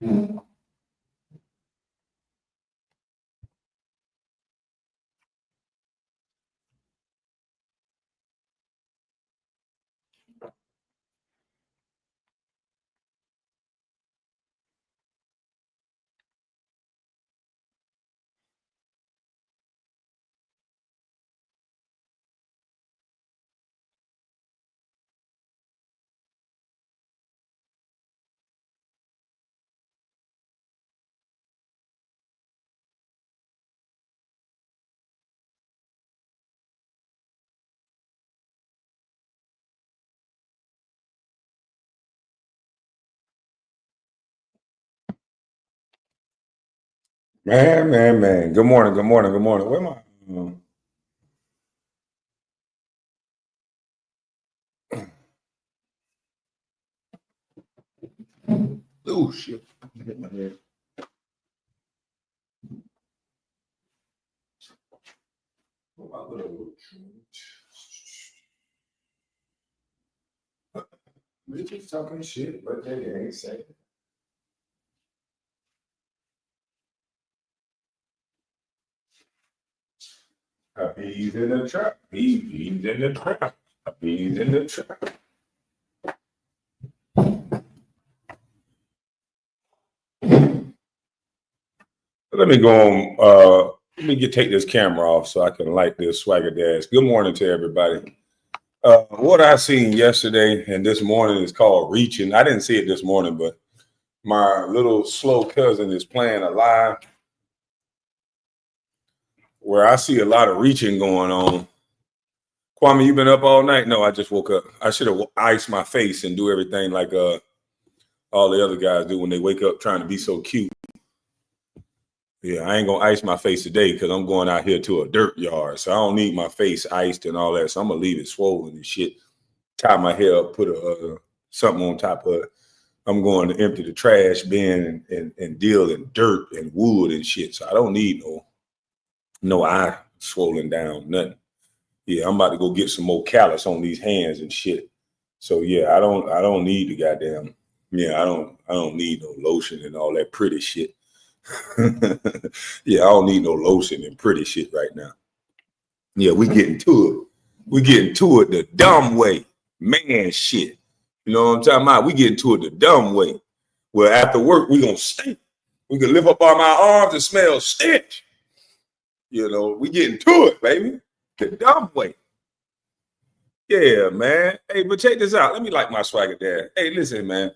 Man. Good morning. Where am I? Oh shit! Hit my head. We just talking shit, but they ain't saying. Bees in the trap. Bees in the trap. Bees in the trap. Let me go on. Let me take this camera off so I can light this swagger dash. Good morning to everybody. What I seen yesterday and this morning is called reaching. I didn't see it this morning, but my little slow cousin is playing a live where I see a lot of reaching going on. Kwame, you been up all night? No, I just woke up. I should have iced my face and do everything like all the other guys do when they wake up trying to be so cute. Yeah, I ain't gonna ice my face today because I'm going out here to a dirt yard, so I don't need my face iced and all that. So I'm gonna leave it swollen and shit. Tie my hair up, put something on top of it. I'm going to empty the trash bin and deal in dirt and wood and shit. So I don't need no eye swollen down, nothing. Yeah, I'm about to go get some more callus on these hands and shit. So yeah, I don't need the goddamn. Yeah, I don't need no lotion and all that pretty shit. Yeah, I don't need no lotion and pretty shit right now. Yeah, we getting to it. We getting to it the dumb way. Man shit. You know what I'm talking about? We getting to it the dumb way. Well, after work, we gonna stink. We can lift up on my arms and smell stench. You know, we getting to it, baby. The dumb way. Yeah, man. Hey, but check this out. Let me like my swagger there. Hey, listen, man.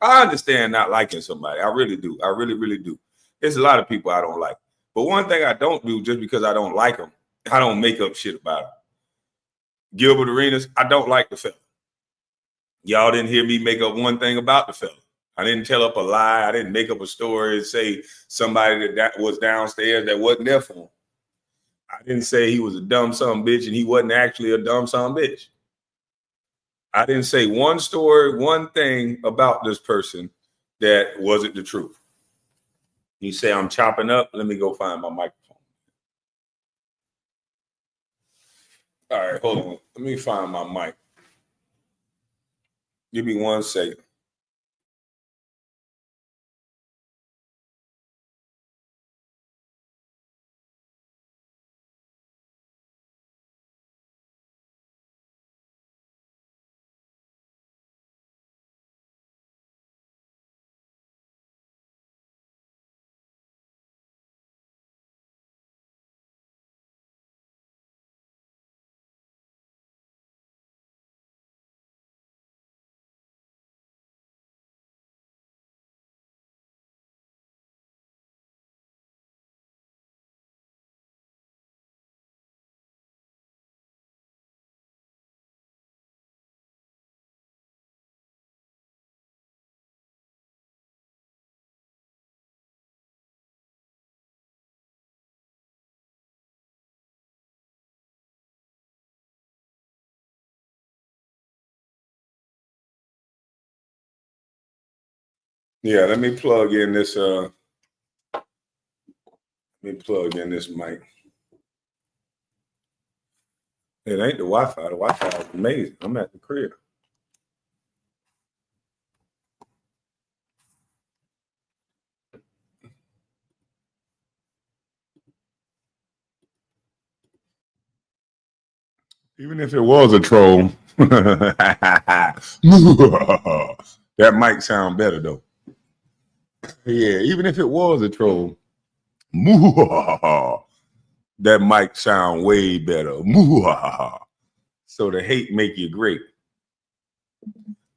I understand not liking somebody. I really do. I really, really do. There's a lot of people I don't like. But one thing I don't do just because I don't like them, I don't make up shit about them. Gilbert Arenas, I don't like the fella. Y'all didn't hear me make up one thing about the fella. I didn't tell up a lie. I didn't make up a story and say somebody that was downstairs that wasn't there for him. I didn't say he was a dumb son of a bitch and he wasn't actually a dumb son of a bitch. I didn't say one story, one thing about this person that wasn't the truth. You say I'm chopping up. Let me go find my microphone. All right, hold on. Let me find my mic. Give me 1 second. Yeah, let me plug in this. Let me plug in this mic. It ain't the Wi-Fi. The Wi-Fi is amazing. I'm at the crib. Even if it was a troll, that might sound better though. Yeah, even if it was a troll, that might sound way better. So the hate make you great.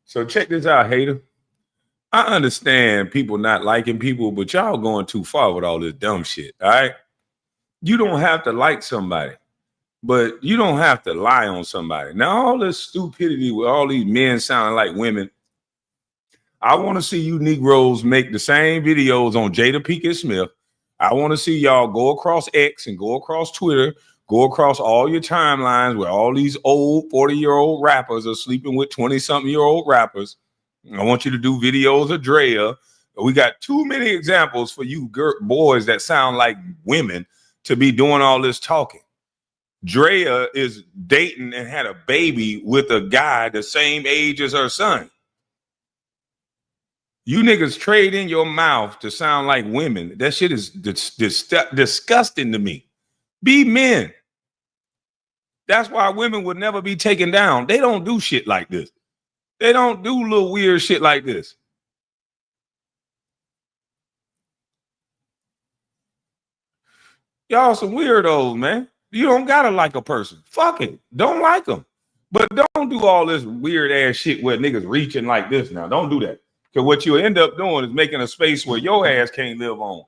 So check this out, hater. I understand people not liking people, but y'all going too far with all this dumb shit. All right. You don't have to like somebody, but you don't have to lie on somebody. Now, all this stupidity with all these men sounding like women. I want to see you Negroes make the same videos on Jada Pinkett Smith. I want to see y'all go across X and go across Twitter, go across all your timelines where all these old 40-year-old rappers are sleeping with 20-something-year-old rappers. I want you to do videos of Drea. We got too many examples for you boys that sound like women to be doing all this talking. Drea is dating and had a baby with a guy the same age as her son. You niggas trade in your mouth to sound like women. That shit is disgusting to me. Be men. That's why women would never be taken down. They don't do shit like this. They don't do little weird shit like this. Y'all some weirdos, man. You don't gotta like a person. Fuck it. Don't like them. But don't do all this weird ass shit where niggas reaching like this now. Don't do that. Because what you end up doing is making a space where your ass can't live on.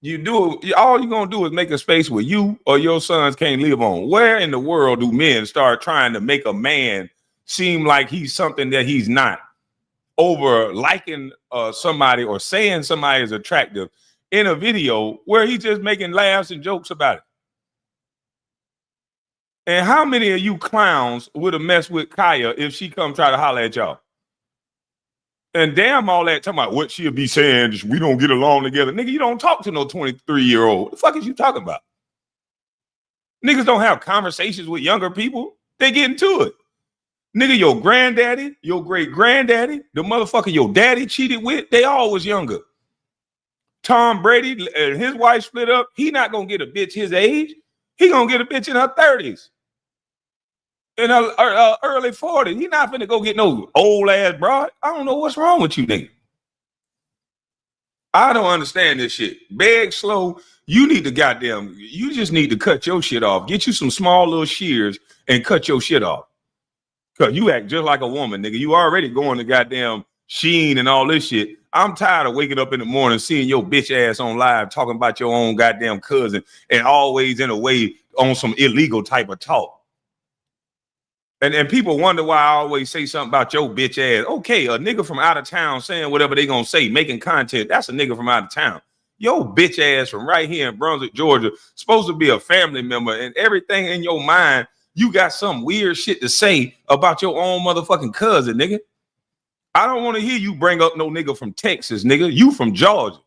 You do all you're gonna do is make a space where you or your sons can't live on. Where in the world do men start trying to make a man seem like he's something that he's not over liking somebody or saying somebody is attractive in a video where he's just making laughs and jokes about it? And how many of you clowns would have messed with Kaya if she come try to holler at y'all? And damn all that talking about what she'll be saying, we don't get along together. Nigga, you don't talk to no 23-year-old. What the fuck is you talking about? Niggas don't have conversations with younger people. They get into it. Nigga, your granddaddy, your great granddaddy, the motherfucker your daddy cheated with, they all was younger. Tom Brady and his wife split up. He not gonna get a bitch his age. He gonna get a bitch in her 30s. In her early 40s. He not finna go get no old ass broad. I don't know what's wrong with you, nigga. I don't understand this shit. Beg slow. You need to you just need to cut your shit off. Get you some small little shears and cut your shit off. Cause you act just like a woman, nigga. You already going to goddamn Sheen and all this shit. I'm tired of waking up in the morning seeing your bitch ass on live talking about your own goddamn cousin and always in a way on some illegal type of talk. And people wonder why I always say something about your bitch ass. Okay, a nigga from out of town saying whatever they gonna say, making content, that's a nigga from out of town. Your bitch ass from right here in Brunswick, Georgia, supposed to be a family member, and everything in your mind, you got some weird shit to say about your own motherfucking cousin, nigga. I don't want to hear you bring up no nigga from Texas, nigga. You from Georgia.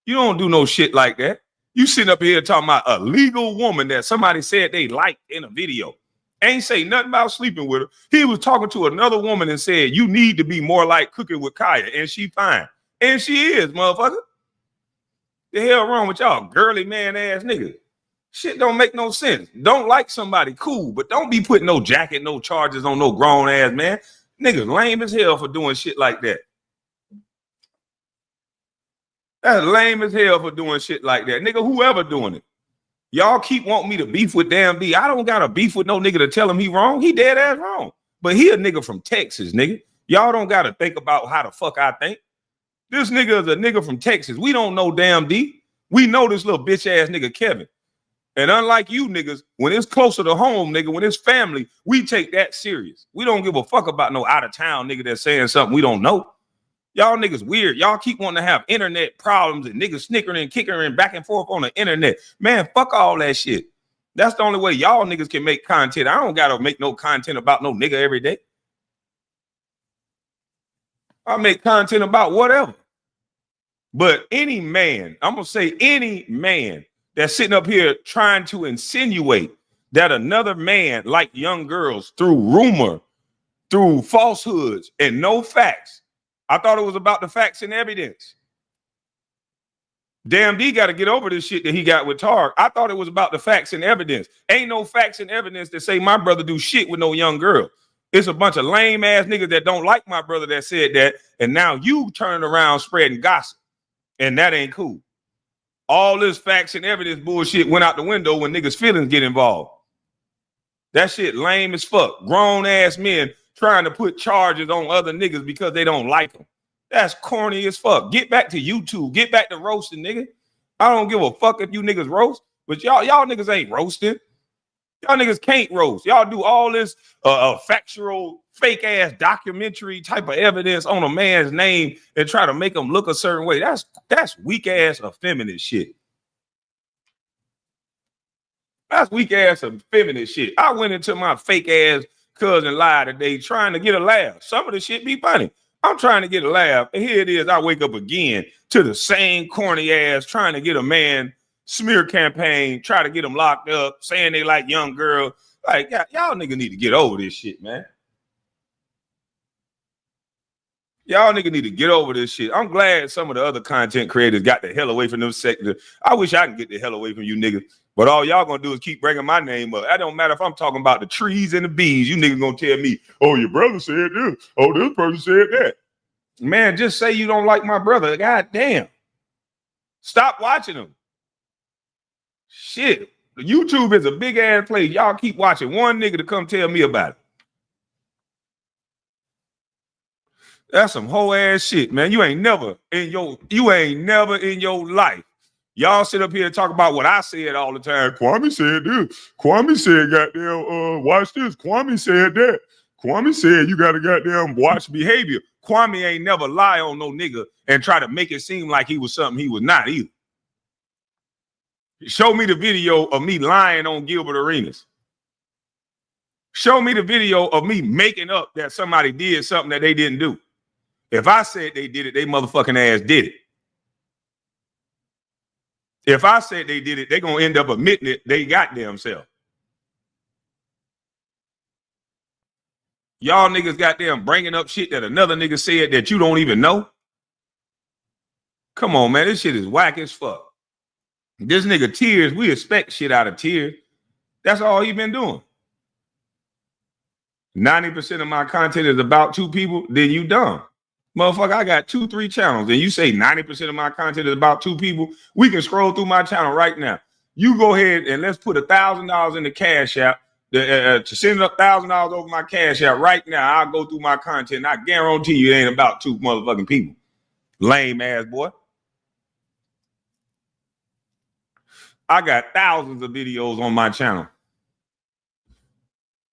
You don't do no shit like that. You sitting up here talking about a legal woman that somebody said they liked in a video. Ain't say nothing about sleeping with her. He was talking to another woman and said, you need to be more like cooking with Kaya. And she fine. And she is, motherfucker. The hell wrong with y'all girly man ass niggas? Shit don't make no sense. Don't like somebody, cool, but don't be putting no jacket, no charges on no grown ass man. Niggas lame as hell for doing shit like that. That's lame as hell for doing shit like that. Nigga, whoever doing it. Y'all keep wanting me to beef with damn B. I don't got a beef with no nigga to tell him he wrong. He dead ass wrong. But he a nigga from Texas, nigga. Y'all don't got to think about how the fuck I think. This nigga is a nigga from Texas. We don't know damn D. We know this little bitch ass nigga Kevin. And unlike you niggas, when it's closer to home, nigga, when it's family, we take that serious. We don't give a fuck about no out of town nigga that's saying something we don't know. Y'all niggas weird. Y'all keep wanting to have internet problems and niggas snickering and kicking and back and forth on the internet. Man, fuck all that shit. That's the only way y'all niggas can make content. I don't gotta make no content about no nigga every day. I make content about whatever. But any man, I'm gonna say any man that's sitting up here trying to insinuate that another man like young girls through rumor, through falsehoods and no facts. I thought it was about the facts and evidence. Damn D got to get over this shit that he got with Tar. I thought it was about the facts and evidence. Ain't no facts and evidence that say my brother do shit with no young girl. It's a bunch of lame ass niggas that don't like my brother that said that. And now you turn around spreading gossip. And that ain't cool. All this facts and evidence bullshit went out the window when niggas' feelings get involved. That shit lame as fuck. Grown ass men trying to put charges on other niggas because they don't like them. That's corny as fuck. Get back to YouTube. Get back to roasting, nigga. I don't give a fuck if you niggas roast, but y'all niggas ain't roasting. Y'all niggas can't roast. Y'all do all this factual, fake ass documentary type of evidence on a man's name and try to make him look a certain way. That's weak ass effeminate shit. That's weak ass effeminate shit. I went into my fake ass cousin lie today trying to get a laugh. Some of the shit be funny. I'm trying to get a laugh, and here it is. I wake up again to the same corny ass trying to get a man smear campaign, try to get them locked up, saying they like young girl. Like, y'all niggas need to get over this shit, man. Y'all niggas need to get over this shit. I'm glad some of the other content creators got the hell away from them sectors. I wish I could get the hell away from you niggas. But all y'all gonna do is keep bringing my name up. That don't matter if I'm talking about the trees and the bees. You niggas gonna tell me, oh, your brother said this. Oh, this person said that. Man, just say you don't like my brother. God damn. Stop watching him. Shit. YouTube is a big ass place. Y'all keep watching one nigga to come tell me about it. That's some whole ass shit, man. You ain't never in your life. Y'all sit up here and talk about what I said all the time. Kwame said this. Kwame said, goddamn, watch this. Kwame said that. Kwame said you gotta goddamn watch behavior. Kwame ain't never lie on no nigga and try to make it seem like he was something he was not either. Show me the video of me lying on Gilbert Arenas. Show me the video of me making up that somebody did something that they didn't do. If I said they did it, they motherfucking ass did it. If I said they did it, they gonna end up admitting it. They got themselves. Y'all niggas got them bringing up shit that another nigga said that you don't even know. Come on, man. This shit is whack as fuck. This nigga Tears, we expect shit out of Tears. That's all he been doing. 90% of my content is about two people, then you dumb. Motherfucker, I got 2-3 channels, and you say 90% of my content is about two people. We can scroll through my channel right now. You go ahead and let's put $1,000 in the cash app to send up $1,000 over my cash app right now. I'll go through my content. I guarantee you it ain't about two motherfucking people. Lame ass boy. I got thousands of videos on my channel.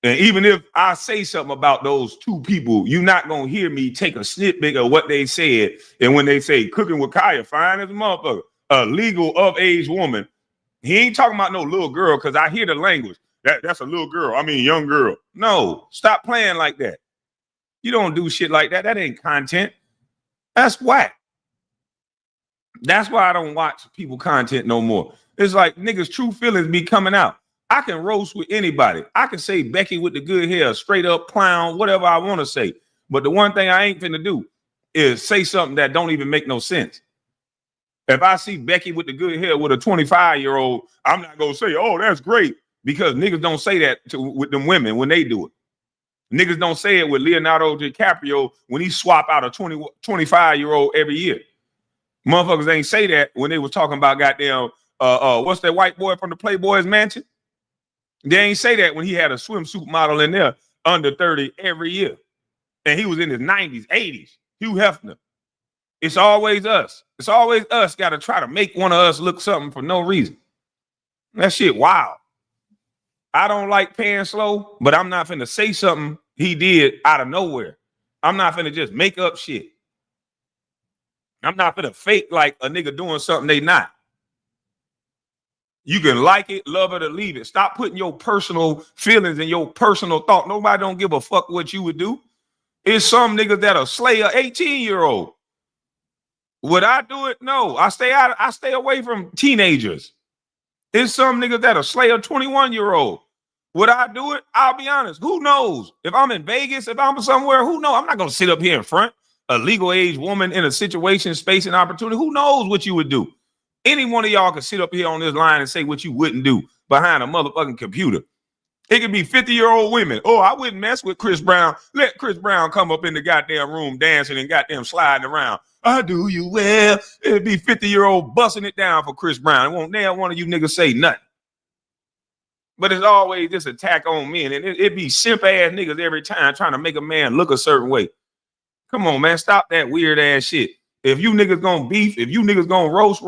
And even if I say something about those two people, you're not going to hear me take a snippet of what they said. And when they say cooking with Kaya, fine as a motherfucker, a legal of age woman, he ain't talking about no little girl because I hear the language. That's a little girl. I mean, young girl. No, stop playing like that. You don't do shit like that. That ain't content. That's whack. That's why I don't watch people content no more. It's like niggas' true feelings be coming out. I can roast with anybody. I can say Becky with the good hair, straight up clown, whatever I want to say. But the one thing I ain't finna do is say something that don't even make no sense. If I see Becky with the good hair with a 25-year-old, I'm not gonna say, oh, that's great. Because niggas don't say that with them women when they do it. Niggas don't say it with Leonardo DiCaprio when he swap out a 25-year-old every year. Motherfuckers ain't say that when they was talking about goddamn, what's that white boy from the Playboy's Mansion? They ain't say that when he had a swimsuit model in there under 30 every year. And he was in his 90s, 80s. Hugh Hefner. It's always us. It's always us got to try to make one of us look something for no reason. That shit wild. I don't like paying slow, but I'm not finna say something he did out of nowhere. I'm not finna just make up shit. I'm not finna fake like a nigga doing something they not. You can like it, love it, or leave it. Stop putting your personal feelings and your personal thought. Nobody don't give a fuck what you would do. It's some niggas that'll slay a 18-year-old. Would I do it? No. I stay away from teenagers. There's some niggas that'll slay a 21-year-old. Would I do it? I'll be honest. Who knows? If I'm in Vegas, if I'm somewhere, who knows? I'm not gonna sit up here in front a legal age woman in a situation, space, and opportunity. Who knows what you would do? Any one of y'all can sit up here on this line and say what you wouldn't do behind a motherfucking computer. It could be 50-year-old women. Oh, I wouldn't mess with Chris Brown. Let Chris Brown come up in the goddamn room dancing and goddamn sliding around. I do you well. It'd be 50-year-old busting it down for Chris Brown. It won't now one of you niggas say nothing. But it's always this attack on men. And it be simp-ass niggas every time trying to make a man look a certain way. Come on, man. Stop that weird-ass shit. If you niggas gonna beef, if you niggas gonna roast.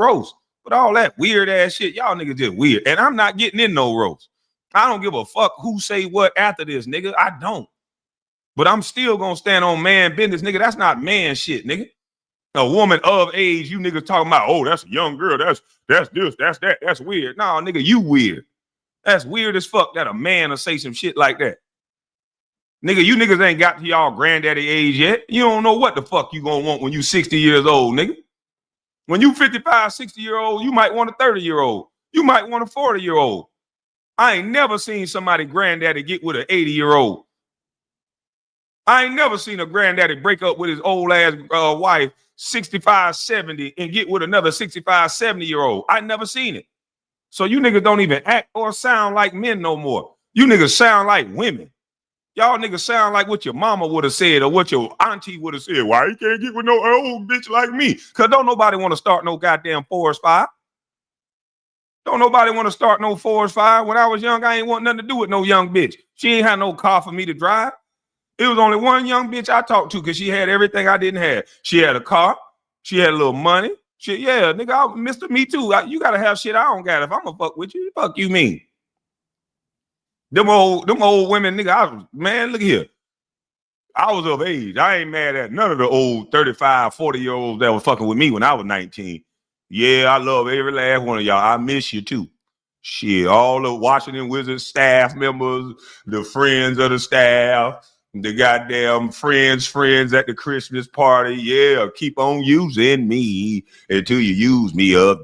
But all that weird-ass shit, y'all niggas just weird. And I'm not getting in no roast. I don't give a fuck who say what after this, nigga. I don't. But I'm still gonna stand on man business, nigga. That's not man shit, nigga. A woman of age, you niggas talking about, oh, that's a young girl. That's this, that's that. That's weird. No, nigga, you weird. That's weird as fuck that a man will say some shit like that. Nigga, you niggas ain't got to y'all granddaddy age yet. You don't know what the fuck you gonna want when you 60 years old, nigga. When you 55, 60-year-old, you might want a 30-year-old. You might want a 40-year-old. I ain't never seen somebody granddaddy get with an 80-year-old. I ain't never seen a granddaddy break up with his old ass wife, 65, 70, and get with another 65, 70-year-old. I never seen it. So you niggas don't even act or sound like men no more. You niggas sound like women. Y'all niggas sound like what your mama would have said or what your auntie would have said. Why you can't get with no old bitch like me? Because don't nobody want to start no goddamn forest fire. Don't nobody want to start no forest fire. When I was young, I ain't want nothing to do with no young bitch. She ain't had no car for me to drive. It was only one young bitch I talked to because she had everything I didn't have. She had a car. She had a little money. Shit, yeah, nigga, Mr. Me Too. You got to have shit I don't got. If I'm going to fuck with you, fuck you mean? Them old women, nigga, man, look here. I was of age. I ain't mad at none of the old 35, 40-year-olds that was fucking with me when I was 19. Yeah, I love every last one of y'all. I miss you too. Shit, all the Washington Wizards staff members, the friends of the staff, the goddamn friends at the Christmas party. Yeah, keep on using me until you use me up.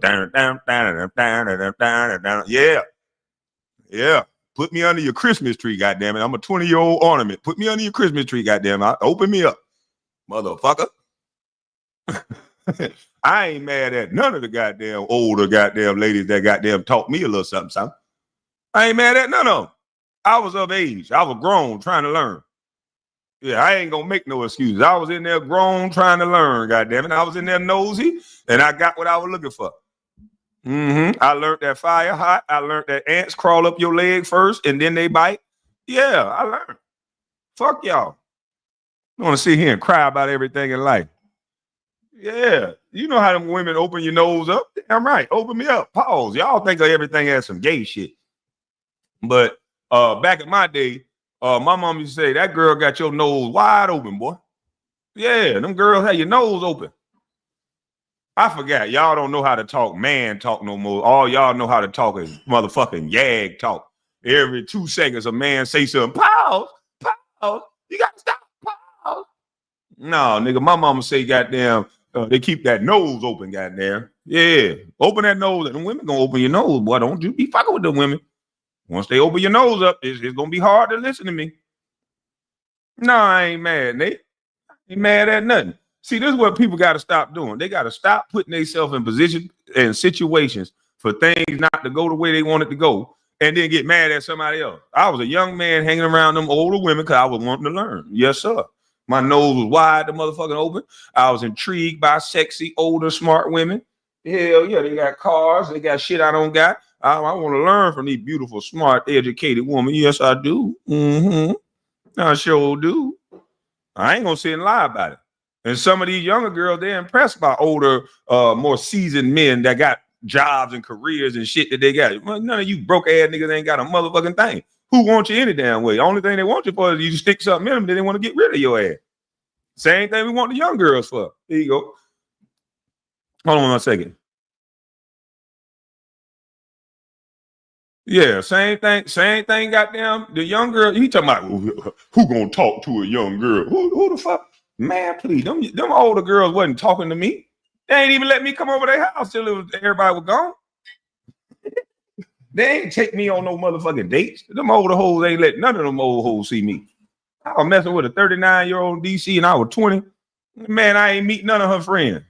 Yeah. Put me under your Christmas tree, goddamn it. I'm a 20-year-old ornament. Put me under your Christmas tree, goddamn it. Open me up, motherfucker. I ain't mad at none of the goddamn older goddamn ladies that goddamn taught me a little something. I ain't mad at none of them. I was of age. I was grown trying to learn. Yeah, I ain't gonna make no excuses. I was in there grown trying to learn, goddamn it. I was in there nosy and I got what I was looking for. I learned that fire hot. I learned that ants crawl up your leg first and then they bite. Yeah, I learned. Fuck y'all. I want to sit here and cry about everything in life. Yeah, you know how them women open your nose up? Damn right, open me up. Pause. Y'all think of everything as some gay shit. But back in my day, my mom used to say, that girl got your nose wide open, boy. Yeah, them girls had your nose open. I forgot. Y'all don't know how to talk man talk no more. All y'all know how to talk is motherfucking yag talk. Every 2 seconds, a man say something. Pause. You got to stop. Pause. No, nigga, my mama say goddamn, they keep that nose open, goddamn. Yeah, open that nose. And the women gonna open your nose, boy. Don't you be fucking with the women. Once they open your nose up, it's gonna be hard to listen to me. No, I ain't mad, Nate. I ain't mad at nothing. See, this is what people got to stop doing. They got to stop putting themselves in positions and situations for things not to go the way they want it to go and then get mad at somebody else. I was a young man hanging around them older women because I was wanting to learn. Yes, sir. My nose was wide, the motherfucking open. I was intrigued by sexy, older, smart women. Hell yeah, they got cars. They got shit I don't got. I want to learn from these beautiful, smart, educated women. Yes, I do. I sure do. I ain't going to sit and lie about it. And some of these younger girls, they're impressed by older, more seasoned men that got jobs and careers and shit that they got. Well, none of you broke ass niggas ain't got a motherfucking thing. Who wants you any damn way? The only thing they want you for is you to stick something in them, then they want to get rid of your ass. Same thing we want the young girls for. Here you go. Hold on 1 second. Yeah, same thing, goddamn. The young girl, he talking about who gonna talk to a young girl? Who the fuck? Man, please, them older girls wasn't talking to me. They ain't even let me come over their house till everybody was gone. They ain't take me on no motherfucking dates. Them older hoes ain't let none of them old hoes see me. I was messing with a 39-year-old DC and I was 20. Man, I ain't meet none of her friends.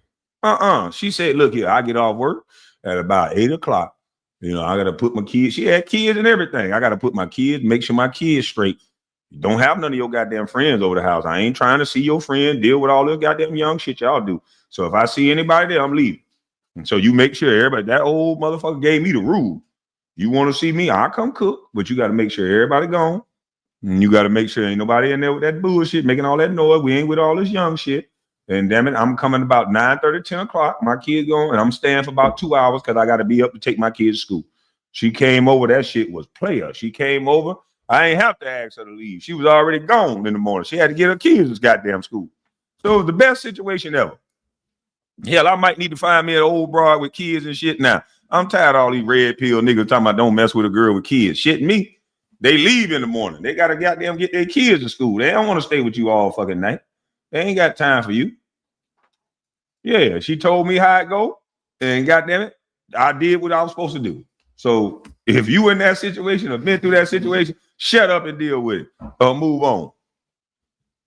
She said, look here, I get off work at about 8 o'clock. You know, I got to put my kids. She had kids and everything. I got to put my kids, make sure my kids straight. Don't have none of your goddamn friends over the house. I ain't trying to see your friend deal with all this goddamn young shit y'all do. So if I see anybody there, I'm leaving. And so you make sure everybody, that old motherfucker gave me the rule. You want to see me, I'll come cook, but you got to make sure everybody gone. And you got to make sure ain't nobody in there with that bullshit, making all that noise. We ain't with all this young shit. And damn it, I'm coming about 9:30, 10 o'clock. My kids going, and I'm staying for about 2 hours because I got to be up to take my kids to school. She came over. That shit was player. She came over. I ain't have to ask her to leave. She was already gone in the morning. She had to get her kids to goddamn school. So it was the best situation ever. Hell, I might need to find me an old broad with kids and shit now. I'm tired of all these red pill niggas talking about don't mess with a girl with kids. Shit me. They leave in the morning. They got to goddamn get their kids to school. They don't want to stay with you all fucking night. They ain't got time for you. Yeah, she told me how it go. And goddamn it, I did what I was supposed to do. So if you in that situation or been through that situation, shut up and deal with it or move on.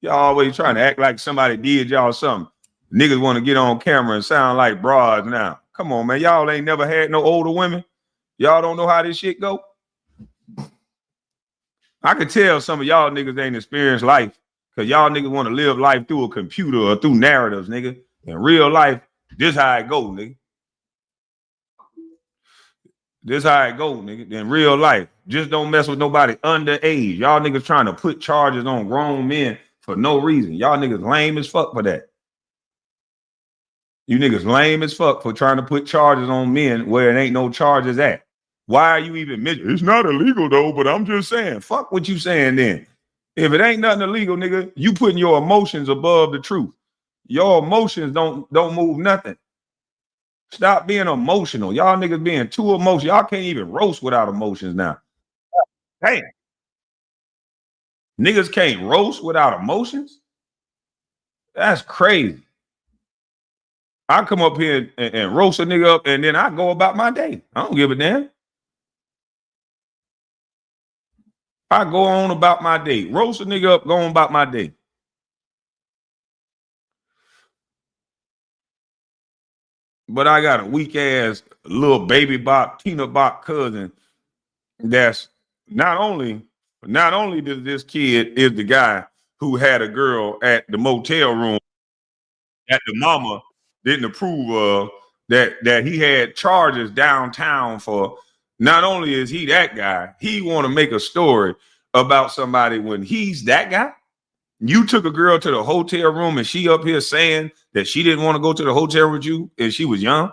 Y'all always trying to act like somebody did y'all something. Niggas want to get on camera and sound like broads now. Come on, man. Y'all ain't never had no older women. Y'all don't know how this shit go. I could tell some of y'all niggas ain't experienced life because y'all niggas want to live life through a computer or through narratives, nigga. In real life, this how it go, nigga. This how it go, nigga. In real life, just don't mess with nobody underage. Y'all niggas trying to put charges on grown men for no reason. Y'all niggas lame as fuck for that. You niggas lame as fuck for trying to put charges on men where it ain't no charges at. Why are you even mentioning? It's not illegal though, but I'm just saying. Fuck what you saying then. If it ain't nothing illegal, nigga, you putting your emotions above the truth. Your emotions don't move nothing. Stop being emotional. Y'all niggas being too emotional. Y'all can't even roast without emotions now. Hey, niggas can't roast without emotions? That's crazy. I come up here and roast a nigga up and then I go about my day. I don't give a damn. I go on about my day. Roast a nigga up, go on about my day. But I got a weak ass little baby bop, peanut bop cousin that's not only does this kid is the guy who had a girl at the motel room that the mama didn't approve of, that he had charges downtown for. Not only is he that guy, he want to make a story about somebody when he's that guy. You took a girl to the hotel room and she up here saying that she didn't want to go to the hotel with you and she was young.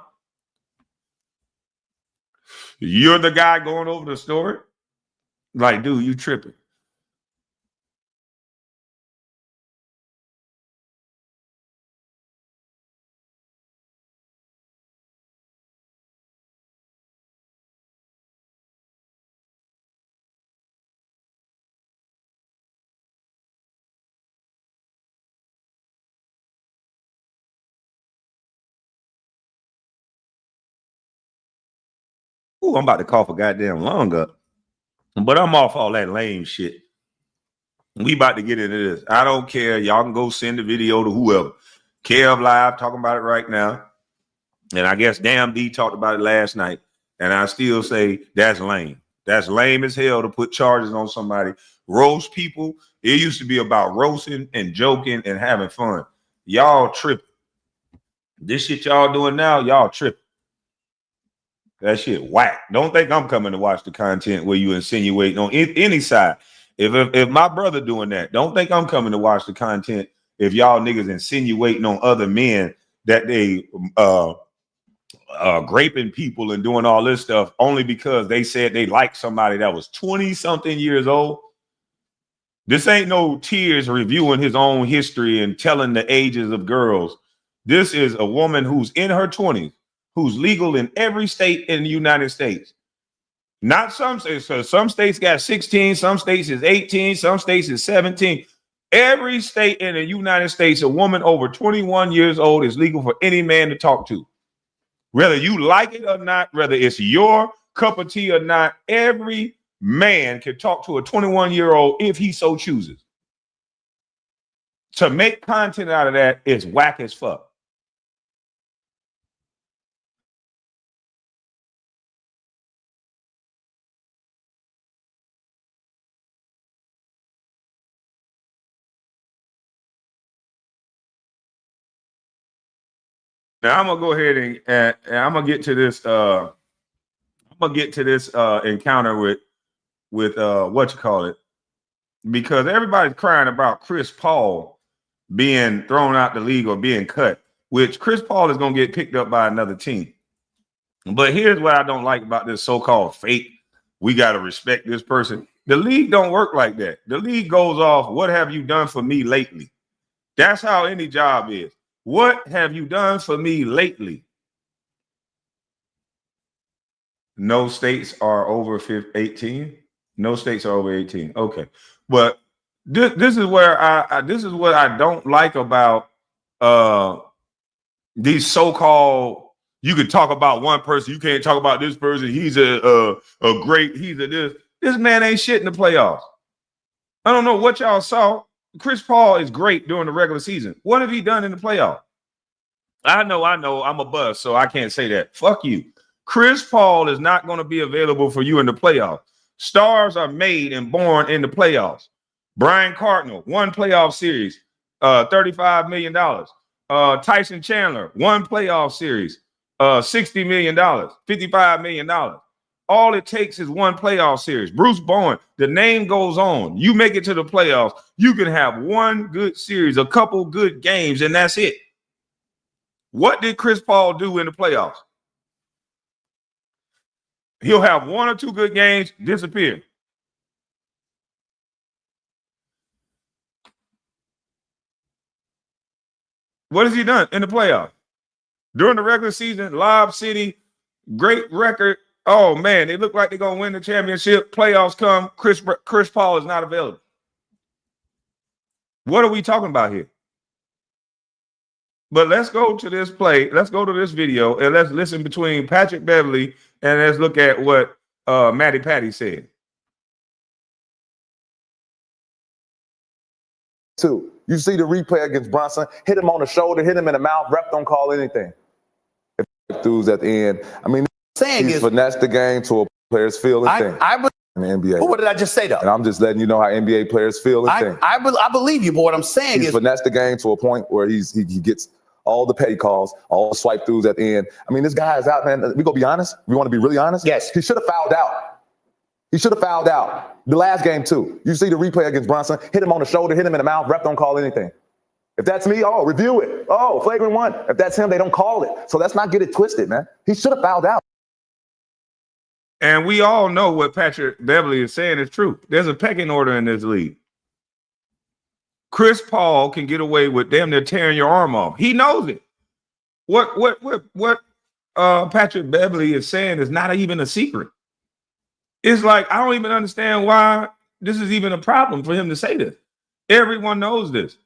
You're the guy going over the story. Like, dude, you tripping. Ooh, I'm about to cough a goddamn lung up. But I'm off all that lame shit. We about to get into this. I don't care. Y'all can go send the video to whoever. Kev Live talking about it right now. And I guess Damn D talked about it last night. And I still say that's lame. That's lame as hell to put charges on somebody. Roast people. It used to be about roasting and joking and having fun. Y'all tripping. This shit y'all doing now, y'all tripping. That shit whack. Don't think I'm coming to watch the content where you insinuating on any side. If my brother doing that, don't think I'm coming to watch the content if y'all niggas insinuating on other men that they graping people and doing all this stuff only because they said they liked somebody that was 20 something years old. This ain't no Tears reviewing his own history and telling the ages of girls. This is a woman who's in her 20s, who's legal in every state in the United States. Not some states. So some states got 16, some states is 18, some states is 17. Every state in the United States, a woman over 21 years old is legal for any man to talk to. Whether you like it or not, whether it's your cup of tea or not, every man can talk to a 21-year-old if he so chooses. To make content out of that is whack as fuck. Now I'm gonna go ahead and I'm gonna get to this. Encounter with what you call it, because everybody's crying about Chris Paul being thrown out the league or being cut, which Chris Paul is gonna get picked up by another team. But here's what I don't like about this so-called fake. We got to respect this person. The league don't work like that. The league goes off, what have you done for me lately? That's how any job is. What have you done for me lately? No states are over 18. No states are over 18. Okay. But this is where this is what I don't like about these so-called, you can talk about one person, you can't talk about this person. He's a great, he's a this. This man ain't shit in the playoffs. I don't know what y'all saw. Chris Paul is great during the regular season. What have he done in the playoffs? I know, I'm a buzz, so I can't say that. Fuck you. Chris Paul is not going to be available for you in the playoffs. Stars are made and born in the playoffs. Brian Cardinal, one playoff series, $35 million. Tyson Chandler, one playoff series, $60 million, $55 million. All it takes is one playoff series. Bruce Bowen, the name goes on. You make it to the playoffs, you can have one good series, a couple good games, and that's it. What did Chris Paul do in the playoffs? He'll have one or two good games, disappear. What has he done in the playoffs? During the regular season, Lob City, great record. Oh, man, they look like they're going to win the championship. Playoffs come. Chris Paul is not available. What are we talking about here? But let's go to this play. Let's go to this video, and let's listen between Patrick Beverley, and let's look at what Matty Patty said. Two, you see the replay against Brunson, hit him on the shoulder, hit him in the mouth, ref don't call anything. If throughs at the end, I mean, he's finessed the game to a player's feel and thing in the NBA. But what did I just say, though? And I'm just letting you know how NBA players feel and think. I believe you, but what I'm saying he's is finessed the game to a point where he gets all the petty calls, all the swipe throughs at the end. I mean, this guy is out, man. We gonna be honest. We want to be really honest. Yes. He should have fouled out. He should have fouled out. The last game, too. You see the replay against Brunson, hit him on the shoulder, hit him in the mouth, ref don't call anything. If that's me, oh, review it. Oh, flagrant one. If that's him, they don't call it. So let's not get it twisted, man. He should have fouled out. And we all know what Patrick Beverley is saying is true. There's a pecking order in this league. Chris Paul can get away with damn near tearing your arm off. He knows it. What Patrick Beverley is saying is not even a secret. It's like, I don't even understand why this is even a problem for him to say this. Everyone knows this.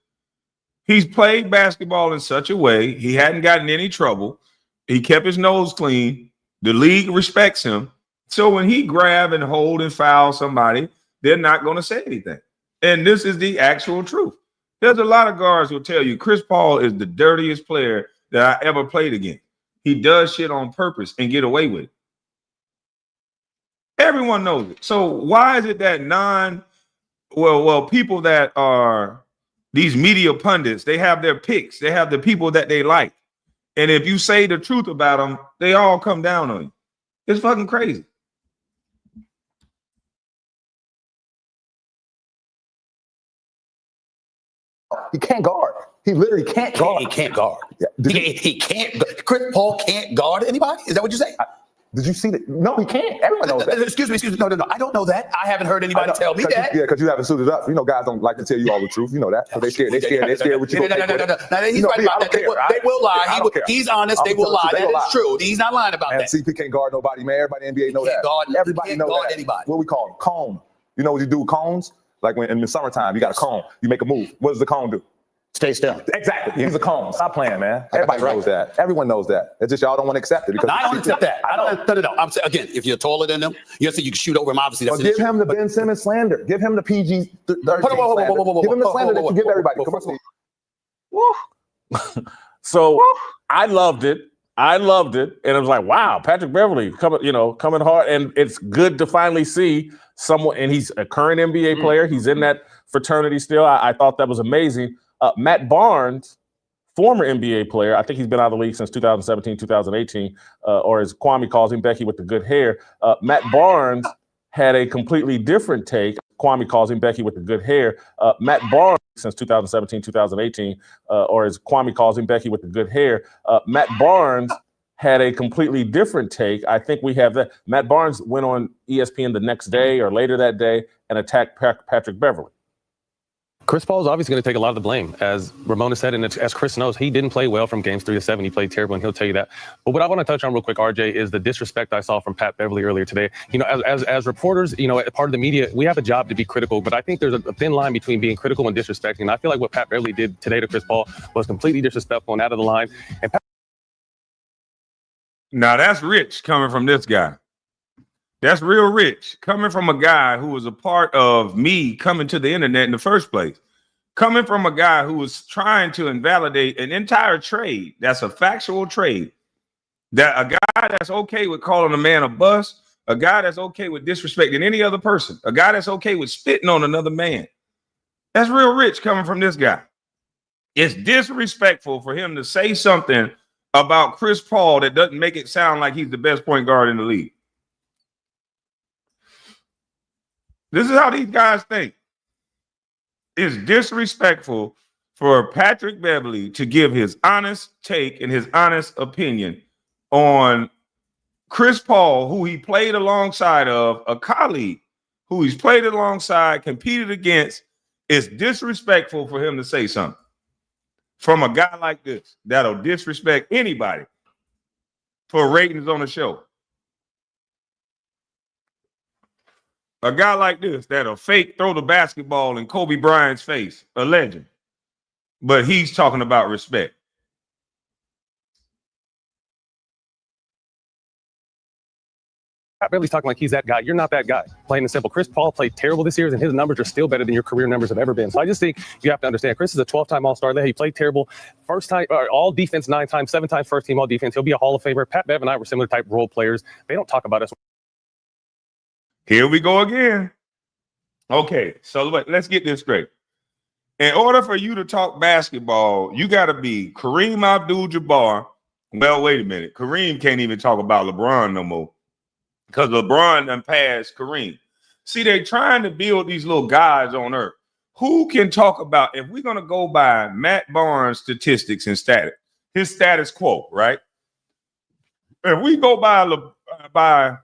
He's played basketball in such a way, he hadn't gotten any trouble. He kept his nose clean. The league respects him. So when he grab and hold and foul somebody, they're not going to say anything. And this is the actual truth. There's a lot of guards who will tell you Chris Paul is the dirtiest player that I ever played against. He does shit on purpose and get away with it. Everyone knows it. So why is it that people that are these media pundits, they have their picks, they have the people that they like. And if you say the truth about them, they all come down on you. It's fucking crazy. He can't guard. He literally can't guard. He can't guard. Yeah. He can't. Chris Paul can't guard anybody? Is that what you say? Did you see that? No, he can't. Everyone knows that. Excuse me. No. I don't know that. I haven't heard anybody tell me that. Because you haven't suited up. You know, guys don't like to tell you all the truth. You know that. So they scared what you. No. He's right about that. They will lie. He's honest. They will lie. That is true. He's not lying about that. CP can't guard nobody, man. Everybody in the NBA know that. Everybody knows that. Anybody. What we call them? Cone. You know what you do with cones? Like when in the summertime, you got a cone. You make a move. What does the cone do? Stay still. Exactly. He's a cone. Stop playing, man. Everybody knows that. Everyone knows that. It's just y'all don't want to accept it. Because I don't accept that. No. I'm saying, again, if you're taller than them, you can shoot over him. Obviously, that's give him the Ben Simmons slander. Give him the PG. Give him the slander that you give everybody. So I loved it. And it was like, wow, Patrick Beverley coming hard. And it's good to finally see someone. And he's a current NBA player. He's in that fraternity still. I thought that was amazing. Matt Barnes former NBA player. I think he's been out of the league since 2017, 2018, or as Kwame calls him, Becky with the good hair. Matt Barnes had a completely different take. Kwame calls him Becky with the good hair. Matt Barnes, since 2017, 2018, or as Kwame calls him, Becky with the good hair. Matt Barnes had a completely different take. I think we have that. Matt Barnes went on ESPN the next day or later that day and attacked Patrick Beverley. Chris Paul is obviously going to take a lot of the blame. As Ramona said, and as Chris knows, he didn't play well from games 3 to 7. He played terrible, and he'll tell you that. But what I want to touch on real quick, RJ, is the disrespect I saw from Pat Beverley earlier today. You know, as reporters, you know, part of the media, we have a job to be critical, but I think there's a thin line between being critical and disrespecting. And I feel like what Pat Beverley did today to Chris Paul was completely disrespectful and out of the line. And now that's rich coming from this guy. That's real rich coming from a guy who was a part of me coming to the internet in the first place. Coming from a guy who was trying to invalidate an entire trade. That's a factual trade. That a guy that's okay with calling a man a bust, a guy that's okay with disrespecting any other person, a guy that's okay with spitting on another man. That's real rich coming from this guy. It's disrespectful for him to say something about Chris Paul that doesn't make it sound like he's the best point guard in the league. This is how these guys think. It's disrespectful for Patrick Beverley to give his honest take and his honest opinion on Chris Paul, who he played alongside of, a colleague who he's played alongside, competed against. It's disrespectful for him to say something from a guy like this that'll disrespect anybody for ratings on the show. A guy like this that'll fake throw the basketball in Kobe Bryant's face, a legend. But he's talking about respect. Pat Beverley's talking like he's that guy. You're not that guy. Plain and simple. Chris Paul played terrible this year, and his numbers are still better than your career numbers have ever been. So I just think you have to understand, Chris is a 12-time All-Star. He played terrible. First time, all defense 9 times, 7 times first team all defense. He'll be a Hall of Famer. Pat Bev and I were similar type role players. They don't talk about us. Here we go again. Okay, so let's get this straight. In order for you to talk basketball, you got to be Kareem Abdul-Jabbar. Well, wait a minute. Kareem can't even talk about LeBron no more because LeBron done passed Kareem. See, they're trying to build these little guys on earth. Who can talk about, if we're going to go by Matt Barnes' statistics and his status quo, right? If we go by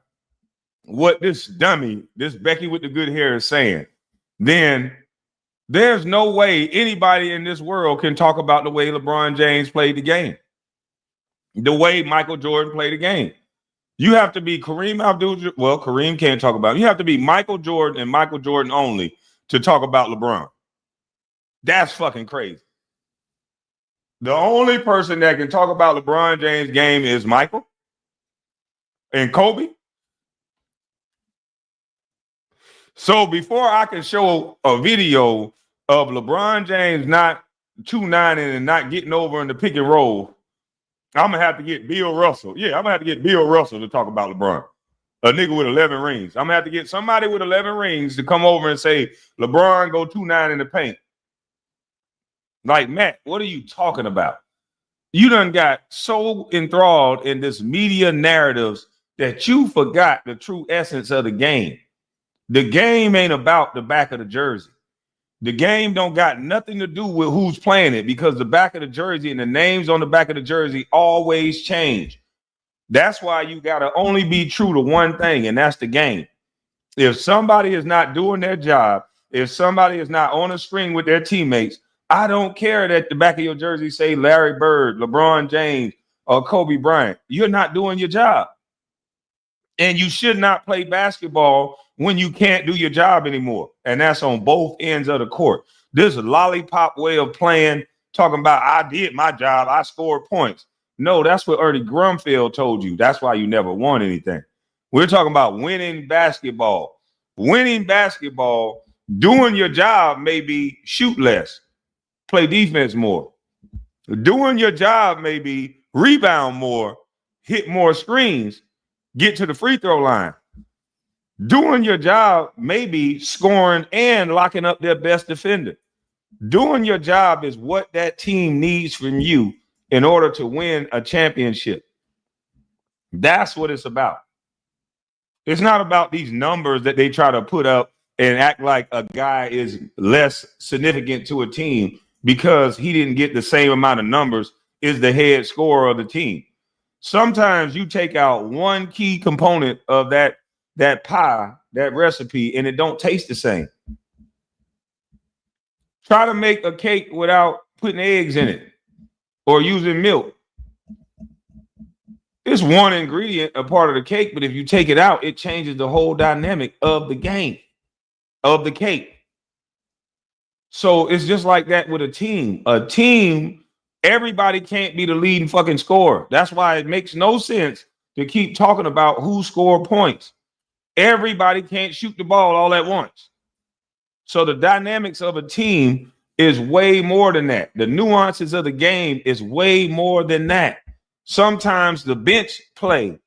what this dummy, this Becky with the good hair is saying, then there's no way anybody in this world can talk about the way LeBron James played the game, the way Michael Jordan played the game. You have to be Kareem Abdul-Jabbar. Well, Kareem can't talk about it. You have to be Michael Jordan and Michael Jordan only to talk about LeBron. That's fucking crazy. The only person that can talk about LeBron James' game is Michael and Kobe. So before I can show a video of LeBron James not 2-9 and not getting over in the pick and roll, I'm going to have to get Bill Russell. Yeah, I'm going to have to get Bill Russell to talk about LeBron. A nigga with 11 rings. I'm going to have to get somebody with 11 rings to come over and say, LeBron go 2-9 in the paint. Like, Matt, what are you talking about? You done got so enthralled in this media narratives that you forgot the true essence of the game. The game ain't about the back of the jersey. The game don't got nothing to do with who's playing it because the back of the jersey and the names on the back of the jersey always change. That's why you got to only be true to one thing, and that's the game. If somebody is not doing their job, if somebody is not on a string with their teammates, I don't care that the back of your jersey say Larry Bird, LeBron James, or Kobe Bryant. You're not doing your job. And you should not play basketball when you can't do your job anymore. And that's on both ends of the court. This lollipop way of playing, talking about I did my job, I scored points. No, that's what Ernie Grunfeld told you. That's why you never won anything. We're talking about winning basketball. Winning basketball, doing your job may be shoot less, play defense more. Doing your job may be rebound more, hit more screens, get to the free throw line. Doing your job may be scoring and locking up their best defender. Doing your job is what that team needs from you in order to win a championship. That's what it's about. It's not about these numbers that they try to put up and act like a guy is less significant to a team because he didn't get the same amount of numbers as the head scorer of the team. Sometimes you take out one key component of that pie, that recipe, and it don't taste the same. Try to make a cake without putting eggs in it or using milk. It's one ingredient, a part of the cake, but if you take it out, it changes the whole dynamic of the game, of the cake. So it's just like that with a team. A team, everybody can't be the leading fucking scorer. That's why it makes no sense to keep talking about who scored points. Everybody can't shoot the ball all at once. So the dynamics of a team is way more than that. The nuances of the game is way more than that. Sometimes the bench play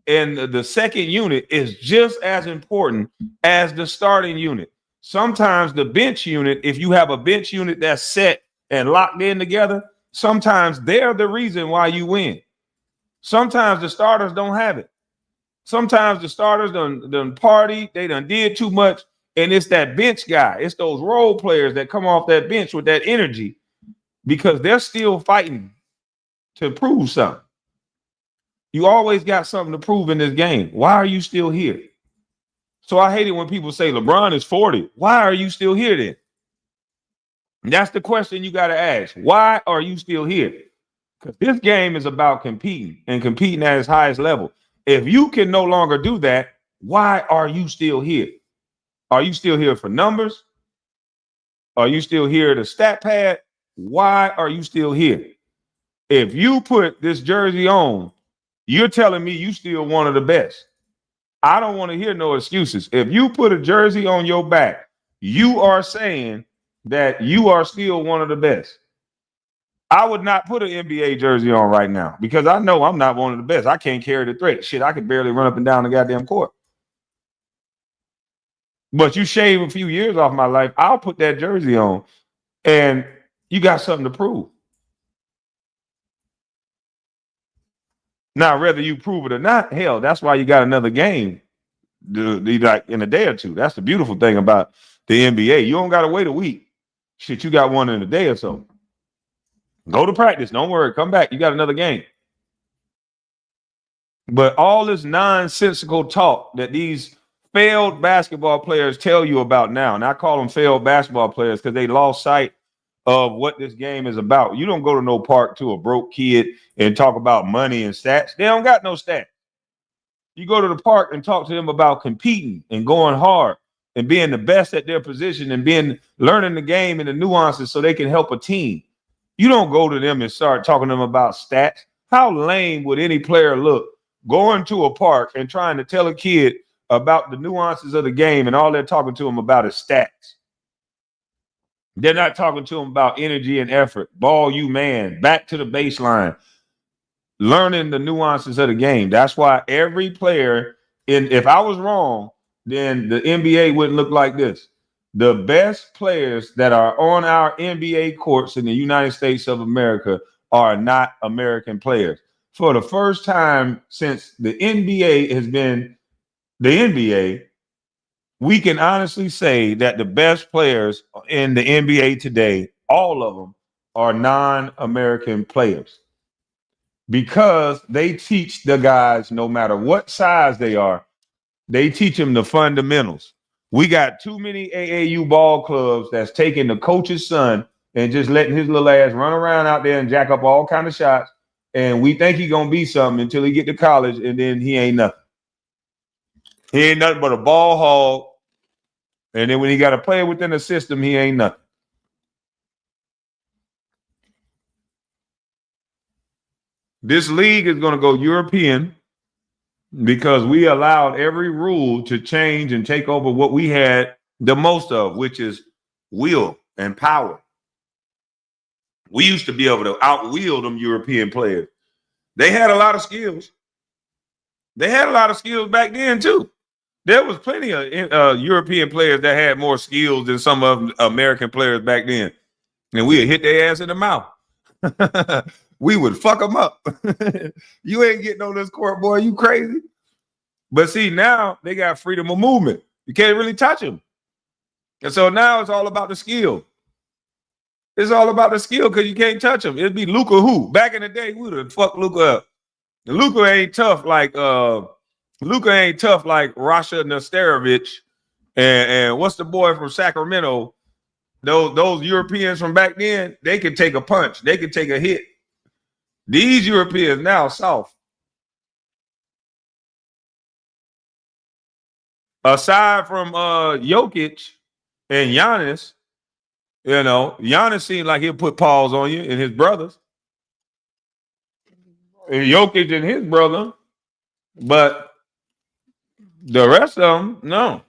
and the second unit is just as important as the starting unit. Sometimes the bench unit, if you have a bench unit that's set and locked in together, sometimes they're the reason why you win. Sometimes the starters don't have it. Sometimes the starters done party, they done did too much, and it's that bench guy. It's those role players that come off that bench with that energy because they're still fighting to prove something. You always got something to prove in this game. Why are you still here? So I hate it when people say LeBron is 40. Why are you still here then? And that's the question you got to ask. Why are you still here? Because this game is about competing and competing at its highest level. If you can no longer do that, why are you still here? Are you still here for numbers? Are you still here to stat pad? Why are you still here? If you put this jersey on, you're telling me you still one of the best. I don't want to hear no excuses. If you put a jersey on your back, you are saying that you are still one of the best. I would not put an NBA jersey on right now because I know I'm not one of the best. I can't carry the threat. Shit, I could barely run up and down the goddamn court. But you shave a few years off my life, I'll put that jersey on and you got something to prove. Now, whether you prove it or not, hell, that's why you got another game like in a day or two. That's the beautiful thing about the NBA. You don't got to wait a week. Shit, you got one in a day or so. Go to practice. Don't worry. Come back. You got another game. But all this nonsensical talk that these failed basketball players tell you about now, and I call them failed basketball players because they lost sight of what this game is about. You don't go to no park to a broke kid and talk about money and stats. They don't got no stats. You go to the park and talk to them about competing and going hard and being the best at their position and learning the game and the nuances so they can help a team. You don't go to them and start talking to them about stats. How lame would any player look going to a park and trying to tell a kid about the nuances of the game and all they're talking to them about is stats? They're not talking to them about energy and effort, ball you man, back to the baseline, learning the nuances of the game. That's why every player, if I was wrong, then the NBA wouldn't look like this. The best players that are on our NBA courts in the United States of America are not American players. For the first time since the NBA has been the NBA, we can honestly say that the best players in the NBA today, all of them, are non-American players because they teach the guys, no matter what size they are, they teach them the fundamentals. We got too many AAU ball clubs that's taking the coach's son and just letting his little ass run around out there and jack up all kind of shots. And we think he's going to be something until he get to college, and then he ain't nothing. He ain't nothing but a ball hog. And then when he got to play within the system, he ain't nothing. This league is going to go European because we allowed every rule to change and take over what we had the most of, which is will and power. We used to be able to outwield them European players. They had a lot of skills. They had a lot of skills back then too. There was plenty of European players that had more skills than some of American players back then. And we'd hit their ass in the mouth. We would fuck them up. You ain't getting on this court, boy. You crazy? But see, now they got freedom of movement. You can't really touch them. And so now it's all about the skill. It's all about the skill because you can't touch them. It'd be Luka who? Back in the day, we would have fucked Luka up. Luka ain't tough like Rasha Nesterovic and what's the boy from Sacramento? Those Europeans from back then, they could take a punch, they could take a hit. These Europeans now soft. Aside from Jokic and Giannis, you know, Giannis seemed like he'll put paws on you and his brothers. And Jokic and his brother, but the rest of them, no.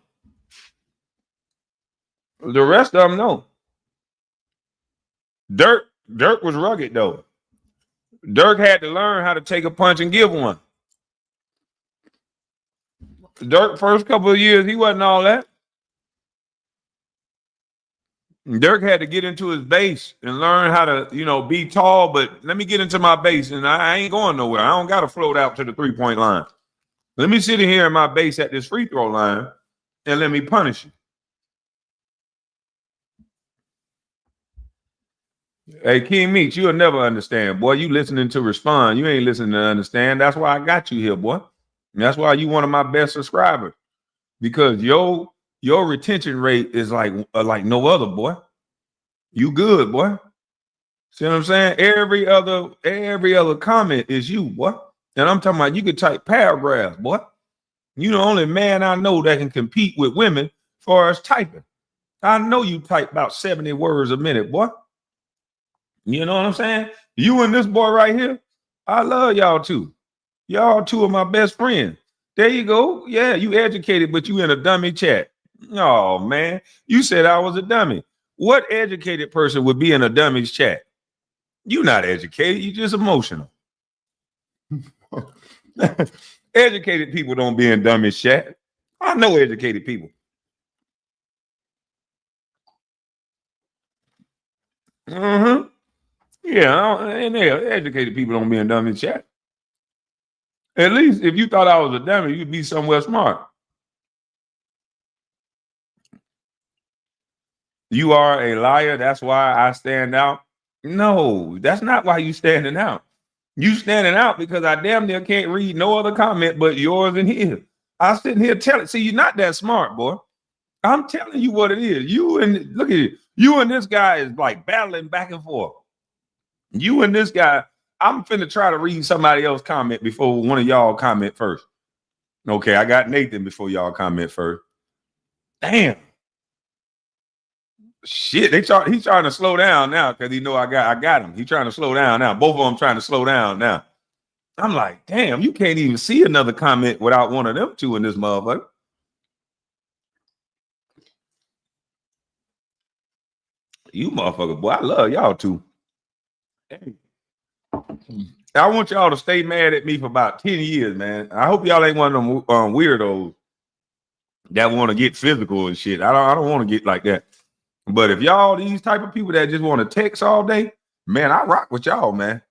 The rest of them, no. Dirk was rugged though. Dirk had to learn how to take a punch and give one. Dirk first couple of years, he wasn't all that. Dirk had to get into his base and learn how to, you know, be tall, but let me get into my base and I ain't going nowhere. I don't got to float out to the 3-point line. Let me sit in here in my base at this free throw line and let me punish you. Hey, King Meech, you'll never understand, boy. You listening to respond. You ain't listening to understand. That's why I got you here, boy. And that's why you one of my best subscribers. Because your retention rate is like no other, boy. You good, boy. See what I'm saying? Every other comment is you, boy. And I'm talking about you could type paragraphs, boy. You the only man I know that can compete with women as far as typing. I know you type about 70 words a minute, boy. You know what I'm saying? You and this boy right here, I love y'all too. Y'all two of my best friends. There you go. Yeah, you educated, but you in a dummy chat. Oh, man. You said I was a dummy. What educated person would be in a dummy's chat? You not educated. You just emotional. Educated people don't be in dummy's chat. I know educated people. Mm-hmm. Yeah, and educated people don't be in dummy's chat. At least if you thought I was a dummy, you'd be somewhere smart. You are a liar. That's why I stand out. No, that's not why you standing out. You standing out because I damn near can't read no other comment but yours and his. I sitting here telling. See, you're not that smart, boy. I'm telling you what it is. You and look at it. You and this guy is like battling back and forth. You and this guy. I'm finna try to read somebody else's comment before one of y'all comment first. Okay, I got Nathan before y'all comment first. Damn. Shit, he's trying to slow down now because he know I got him. He's trying to slow down now. Both of them trying to slow down now. I'm like, damn, you can't even see another comment without one of them two in this motherfucker. You motherfucker, boy, I love y'all too. I want y'all to stay mad at me for about 10 years, man. I hope y'all ain't one of them weirdos that want to get physical and shit. I don't want to get like that. But if y'all these type of people that just want to text all day, man, I rock with y'all, man.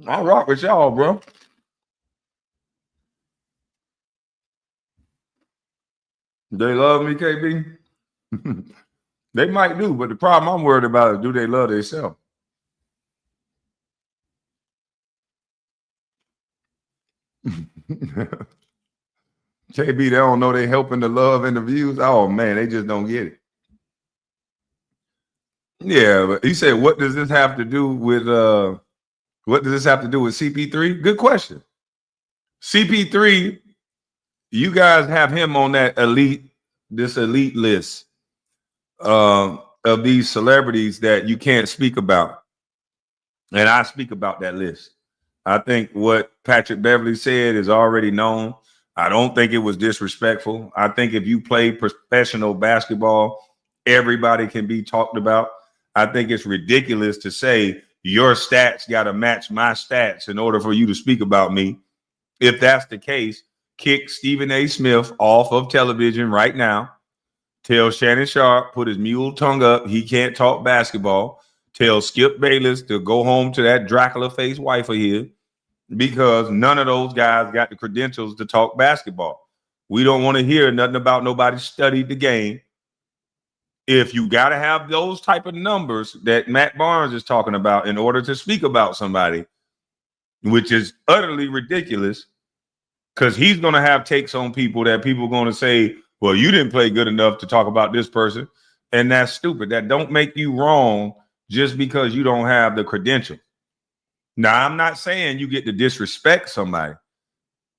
I rock with y'all, bro. They love me, KB? They might do, but the problem I'm worried about is do they love themselves? KB, they don't know they helping the love and the views. Oh man, they just don't get it. Yeah, but he said, what does this have to do with CP3? Good question. CP3, you guys have him on that elite list of these celebrities that you can't speak about. And I speak about that list. I think what Patrick Beverly said is already known. I don't think it was disrespectful. I think if you play professional basketball, everybody can be talked about. I think it's ridiculous to say your stats got to match my stats in order for you to speak about me. If that's the case, kick Stephen A. Smith off of television right now. Tell Shannon Sharp, put his mule tongue up. He can't talk basketball. Tell Skip Bayless to go home to that Dracula face wife of his, because none of those guys got the credentials to talk basketball. We don't want to hear nothing about nobody studied the game. If you got to have those type of numbers that Matt Barnes is talking about in order to speak about somebody, which is utterly ridiculous, because he's going to have takes on people that people are going to say, well, you didn't play good enough to talk about this person. And that's stupid. That don't make you wrong just because you don't have the credentials. Now, I'm not saying you get to disrespect somebody,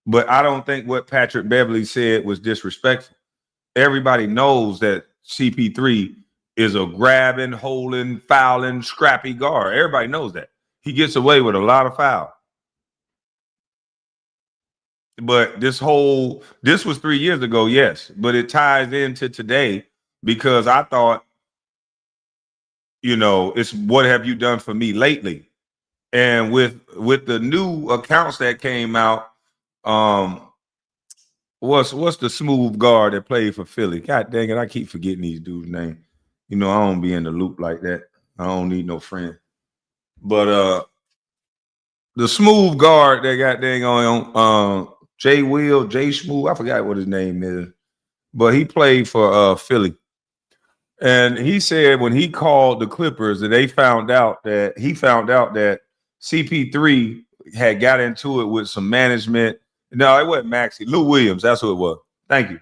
but I don't think what Patrick Beverly said was disrespectful. Everybody knows that CP3 is a grabbing, holding, fouling, scrappy guard. Everybody knows that. He gets away with a lot of fouls. But this was 3 years ago, yes, but it ties into today, because I thought, it's what have you done for me lately? And with the new accounts that came out, what's the smooth guard that played for Philly? God dang it, I keep forgetting these dudes' name. I don't be in the loop like that. I don't need no friend. But the smooth guard that got dang on Jay Smooth, I forgot what his name is, but he played for Philly. And he said when he called the Clippers that he found out that CP3 had got into it with some management. No, it wasn't Maxey. Lou Williams, that's who it was. Thank you.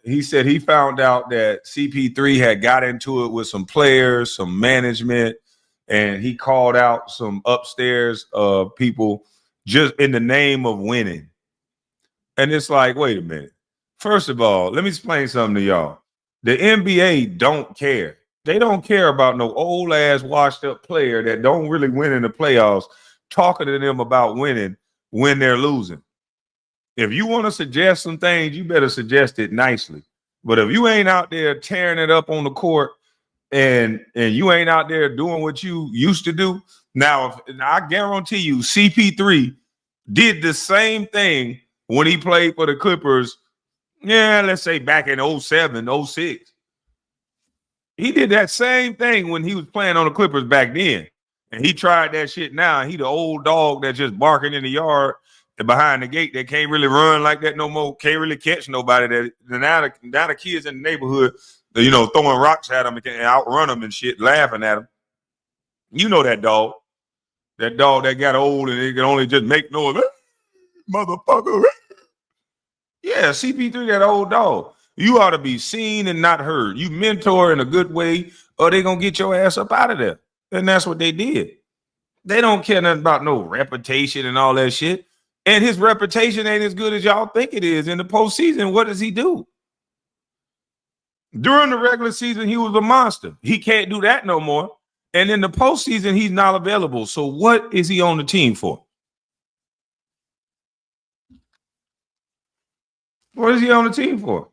He said he found out that CP3 had got into it with some players, some management, and he called out some upstairs people just in the name of winning. And it's like, wait a minute. First of all, let me explain something to y'all. The NBA don't care. They don't care about no old ass washed up player that don't really win in the playoffs talking to them about winning when they're losing. If you want to suggest some things, you better suggest it nicely. But if you ain't out there tearing it up on the court and you ain't out there doing what you used to do, now I guarantee you CP3 did the same thing when he played for the Clippers. Yeah, let's say back in 07, 06. He did that same thing when he was playing on the Clippers back then. And he tried that shit now. He the old dog that's just barking in the yard and behind the gate that can't really run like that no more, can't really catch nobody. That now the kids in the neighborhood, throwing rocks at him and can outrun him and shit, laughing at him. You know that dog. That dog that got old and he can only just make noise. Motherfucker. Yeah, CP3, that old dog. You ought to be seen and not heard. You mentor in a good way, or they gonna get your ass up out of there. And that's what they did. They don't care nothing about no reputation and all that shit. And his reputation ain't as good as y'all think it is. In the postseason, what does he do? During the regular season, he was a monster. He can't do that no more. And in the postseason, he's not available. So what is he on the team for? What is he on the team for?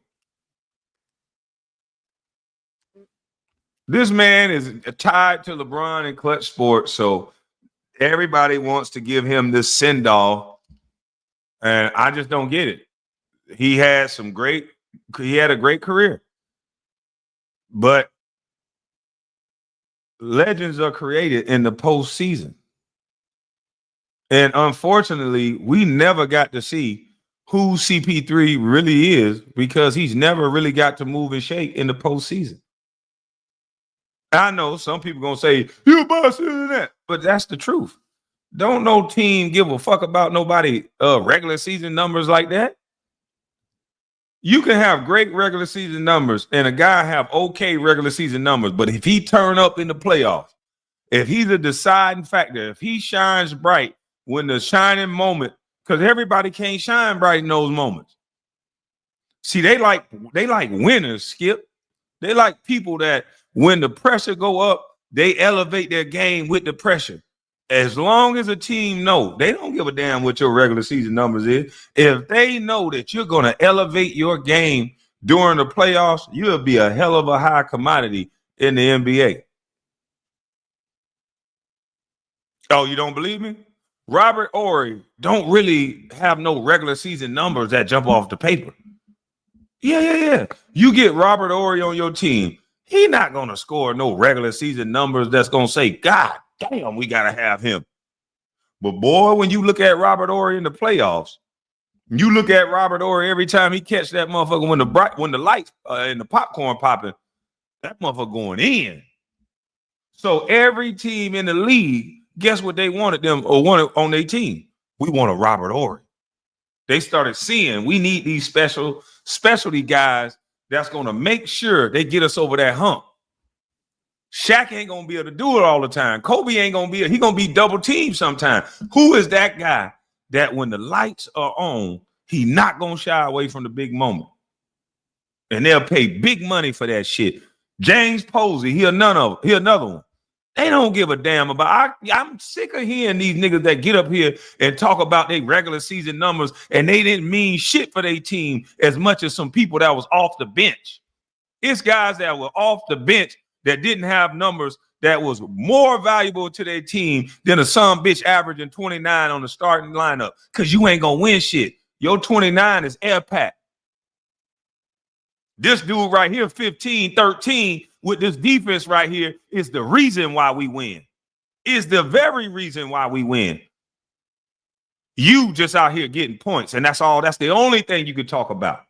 This man is tied to LeBron and clutch sports, so everybody wants to give him this send-off, and I just don't get it. He had a great career, but legends are created in the postseason. And unfortunately, we never got to see who CP3 really is because he's never really got to move and shake in the postseason. I know some people gonna say you're busting in that, but that's the truth. Don't no team give a fuck about nobody regular season numbers like that. You can have great regular season numbers and a guy have okay regular season numbers, but if he turn up in the playoffs, if he's a deciding factor, if he shines bright when the shining moment, because everybody can't shine bright in those moments. See, they like winners, Skip. They like people that when the pressure go up, they elevate their game with the pressure. As long as a team know, they don't give a damn what your regular season numbers is. If they know that you're going to elevate your game during the playoffs, you'll be a hell of a high commodity in the NBA. Oh, you don't believe me? Robert Ory don't really have no regular season numbers that jump off the paper. Yeah. You get Robert Ory on your team, he not going to score no regular season numbers that's going to say, God damn, we got to have him. But boy, when you look at Robert Ory in the playoffs, you look at Robert Ory every time he catch that motherfucker when the lights and the popcorn popping, that motherfucker going in. So every team in the league, guess what they wanted on their team? We want a Robert Ory. They started seeing we need these specialty guys that's going to make sure they get us over that hump. Shaq ain't going to be able to do it all the time. Kobe ain't going to be, he going to be double teamed sometime. Who is that guy that when the lights are on, he not going to shy away from the big moment? And they'll pay big money for that shit. James Posey, he another one. They don't give a damn about. I'm sick of hearing these niggas that get up here and talk about their regular season numbers, and they didn't mean shit for their team as much as some people that was off the bench. It's guys that were off the bench that didn't have numbers that was more valuable to their team than a some bitch averaging 29 on the starting lineup, because you ain't gonna win shit. Your 29 is air pack. This dude right here, 15, 13, with this defense right here, is the reason why we win. Is the very reason why we win. You just out here getting points, and that's all. That's the only thing you could talk about.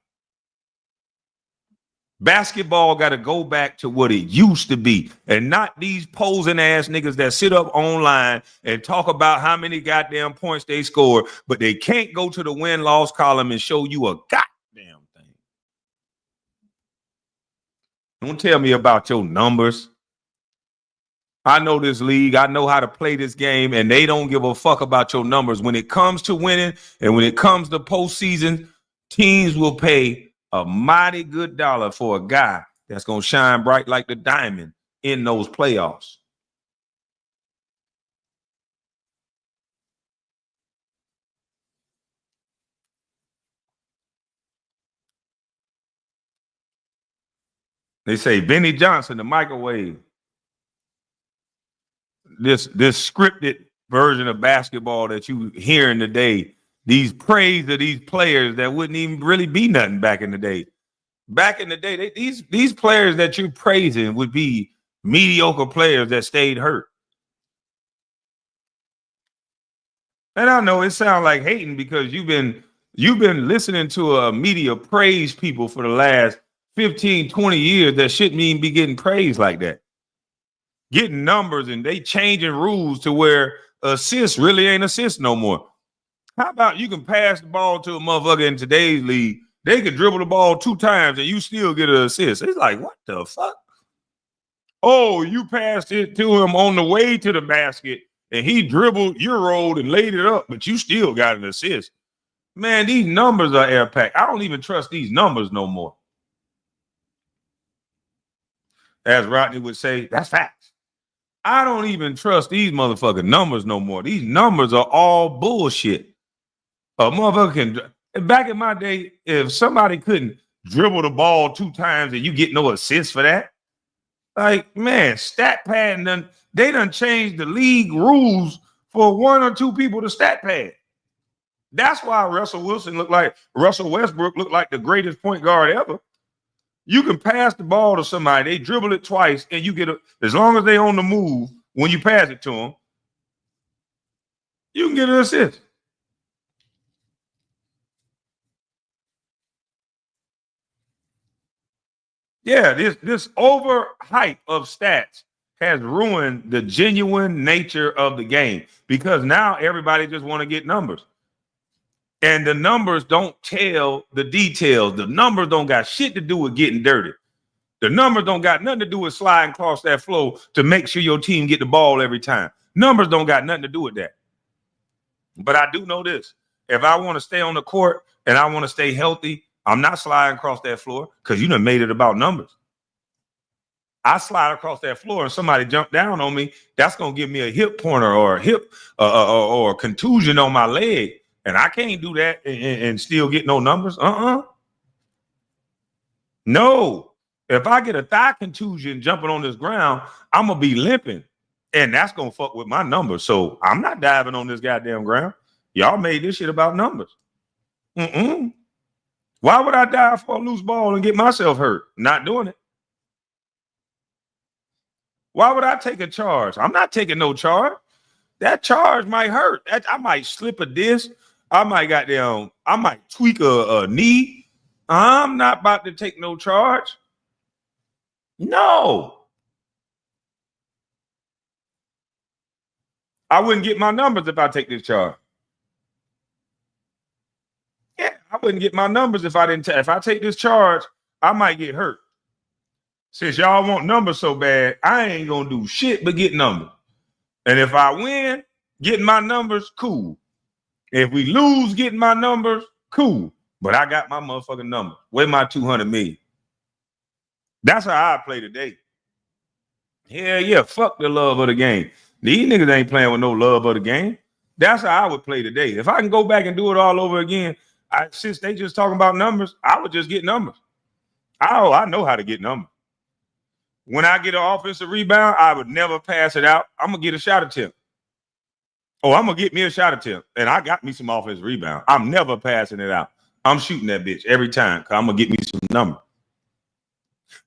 Basketball got to go back to what it used to be, and not these posing ass niggas that sit up online and talk about how many goddamn points they scored, but they can't go to the win-loss column and show you a goddamn thing. Don't tell me about your numbers. I know this league. I know how to play this game, and they don't give a fuck about your numbers. When it comes to winning and when it comes to postseason, teams will pay a mighty good dollar for a guy that's going to shine bright like the diamond in those playoffs. They say Benny Johnson, the microwave. This scripted version of basketball that you hearing today, these praise of these players that wouldn't even really be nothing back in the day. Back in the day, these players that you're praising would be mediocre players that stayed hurt. And I know it sounds like hating because you've been listening to a media praise people for the last 15, 20 years that shouldn't even be getting praised like that. Getting numbers, and they changing rules to where assists really ain't assists no more. How about you can pass the ball to a motherfucker in today's league? They could dribble the ball 2 times and you still get an assist. It's like, what the fuck? Oh, you passed it to him on the way to the basket and he dribbled, Euroed, and laid it up, but you still got an assist. Man, these numbers are air pack. I don't even trust these numbers no more. As Rodney would say, that's facts. I don't even trust these motherfucking numbers no more. These numbers are all bullshit. A motherfucker can, back in my day, if somebody couldn't dribble the ball 2 times and you get no assist for that, like, man, stat pad, they done changed the league rules for 1 or 2 people to stat pad. That's why Russell Westbrook looked like the greatest point guard ever. You can pass the ball to somebody, they dribble it twice, and you get as long as they on the move when you pass it to them, you can get an assist. Yeah, this overhype of stats has ruined the genuine nature of the game, because now everybody just want to get numbers. And the numbers don't tell the details. The numbers don't got shit to do with getting dirty. The numbers don't got nothing to do with sliding across that floor to make sure your team get the ball every time. Numbers don't got nothing to do with that. But I do know this. If I want to stay on the court and I want to stay healthy, I'm not sliding across that floor, because you done made it about numbers. I slide across that floor and somebody jump down on me, that's going to give me a hip pointer or a hip or a contusion on my leg. And I can't do that and still get no numbers. No. If I get a thigh contusion jumping on this ground, I'm going to be limping. And that's gonna fuck with my numbers. So I'm not diving on this goddamn ground. Y'all made this shit about numbers. Why would I dive for a loose ball and get myself hurt? Not doing it. Why would I take a charge? I'm not taking no charge. That charge might hurt. I might slip a disc. I might tweak a knee. I'm not about to take no charge. No. I wouldn't get my numbers if I take this charge. Yeah, I wouldn't get my numbers if I didn't. If I take this charge, I might get hurt. Since y'all want numbers so bad, I ain't gonna do shit but get numbers. And if I win, getting my numbers, cool. If we lose getting my numbers, cool. But I got my motherfucking numbers. Where my 200 million? That's how I play today. Hell yeah, fuck the love of the game. These niggas ain't playing with no love of the game. That's how I would play today. If I can go back and do it all over again, since they just talking about numbers, I would just get numbers. I know how to get numbers. When I get an offensive rebound, I would never pass it out. I'm going to get a shot attempt. Oh, I'm going to get me a shot attempt. And I got me some offensive rebound. I'm never passing it out. I'm shooting that bitch every time because I'm going to get me some numbers.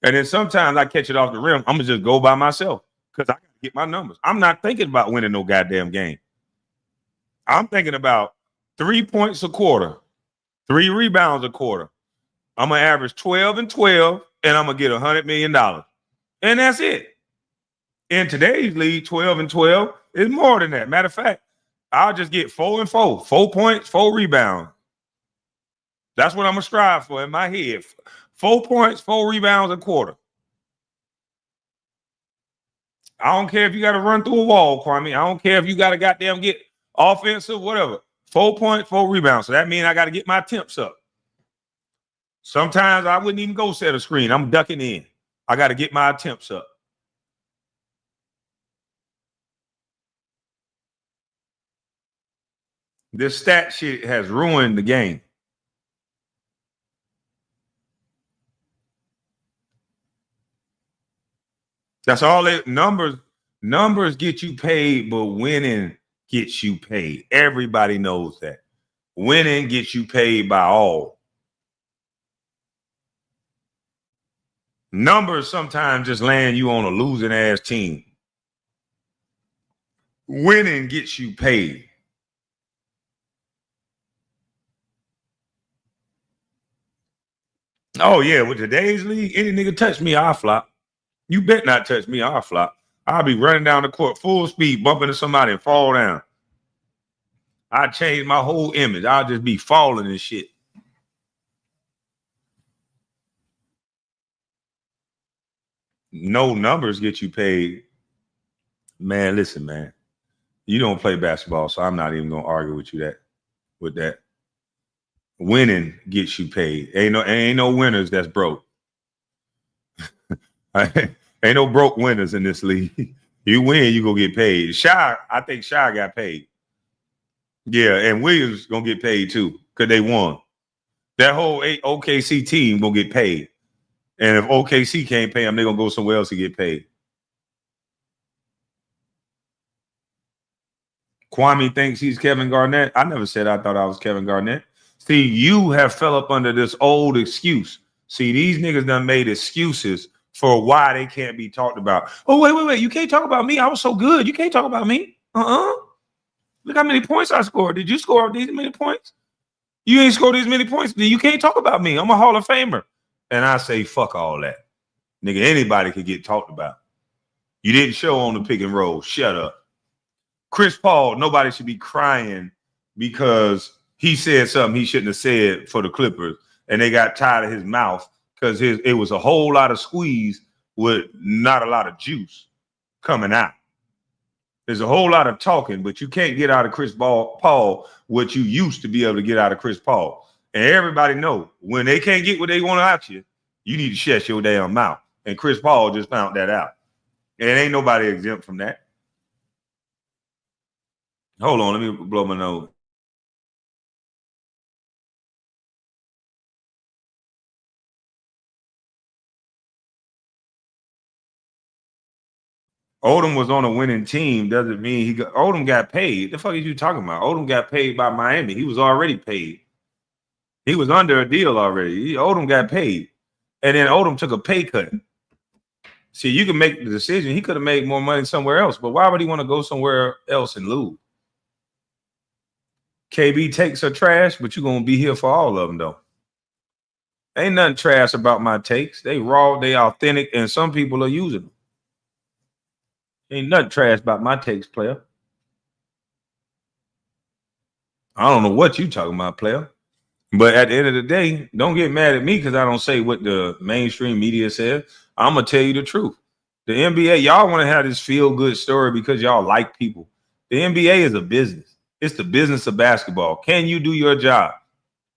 And then sometimes I catch it off the rim. I'm going to just go by myself because I got to get my numbers. I'm not thinking about winning no goddamn game. I'm thinking about 3 points a quarter, 3 rebounds a quarter. I'm going to average 12 and 12, and I'm going to get $100 million. And that's it. In today's league, 12 and 12 is more than that. Matter of fact, I'll just get 4 and 4, 4 points, 4 rebounds. That's what I'm going to strive for in my head. 4 points, 4 rebounds a quarter. I don't care if you got to run through a wall, Kwame. I don't care if you got to goddamn get offensive, whatever. 4 points, 4 rebounds. So that means I got to get my attempts up. Sometimes I wouldn't even go set a screen. I'm ducking in. I got to get my attempts up. This stat shit has ruined the game. That's all it numbers get you paid, but winning gets you paid. Everybody knows that. Winning gets you paid by all. Numbers sometimes just land you on a losing ass team. Winning gets you paid. Oh yeah, with today's league, any nigga touch me, I'll flop. You bet not touch me, I'll flop. I'll be running down the court full speed, bumping into somebody and fall down. I change my whole image. I'll just be falling and shit. No numbers get you paid. Man, listen, man. You don't play basketball, so I'm not even gonna argue with you with that. Winning gets you paid. Ain't no winners that's broke. Ain't no broke winners in this league. You win, you go get paid. I think Shy got paid. Yeah, and Williams gonna get paid too because they won. That whole OKC team gonna get paid. And if OKC can't pay them, they're gonna go somewhere else to get paid. Kwame thinks he's Kevin Garnett. I never said I thought I was Kevin Garnett. See, you have fell up under this old excuse. See, these niggas done made excuses for why they can't be talked about. Oh, wait. You can't talk about me. I was so good. You can't talk about me. Look how many points I scored. Did you score these many points? You ain't scored these many points. Then you can't talk about me. I'm a Hall of Famer. And I say, fuck all that. Nigga, anybody could get talked about. You didn't show on the pick and roll. Shut up. Chris Paul, nobody should be crying because he said something he shouldn't have said for the Clippers, and they got tired of his mouth because it was a whole lot of squeeze with not a lot of juice coming out. There's a whole lot of talking, but you can't get out of Chris Paul what you used to be able to get out of Chris Paul. And everybody know when they can't get what they want out you, you need to shut your damn mouth. And Chris Paul just found that out. And ain't nobody exempt from that. Hold on, let me blow my nose. Odom was on a winning team doesn't mean Odom got paid. The fuck is you talking about? Odom got paid by Miami. He was already paid. He was under a deal already. Odom got paid. And then Odom took a pay cut. See, you can make the decision. He could have made more money somewhere else, but why would he want to go somewhere else and lose? KB takes are trash, but you're going to be here for all of them, though. Ain't nothing trash about my takes. They raw, they authentic, and some people are using them. Ain't nothing trash about my takes, player. I don't know what you talking about, player. But at the end of the day, don't get mad at me because I don't say what the mainstream media says. I'm going to tell you the truth. The NBA, y'all want to have this feel-good story because y'all like people. The NBA is a business. It's the business of basketball. Can you do your job?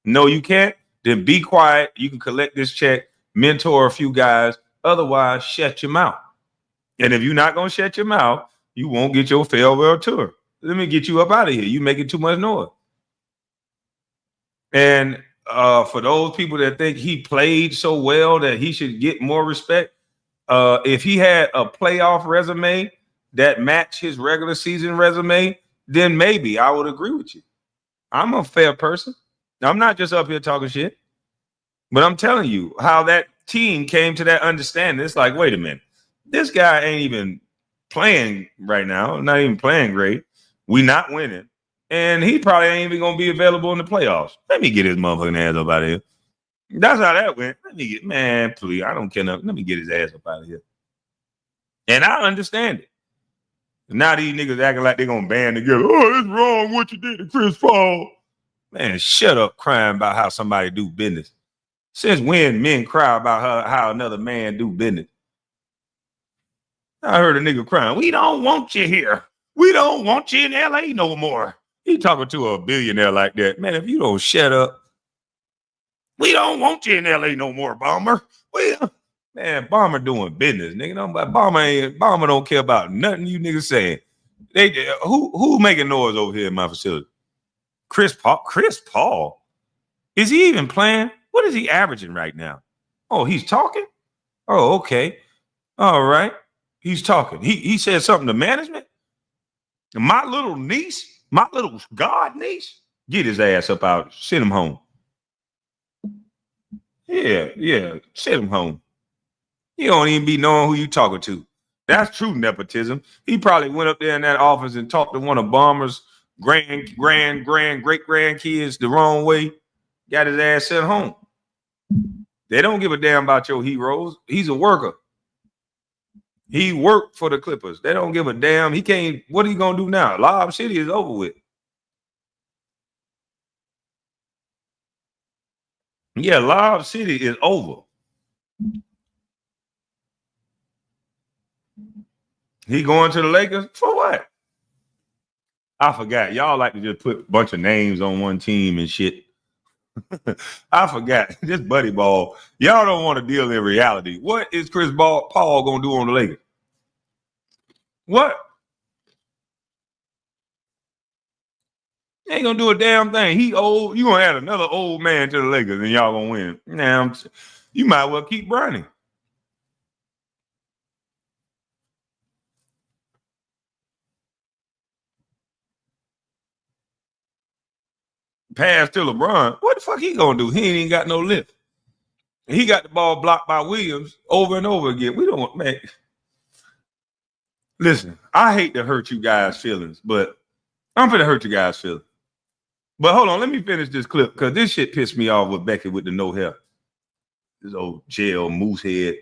No, you can't. Then be quiet. You can collect this check, mentor a few guys. Otherwise, shut your mouth. And if you're not going to shut your mouth, you won't get your farewell tour. Let me get you up out of here. You making too much noise. And for those people that think he played so well that he should get more respect, if he had a playoff resume that matched his regular season resume, then maybe I would agree with you. I'm a fair person. I'm not just up here talking shit, but I'm telling you how that team came to that understanding. It's like, wait a minute, this guy ain't even playing right now, not even playing great. We not winning. And he probably ain't even going to be available in the playoffs. Let me get his motherfucking ass up out of here. That's how that went. Man, please, I don't care enough. Let me get his ass up out of here. And I understand it. Now these niggas acting like they're going to band together. Oh, it's wrong what you did to Chris Paul. Man, shut up crying about how somebody do business. Since when men cry about how another man do business? I heard a nigga crying. We don't want you here. We don't want you in L.A. no more. He talking to a billionaire like that. Man, if you don't shut up, we don't want you in L.A. no more, Bomber. Man, Bomber doing business, nigga. Bomber don't care about nothing you niggas saying. Who making noise over here in my facility? Chris Paul. Chris Paul? Is he even playing? What is he averaging right now? Oh, he's talking? Oh, okay. All right. He's talking. He said something to management? My little niece? My little god niece, get his ass up out, send him home. Yeah, send him home. You don't even be knowing who you talking to. That's true nepotism. He probably went up there in that office and talked to one of Bomber's great grandkids the wrong way, got his ass sent home. They don't give a damn about your heroes. He's a worker. He worked for the Clippers. They don't give a damn. He can't. What are you gonna do now? Lob City is over with. Yeah, Lob City is over. He going to the Lakers for what? I forgot. Y'all like to just put a bunch of names on one team and shit. I forgot. This buddy ball. Y'all don't want to deal in reality. What is Chris Paul gonna do on the Lakers? What? Ain't gonna do a damn thing. He old. You gonna add another old man to the Lakers and y'all gonna win. Now you might well keep burning. Pass to LeBron. What the fuck he gonna do? He ain't even got no lift. He got the ball blocked by Williams over and over again. We don't, man. Listen, I hate to hurt you guys' feelings, but I'm finna hurt you guys' feelings. But hold on, let me finish this clip because this shit pissed me off with Becky with the no hair. This old jail moose head.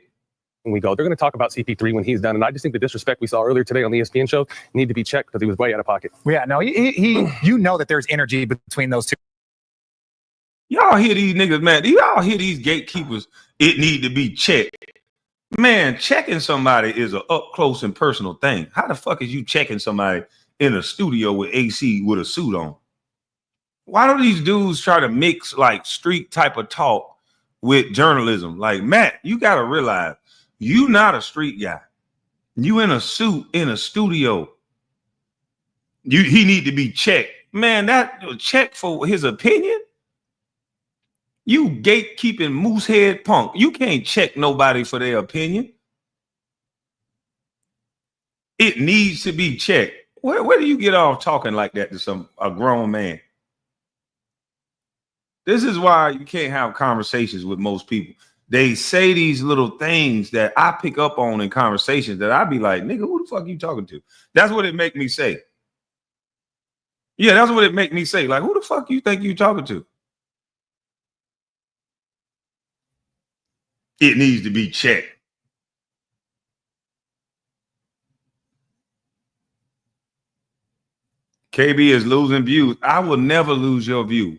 When we go, they're going to talk about CP3 when he's done, and I just think the disrespect we saw earlier today on the ESPN show need to be checked because he was way out of pocket. Yeah, no, he you know that there's energy between those two. Y'all hear these niggas, man? Do y'all hear these gatekeepers? It need to be checked. Man, checking somebody is an up close and personal thing. How the fuck is you checking somebody in a studio with AC with a suit on? Why do these dudes try to mix like street type of talk with journalism? Like, Matt, you got to realize you not a street guy. You in a suit in a studio. He need to be checked. Man, that check for his opinion? You gatekeeping moosehead punk. You can't check nobody for their opinion. It needs to be checked. Where do you get off talking like that to a grown man? This is why you can't have conversations with most people. They say these little things that I pick up on in conversations that I be like, nigga, who the fuck are you talking to? That's what it make me say. Yeah, that's what it make me say. Like, who the fuck you think you talking to? It needs to be checked. KB is losing views. I will never lose your view.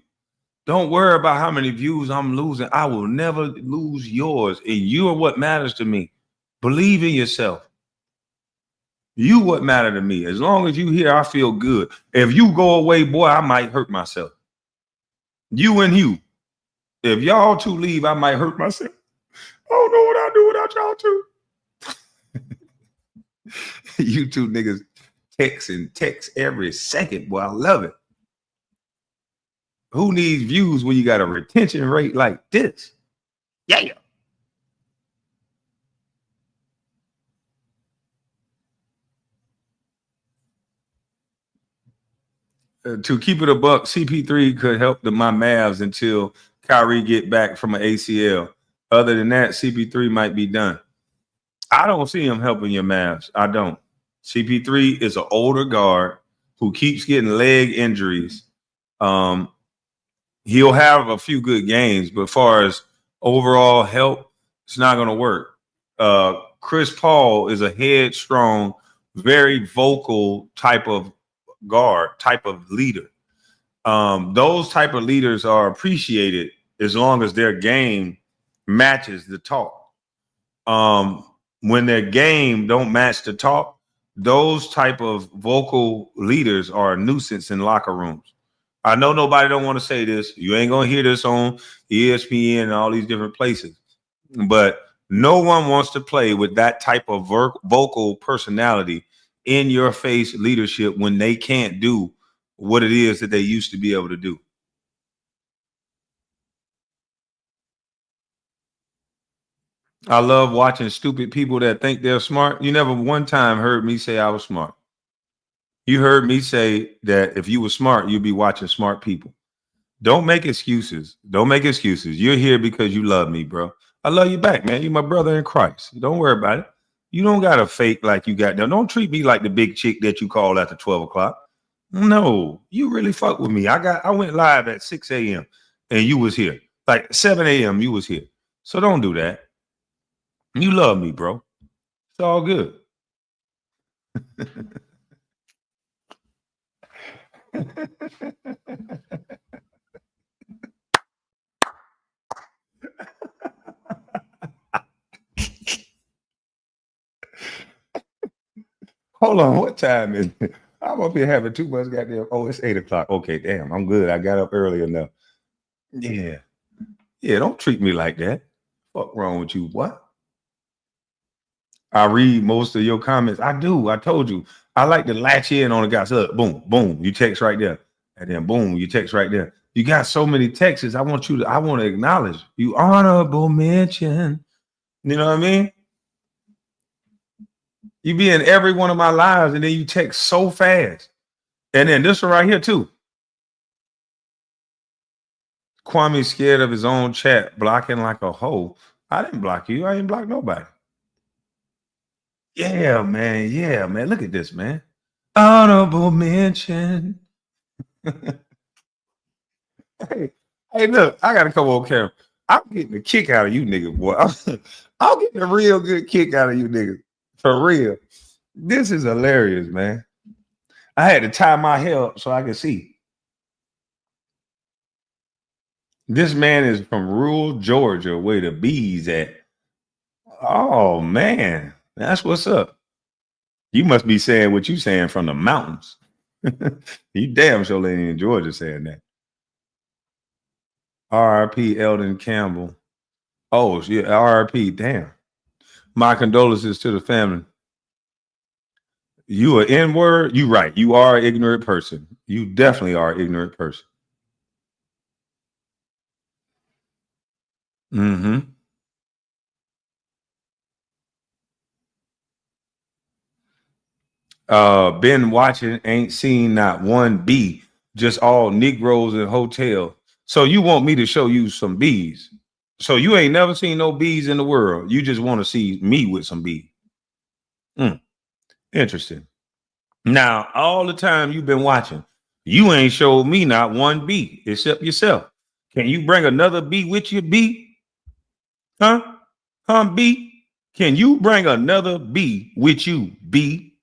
Don't worry about how many views I'm losing. I will never lose yours. And you are what matters to me. Believe in yourself. You what matter to me. As long as you here, I feel good. If you go away, boy, I might hurt myself. You and you. If y'all two leave, I might hurt myself. I don't know what I'll do without y'all two. You two niggas text every second. Boy, I love it. Who needs views when you got a retention rate like this? Yeah. To keep it a buck, CP3 could help my Mavs until Kyrie get back from an ACL. Other than that, CP3 might be done. I don't see him helping your Mavs. I don't. CP3 is an older guard who keeps getting leg injuries. He'll have a few good games, but as far as overall help, it's not going to work. Chris Paul is a headstrong, very vocal type of guard, type of leader. Those type of leaders are appreciated as long as their game matches the talk. When their game don't match the talk, those type of vocal leaders are a nuisance in locker rooms. I know nobody don't want to say this. You ain't gonna hear this on ESPN and all these different places, but no one wants to play with that type of vocal personality in your face leadership when they can't do what it is that they used to be able to do. I love watching stupid people that think they're smart. You never one time heard me say I was smart. You heard me say that if you were smart, you'd be watching smart people. Don't make excuses. Don't make excuses. You're here because you love me, bro. I love you back, man. You're my brother in Christ. Don't worry about it. You don't got to fake like you got them. Don't treat me like the big chick that you call after 12 o'clock. No, you really fuck with me. I went live at 6 a.m. and you was here. Like 7 a.m. you was here. So don't do that. You love me, bro. It's all good. Hold on, what time is it? I'm up here having too much goddamn. Oh, it's 8 o'clock. Okay, damn, I'm good. I got up early enough. Yeah. Yeah, don't treat me like that. Fuck wrong with you? What? I read most of your comments. I do. I told you. I like to latch in on the guys. Look, boom, boom. You text right there. And then boom, you text right there. You got so many texts. I want to acknowledge you. Honorable mention. You know what I mean? You be in every one of my lives and then you text so fast. And then this one right here too. Kwame's scared of his own chat, blocking like a hoe. I didn't block you. I didn't block nobody. Yeah, man. Yeah, man. Look at this, man. Honorable mention. Hey, look, I gotta come on camera. I'm getting a kick out of you, nigga, boy. I'm getting a real good kick out of you, nigga. For real. This is hilarious, man. I had to tie my hair up so I could see. This man is from rural Georgia, where the bees at. Oh man, that's what's up. You must be saying what you saying from the mountains. You damn sure ain't in Georgia saying that. R.I.P. Eldon Campbell. Oh, yeah, R.I.P. Damn. My condolences to the family. You are N-word? You right. You are an ignorant person. You definitely are an ignorant person. Mm-hmm. Been watching, ain't seen not one bee, just all Negroes in hotel. So you want me to show you some bees? So you ain't never seen no bees in the world. You just want to see me with some bees. Interesting. Now, all the time you've been watching, you ain't showed me not one bee except yourself. Can you bring another bee with you, bee? Huh? Bee? Can you bring another bee with you, bee?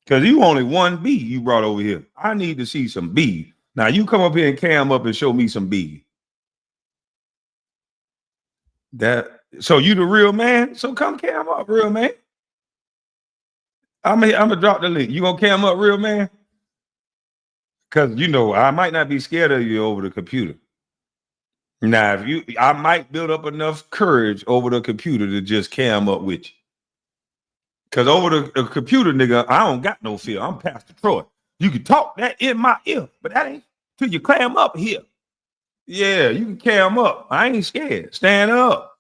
Because you only one bee you brought over here. I need to see some bees. Now you come up here and cam up and show me some bees. So you the real man? So come cam up, real man. I'm gonna drop the link. You gonna cam up, real man? Because I might not be scared of you over the computer. Now, I might build up enough courage over the computer to just cam up with you. Because over the computer, nigga, I don't got no fear. I'm Pastor Troy. You can talk that in my ear, but that ain't till you clam up here. Yeah, you can cam up. I ain't scared. Stand up.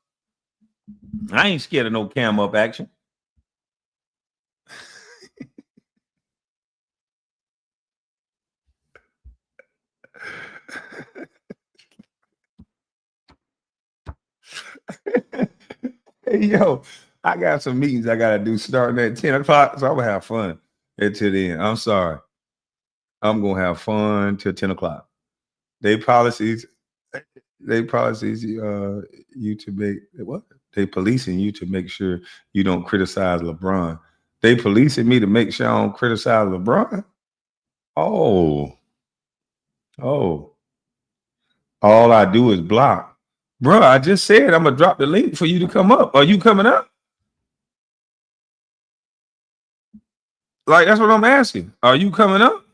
I ain't scared of no cam up action. Hey, yo, I got some meetings I got to do starting at 10 o'clock, so I'm going to have fun until then. I'm sorry. I'm going to have fun till 10 o'clock. They policies you to make what? They policing you to make sure you don't criticize LeBron. They policing me to make sure I don't criticize LeBron. Oh. All I do is block. Bro, I just said I'm gonna drop the link for you to come up. Are you coming up? Like, that's what I'm asking. Are you coming up?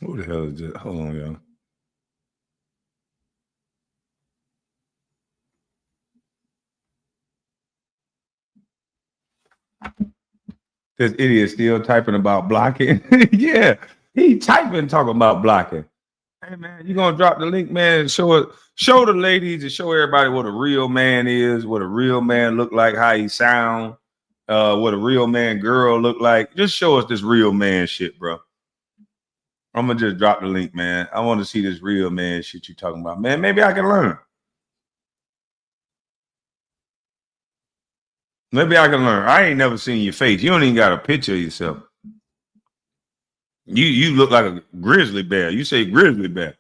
Who the hell is this? Hold on, y'all. This idiot still typing about blocking. Yeah, he typing talking about blocking. Hey man, you gonna drop the link, man? Show the ladies and show everybody what a real man is, what a real man look like, how he sound, what a real man girl look like. Just show us this real man shit, bro. I'm gonna just drop the link, man. I want to see this real man shit you talking about, man. Maybe I can learn. Maybe I can learn. I ain't never seen your face. You don't even got a picture of yourself. You look like a grizzly bear. You say grizzly bear.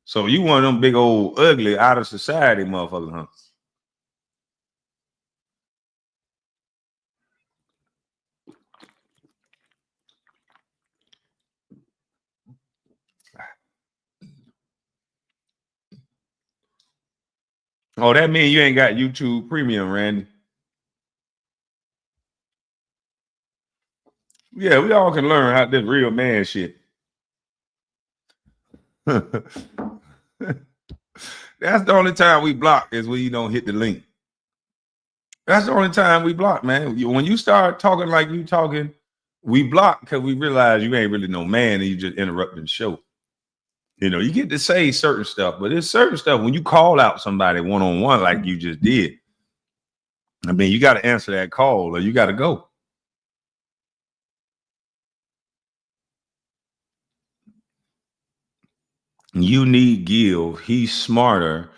So you one of them big old ugly out of society motherfuckers, huh? Oh, that means you ain't got YouTube Premium, Randy. Yeah, we all can learn how this real man shit. That's the only time we block is when you don't hit the link. That's the only time we block, man. When you start talking like you talking, we block because we realize you ain't really no man and you just interrupting the show. You get to say certain stuff, but it's certain stuff when you call out somebody one-on-one like you just did. I mean, you got to answer that call or you got to go. You need Gil. He's smarter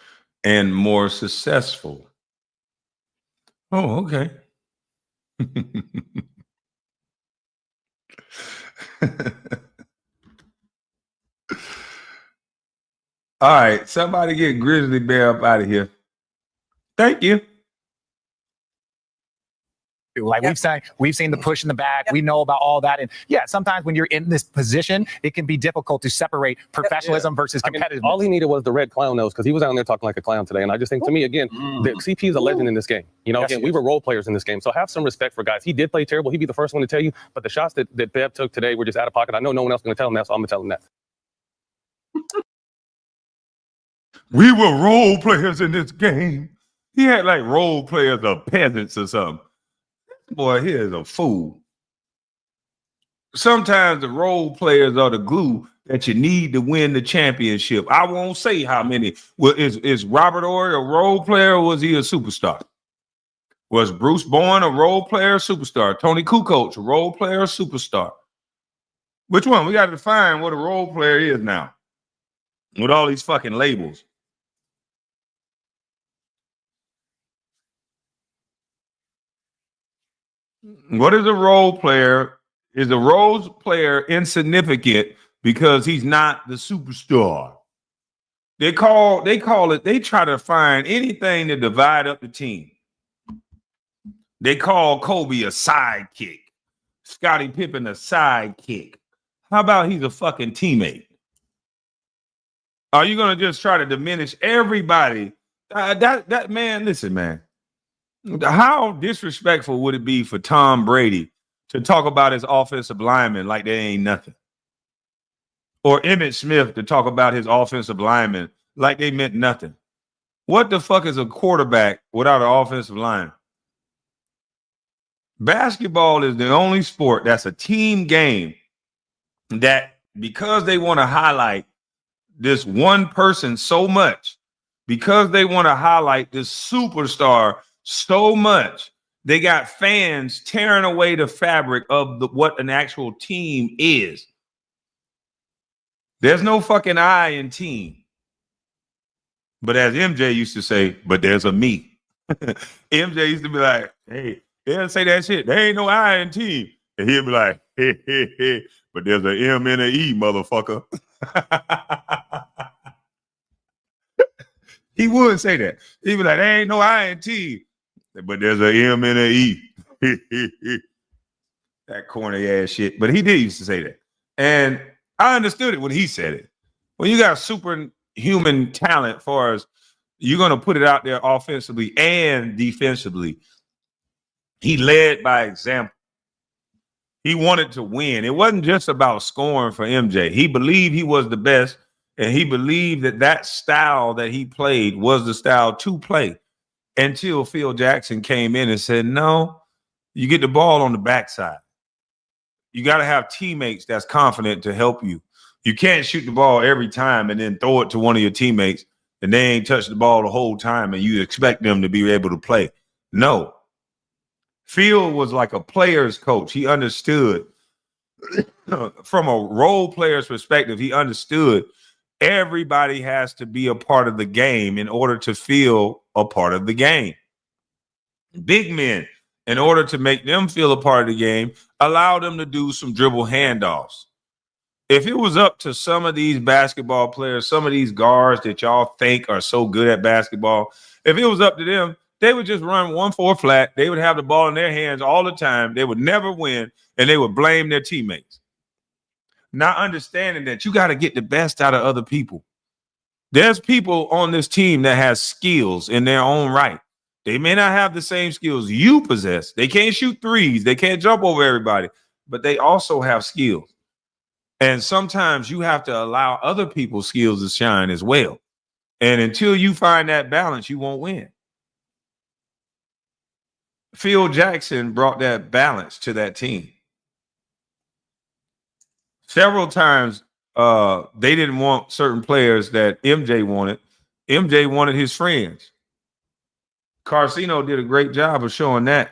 and more successful. Oh, okay. All right, somebody get Grizzly Bear up out of here. Thank you. Like we've seen the push in the back. We know about all that. And yeah, sometimes when you're in this position, it can be difficult to separate professionalism versus competitiveness. All he needed was the red clown nose because he was out there talking like a clown today. And I just think, to me, again, the CP is a legend in this game. You know, again, we were role players in this game. So have some respect for guys. He did play terrible. He'd be the first one to tell you. But the shots that Bev took today were just out of pocket. I know no one else is going to tell him that, so I'm going to tell him that. We were role players in this game. He had like role players of peasants or something. Boy, he is a fool. Sometimes the role players are the glue that you need to win the championship. I won't say how many. Well, is Robert Horry a role player or was he a superstar? Was Bruce Bowen a role player, superstar? Tony Kukoc, a role player, superstar? Which one? We got to define what a role player is now with all these fucking labels. What is a role player? Is a role player insignificant because he's not the superstar? They call it, they try to find anything to divide up the team. They call Kobe a sidekick, Scottie Pippen a sidekick. How about he's a fucking teammate? Are you gonna just try to diminish everybody? That man, listen, man. How disrespectful would it be for Tom Brady to talk about his offensive linemen like they ain't nothing? Or Emmitt Smith to talk about his offensive linemen like they meant nothing? What the fuck is a quarterback without an offensive line? Basketball is the only sport that's a team game that, because they want to highlight this one person so much, because they want to highlight this superstar so much, they got fans tearing away the fabric of what an actual team is. There's no fucking I in team. But as MJ used to say, but there's a me. MJ used to be like, hey, they don't say that shit. There ain't no I in team. And he'll be like, hey, but there's an M and an E, motherfucker. He would say that. He'd be like, there ain't no I in team. But there's an M and an E. That corny ass shit. But he did used to say that. And I understood it when he said it. When you got superhuman talent, far as you're going to put it out there offensively and defensively. He led by example. He wanted to win. It wasn't just about scoring for MJ. He believed he was the best, and he believed that style that he played was the style to play. Until Phil Jackson came in and said, no, you get the ball on the backside. You got to have teammates that's confident to help you. You can't shoot the ball every time and then throw it to one of your teammates and they ain't touched the ball the whole time and you expect them to be able to play. No. Phil was like a player's coach. He understood from a role player's perspective, he understood everybody has to be a part of the game in order to feel a part of the game. Big men, in order to make them feel a part of the game, allow them to do some dribble handoffs. If it was up to some of these basketball players, some of these guards that y'all think are so good at basketball, if it was up to them, they would just run 1-4 flat. They would have the ball in their hands all the time. They would never win, and they would blame their teammates. Not understanding that you got to get the best out of other people. There's people on this team that has skills in their own right. They may not have the same skills you possess. They can't shoot threes. They can't jump over everybody, but they also have skills. And sometimes you have to allow other people's skills to shine as well. And until you find that balance, you won't win. Phil Jackson brought that balance to that team. Several times, they didn't want certain players that MJ wanted. MJ wanted his friends. Carcino did a great job of showing that.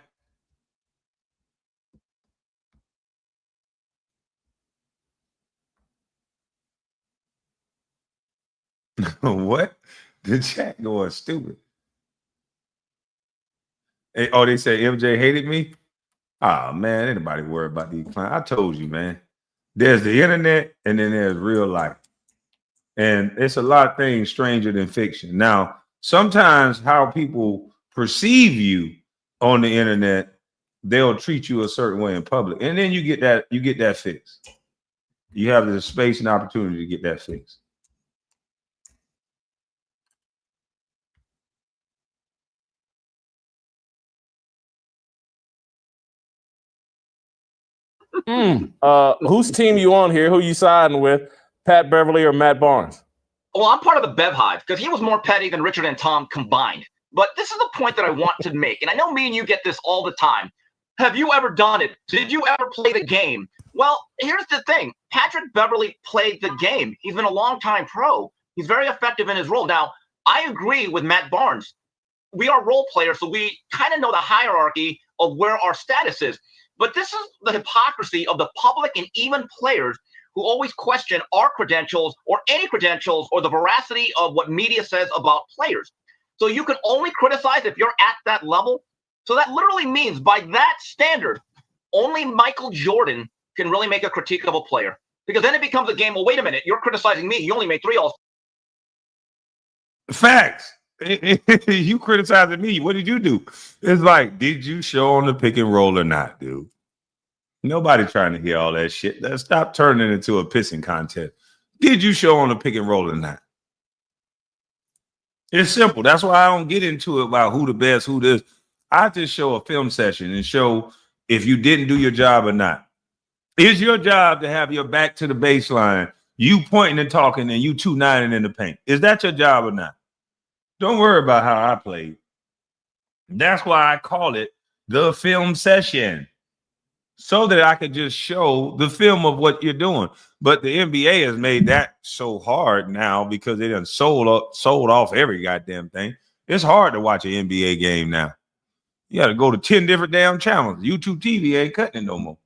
What? The chat going stupid. Hey, oh, they say MJ hated me? Ah, man, anybody worry about these clients? I told you, man. There's the internet and then there's real life. And it's a lot of things stranger than fiction. Now, sometimes how people perceive you on the internet they'll treat you a certain way in public, and then you get that fixed. You have the space and opportunity to get that fixed. Whose team you on here? Who you siding with? Pat Beverly or Matt Barnes? Well, I'm part of the Bev Hive because he was more petty than Richard and Tom combined. But this is the point that I want to make, and I know me and you get this all the time. Have you ever done it? Did you ever play the game? Well, here's the thing. Patrick Beverly played the game. He's been a long-time pro. He's very effective in his role. Now, I agree with Matt Barnes. We are role players, so we kind of know the hierarchy of where our status is. But this is the hypocrisy of the public and even players who always question our credentials or any credentials or the veracity of what media says about players. So you can only criticize if you're at that level. So that literally means by that standard, only Michael Jordan can really make a critique of a player. Because then it becomes a game, well, wait a minute, you're criticizing me. You only made 3 All-Stars. Facts. You criticizing me. What did you do? It's like, did you show on the pick and roll or not, dude? Nobody trying to hear all that shit. Let's stop turning it into a pissing contest. Did you show on the pick and roll or not? It's simple. That's why I don't get into it about who the best, who this. I just show a film session and show if you didn't do your job or not. It's your job to have your back to the baseline, you pointing and talking, and you 2-9 in the paint. Is that your job or not? Don't worry about how I played. That's why I call it the film session, so that I could just show the film of what you're doing. But the NBA has made that so hard now because they done sold off every goddamn thing. It's hard to watch an NBA game now. You got to go to 10 different damn channels. YouTube TV ain't cutting it no more.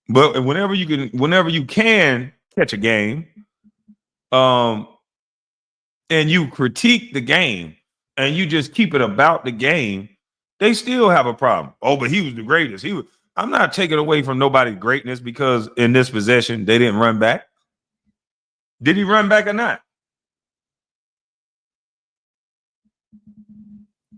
But whenever you can catch a game, and you critique the game and you just keep it about the game, they still have a problem. Oh, but he was the greatest. I'm not taking away from nobody's greatness because in this possession, they didn't run back. Did he run back or not?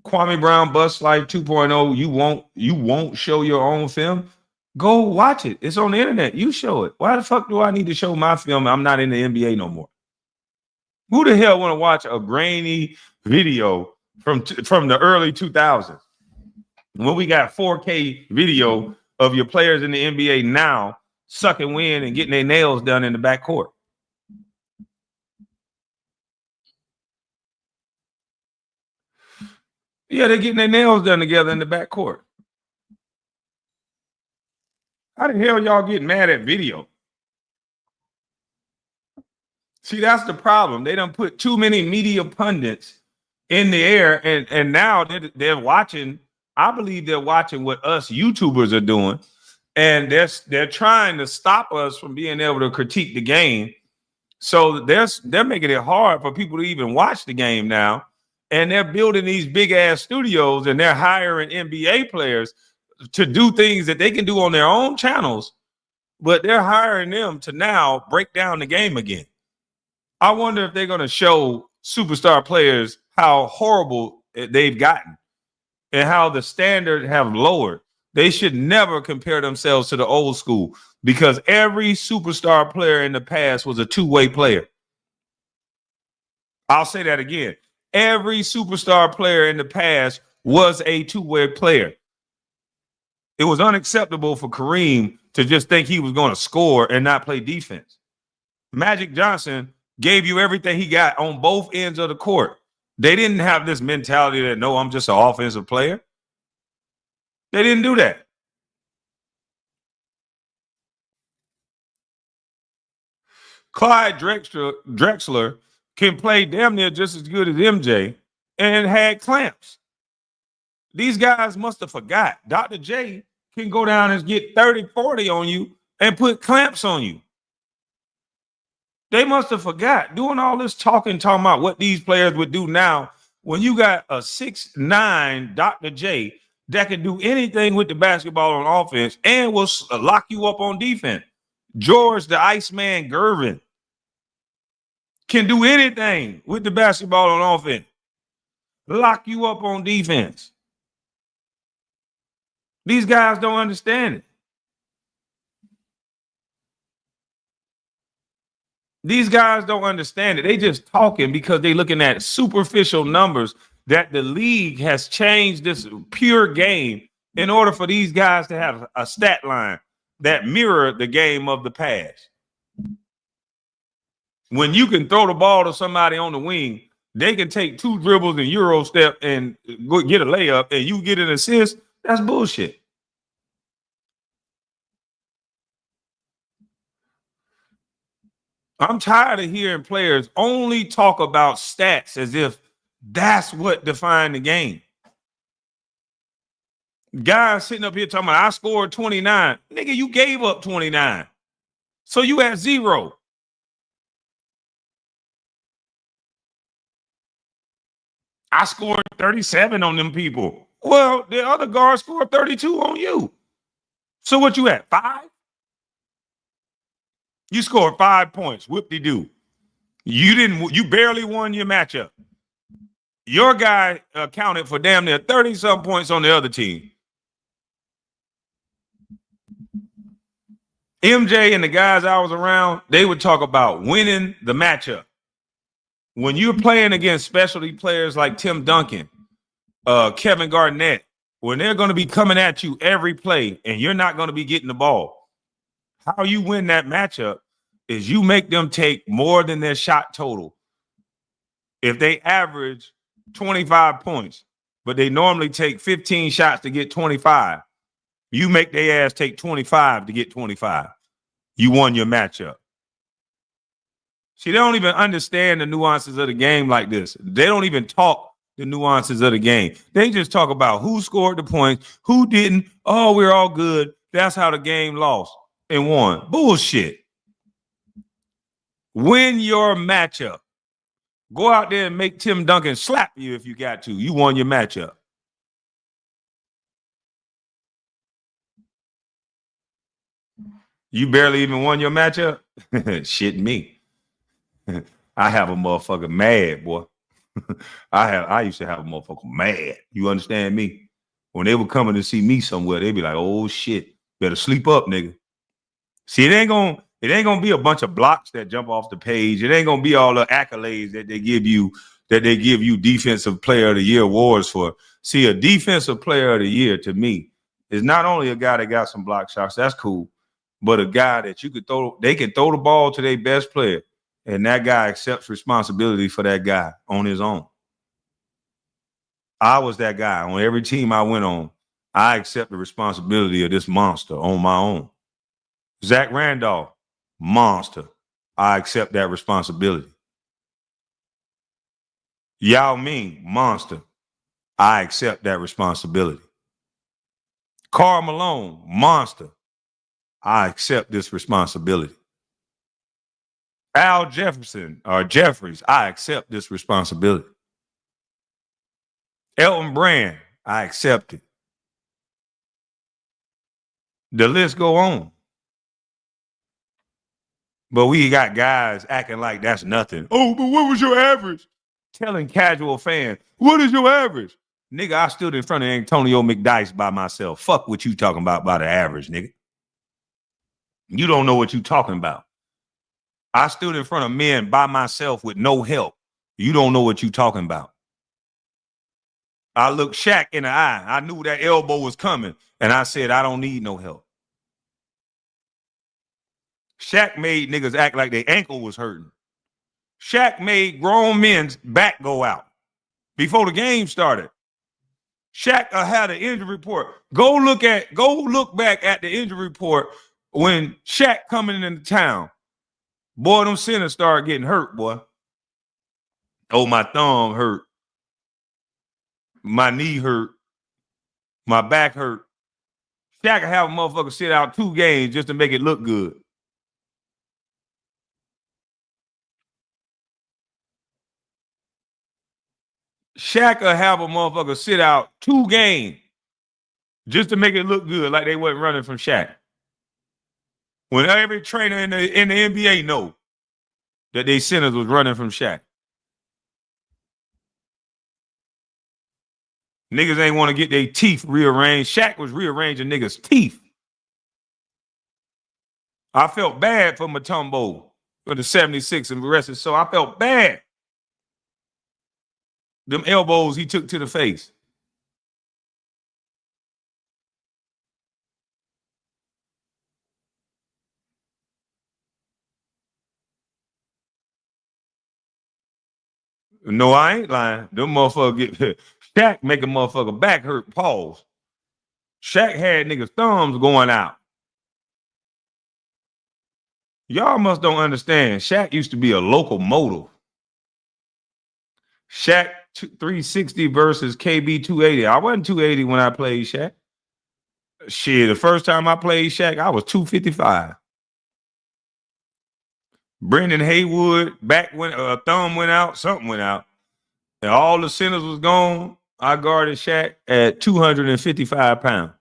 Kwame Brown Bust Life 2.0. You won't show your own film. Go watch it. It's on the internet. You show it. Why the fuck do I need to show my film? I'm not in the NBA no more. Who the hell want to watch a grainy video from the early 2000s when we got 4K video of your players in the NBA now sucking wind and getting their nails done in the backcourt? Yeah, they're getting their nails done together in the backcourt. How the hell y'all getting mad at video? See, that's the problem. They done put too many media pundits in the air, and now they're watching. I believe they're watching what us YouTubers are doing, and they're trying to stop us from being able to critique the game. So they're making it hard for people to even watch the game now, and they're building these big ass studios, and they're hiring NBA players to do things that they can do on their own channels, but they're hiring them to now break down the game again. I wonder if they're going to show superstar players how horrible they've gotten and how the standard have lowered. They should never compare themselves to the old school because every superstar player in the past was a two-way player. I'll say that again. Every superstar player in the past was a two-way player. It was unacceptable for Kareem to just think he was going to score and not play defense. Magic Johnson gave you everything he got on both ends of the court. They didn't have this mentality that, no, I'm just an offensive player. They didn't do that. Clyde Drexler can play damn near just as good as MJ and had clamps. These guys must have forgot. Dr. J can go down and get 30, 40 on you and put clamps on you. They must have forgot. Doing all this talking about what these players would do now when you got a 6'9" Dr. J that can do anything with the basketball on offense and will lock you up on defense. George the Iceman Gervin can do anything with the basketball on offense. Lock you up on defense. These guys don't understand it. These guys don't understand it. They just talking because they looking at superficial numbers that the league has changed this pure game in order for these guys to have a stat line that mirror the game of the past. When you can throw the ball to somebody on the wing, they can take 2 dribbles and Euro step and go get a layup and you get an assist. That's bullshit. I'm tired of hearing players only talk about stats as if that's what defined the game. Guys sitting up here talking about I scored 29. Nigga, you gave up 29. So you at 0. I scored 37 on them people. Well, the other guard scored 32 on you. So what you at, 5? You scored 5 points. Whoop-de-doo. You barely won your matchup. Your guy accounted for damn near 30-some points on the other team. MJ and the guys I was around, they would talk about winning the matchup. When you're playing against specialty players like Tim Duncan, Kevin Garnett, when they're going to be coming at you every play and you're not going to be getting the ball, how you win that matchup is you make them take more than their shot total. If they average 25 points, but they normally take 15 shots to get 25, you make their ass take 25 to get 25. You won your matchup. See, they don't even understand the nuances of the game like this. They don't even talk the nuances of the game. They just talk about who scored the points, who didn't. Oh, we're all good. That's how the game lost and won. Bullshit. Win your matchup. Go out there and make Tim Duncan slap you if you got to. You won your matchup. You barely even won your matchup? Shit me. I have a motherfucker mad, boy. I used to have a motherfucker mad. You understand me? When they were coming to see me somewhere, they'd be like, oh shit, better sleep up, nigga. See, it ain't gonna be a bunch of blocks that jump off the page. It ain't gonna be all the accolades that they give you defensive player of the year awards for. See, a defensive player of the year to me is not only a guy that got some block shots, that's cool, but a guy that they can throw the ball to their best player, and that guy accepts responsibility for that guy on his own. I was that guy on every team I went on. I accept the responsibility of this monster on my own. Zach Randolph, monster. I accept that responsibility. Yao Ming, monster. I accept that responsibility. Karl Malone, monster. I accept this responsibility. Al Jefferson or Jeffries, I accept this responsibility. Elton Brand, I accept it. The list go on. But we got guys acting like that's nothing. Oh, but what was your average? Telling casual fans, what is your average? Nigga, I stood in front of Antonio McDyess by myself. Fuck what you talking about the average, nigga. You don't know what you talking about. I stood in front of men by myself with no help. You don't know what you talking about. I looked Shaq in the eye. I knew that elbow was coming. And I said, I don't need no help. Shaq made niggas act like their ankle was hurting. Shaq made grown men's back go out before the game started. Shaq had an injury report. Go look back at the injury report when Shaq coming into town. Boy, them centers started getting hurt, boy. Oh, my thumb hurt. My knee hurt. My back hurt. Shaq could have a motherfucker sit out 2 games just to make it look good. Shaq will have a motherfucker sit out 2 games just to make it look good, like they wasn't running from Shaq. When every trainer in the NBA know that they centers was running from Shaq. Niggas ain't want to get their teeth rearranged. Shaq was rearranging niggas' teeth. I felt bad for Mutombo for the 76 and the rest of it. So I felt bad. Them elbows he took to the face. No, I ain't lying. Them motherfuckers get Shaq make a motherfucker back hurt. Pause. Shaq had niggas' thumbs going out. Y'all must don't understand. Shaq used to be a locomotive. Shaq 360 versus KB 280. I wasn't 280 when I played Shaq. Shit, the first time I played Shaq, I was 255. Brendan Haywood, back when a thumb went out, something went out, and all the centers was gone. I guarded Shaq at 255 pounds.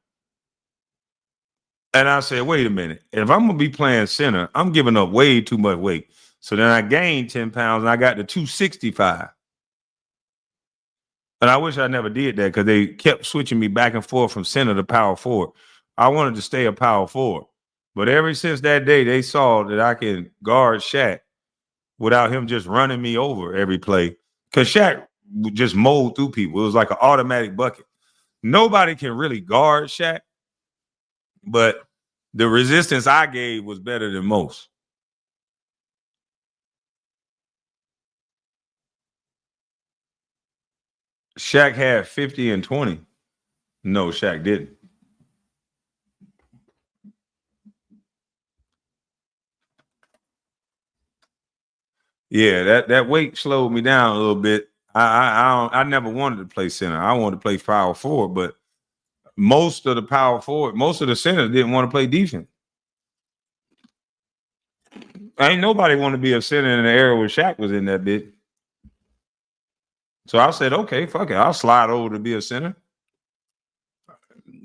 And I said, wait a minute. If I'm going to be playing center, I'm giving up way too much weight. So then I gained 10 pounds and I got to 265. And I wish I never did that because they kept switching me back and forth from center to power forward. I wanted to stay a power forward. But ever since that day, they saw that I can guard Shaq without him just running me over every play. Because Shaq would just mold through people. It was like an automatic bucket. Nobody can really guard Shaq, but the resistance I gave was better than most. Shaq had 50 and 20. No, Shaq didn't. Yeah, that weight slowed me down a little bit. I never wanted to play center. I wanted to play power forward, but most of the power forward, most of the centers didn't want to play defense. Ain't nobody want to be a center in the era where Shaq was in that bit. So I said, okay, fuck it. I'll slide over to be a center.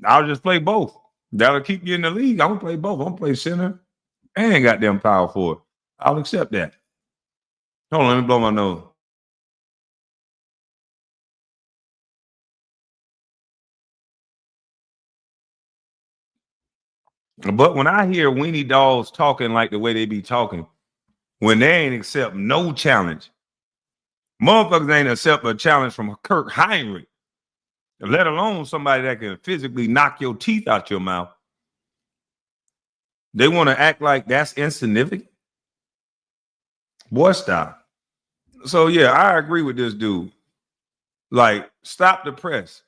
I'll just play both. That'll keep you in the league. I'm gonna play both. I'm gonna play center and goddamn power forward. I'll accept that. Hold on, let me blow my nose. But when I hear weenie dogs talking like the way they be talking, when they ain't accept no challenge, motherfuckers ain't accept a challenge from Kirk Heinrich, let alone somebody that can physically knock your teeth out your mouth. They want to act like that's insignificant. Boy, stop. So yeah, I agree with this dude. Like, stop the press.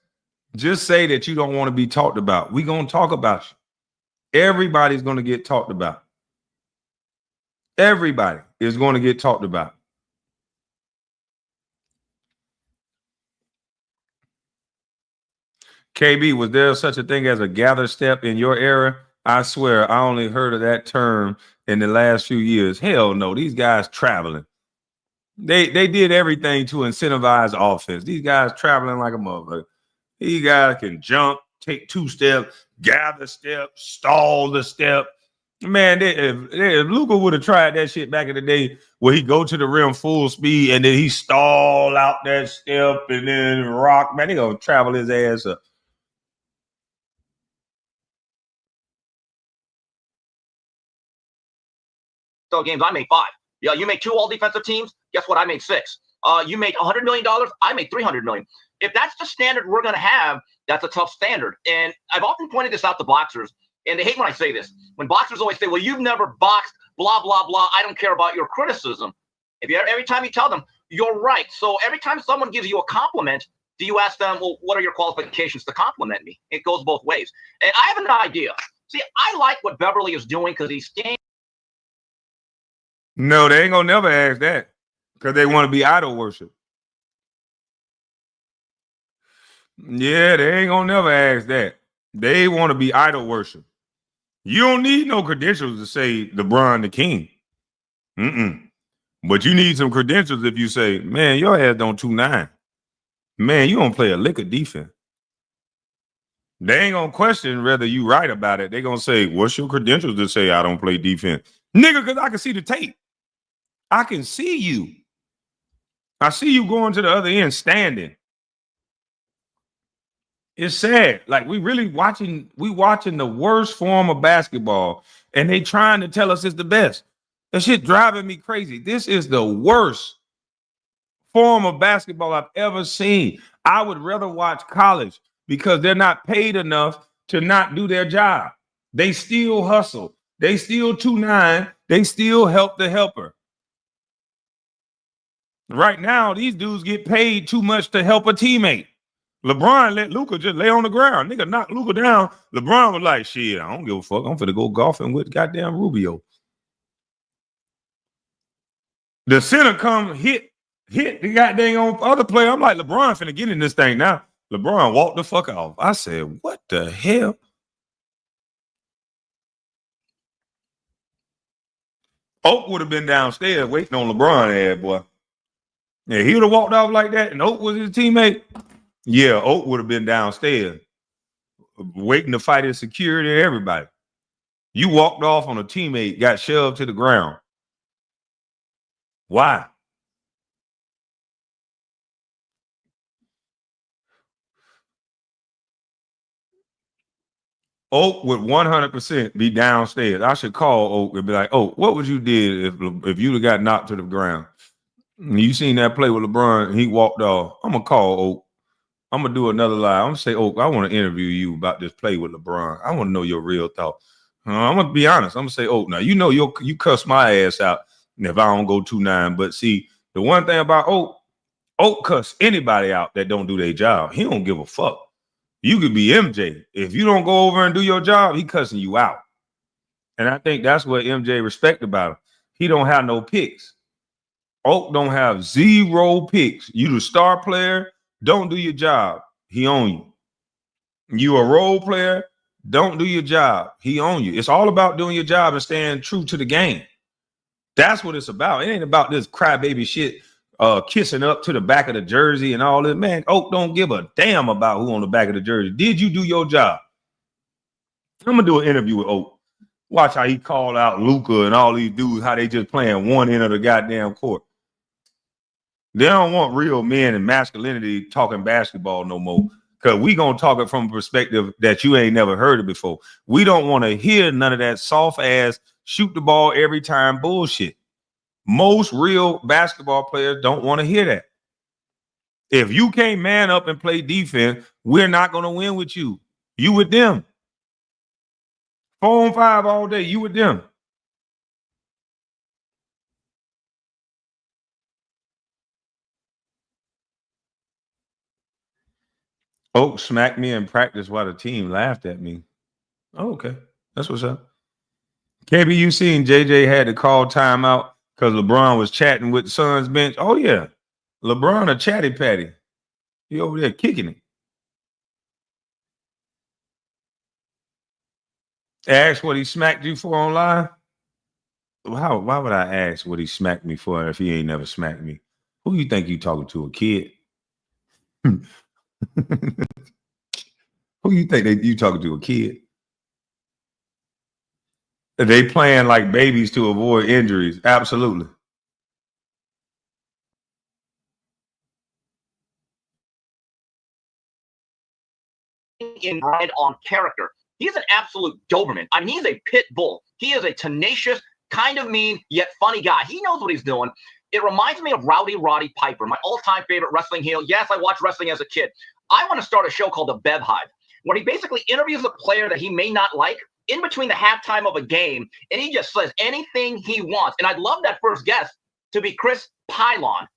Just say that you don't want to be talked about. We gonna talk about you. Everybody's gonna get talked about. Everybody is going to get talked about. KB, was there such a thing as a gather step in your era? I swear, I only heard of that term in the last few years. Hell no, these guys traveling. They did everything to incentivize offense. These guys traveling like a motherfucker. These guys can jump, take 2 steps, gather step, stall the step. Man, if Luka would have tried that shit back in the day where he go to the rim full speed and then he stall out that step and then rock, man, he gonna travel his ass up. So games, I made 5. Yeah, you made 2 all defensive teams. Guess what? I made 6. You made $100 million. I made $300 million. If that's the standard we're going to have, that's a tough standard. And I've often pointed this out to boxers, and they hate when I say this. When boxers always say, well, you've never boxed, blah, blah, blah. I don't care about your criticism. Every time you tell them, you're right. So every time someone gives you a compliment, do you ask them, well, what are your qualifications to compliment me? It goes both ways. And I have an idea. See, I like what Beverly is doing because he's staying. No, they ain't gonna never ask that because they want to be idol worship. Yeah, they ain't gonna never ask that. They want to be idol worship. You don't need no credentials to say LeBron the king. But you need some credentials if you say, man, your ass don't 2-9. Man, you don't play a lick of defense. They ain't gonna question whether you right about it. They gonna say, what's your credentials to say I don't play defense? Nigga, because I can see the tape. I can see you. I see you going to the other end standing. It's sad. Like we watching the worst form of basketball, and they trying to tell us it's the best. That shit driving me crazy. This is the worst form of basketball I've ever seen. I would rather watch college because they're not paid enough to not do their job. They still hustle. They still 2-9. They still help the helper. Right now, these dudes get paid too much to help a teammate. LeBron let Luka just lay on the ground. Nigga knocked Luka down. LeBron was like, shit, I don't give a fuck. I'm finna go golfing with goddamn Rubio. The center come hit the goddamn on other player. I'm like, LeBron finna get in this thing now. LeBron walked the fuck off. I said, what the hell? Oak would have been downstairs waiting on LeBron ass, boy. Yeah, he would have walked off like that and Oak was his teammate. Yeah, Oak would have been downstairs waiting to fight his security and everybody. You walked off on a teammate, got shoved to the ground. Why? Oak would 100% be downstairs. I should call Oak and be like, Oak, what would you did if you'd have got knocked to the ground? You seen that play with LeBron, he walked off. I'm going to call Oak. I'm going to do another live. I'm going to say, Oak, I want to interview you about this play with LeBron. I want to know your real thought. I'm going to be honest. I'm going to say, Oak, now, you know you cuss my ass out if I don't go 2-9. But see, the one thing about Oak cuss anybody out that don't do their job. He don't give a fuck. You could be MJ. If you don't go over and do your job, he cussing you out. And I think that's what MJ respect about him. He don't have no picks. Oak don't have 0 picks. You the star player, don't do your job. He own you. You a role player, don't do your job. He own you. It's all about doing your job and staying true to the game. That's what it's about. It ain't about this crybaby shit, kissing up to the back of the jersey and all this. Man, Oak don't give a damn about who on the back of the jersey. Did you do your job? I'm gonna do an interview with Oak. Watch how he called out Luka and all these dudes, how they just playing one end of the goddamn court. They don't want real men and masculinity talking basketball no more. Because we gonna talk it from a perspective that you ain't never heard it before. We don't want to hear none of that soft ass shoot the ball every time bullshit. Most real basketball players don't want to hear that. If you can't man up and play defense, we're not going to win with you. You with them. 4-on-5 all day, you with them. Oak smacked me in practice while the team laughed at me. Oh, okay. That's what's up. KB, you seen JJ had to call timeout because LeBron was chatting with the Suns bench. Oh, yeah. LeBron a chatty patty. He over there kicking it. Ask what he smacked you for online? Why would I ask what he smacked me for if he ain't never smacked me? Who you think you talking to, a kid? Who you think you talking to, a kid? They playing like babies to avoid injuries. Absolutely. In bread on character. He's an absolute Doberman. I mean, he's a pit bull. He is a tenacious, kind of mean, yet funny guy. He knows what he's doing. It reminds me of Rowdy Roddy Piper, my all-time favorite wrestling heel. Yes, I watched wrestling as a kid. I want to start a show called The Bev Hive, where he basically interviews a player that he may not like in between the halftime of a game, and he just says anything he wants. And I'd love that first guest to be Chris Pylon.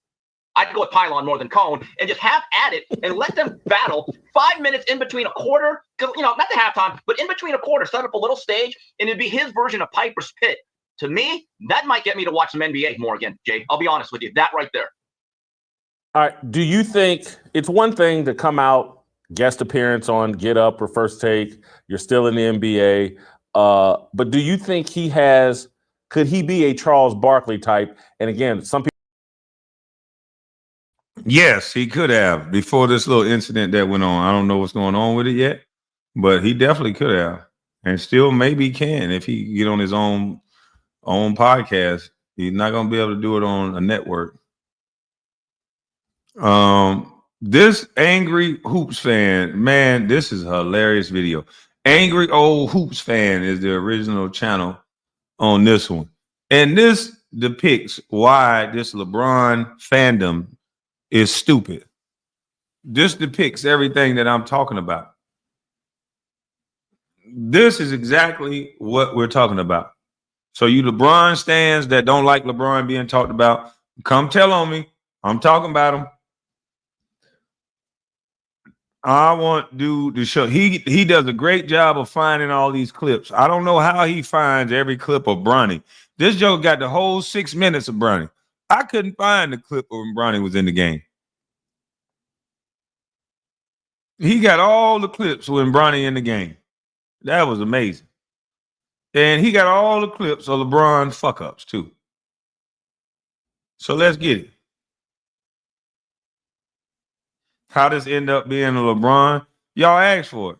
I'd go with Pylon more than Cone and just have at it and let them battle 5 minutes in between a quarter, because, you know, not the halftime, but in between a quarter, set up a little stage, and it'd be his version of Piper's Pit. To me, that might get me to watch some NBA more again, Jay. I'll be honest with you. That right there. All right. Do you think it's one thing to come out, guest appearance on Get Up or First Take, you're still in the NBA, but do you think could he be a Charles Barkley type? And again, some people. Yes, he could have before this little incident that went on. I don't know what's going on with it yet, but he definitely could have, and still maybe can if he get on his own podcast. He's not gonna be able to do it on a network. This angry hoops fan, man, this is a hilarious video. Angry old hoops fan is the original channel on this one. And this depicts why this LeBron fandom is stupid. This depicts everything that I'm talking about. This is exactly what we're talking about. So you LeBron stands that don't like LeBron being talked about, come tell on me. I'm talking about him. I want dude to show he does a great job of finding all these clips. I don't know how he finds every clip of Bronny. This joke got the whole 6 minutes of Bronny. I couldn't find the clip when Bronny was in the game. He got all the clips when Bronny in the game. That was amazing. And he got all the clips of LeBron's fuck ups too. So let's get it. How does end up being a LeBron? Y'all asked for it.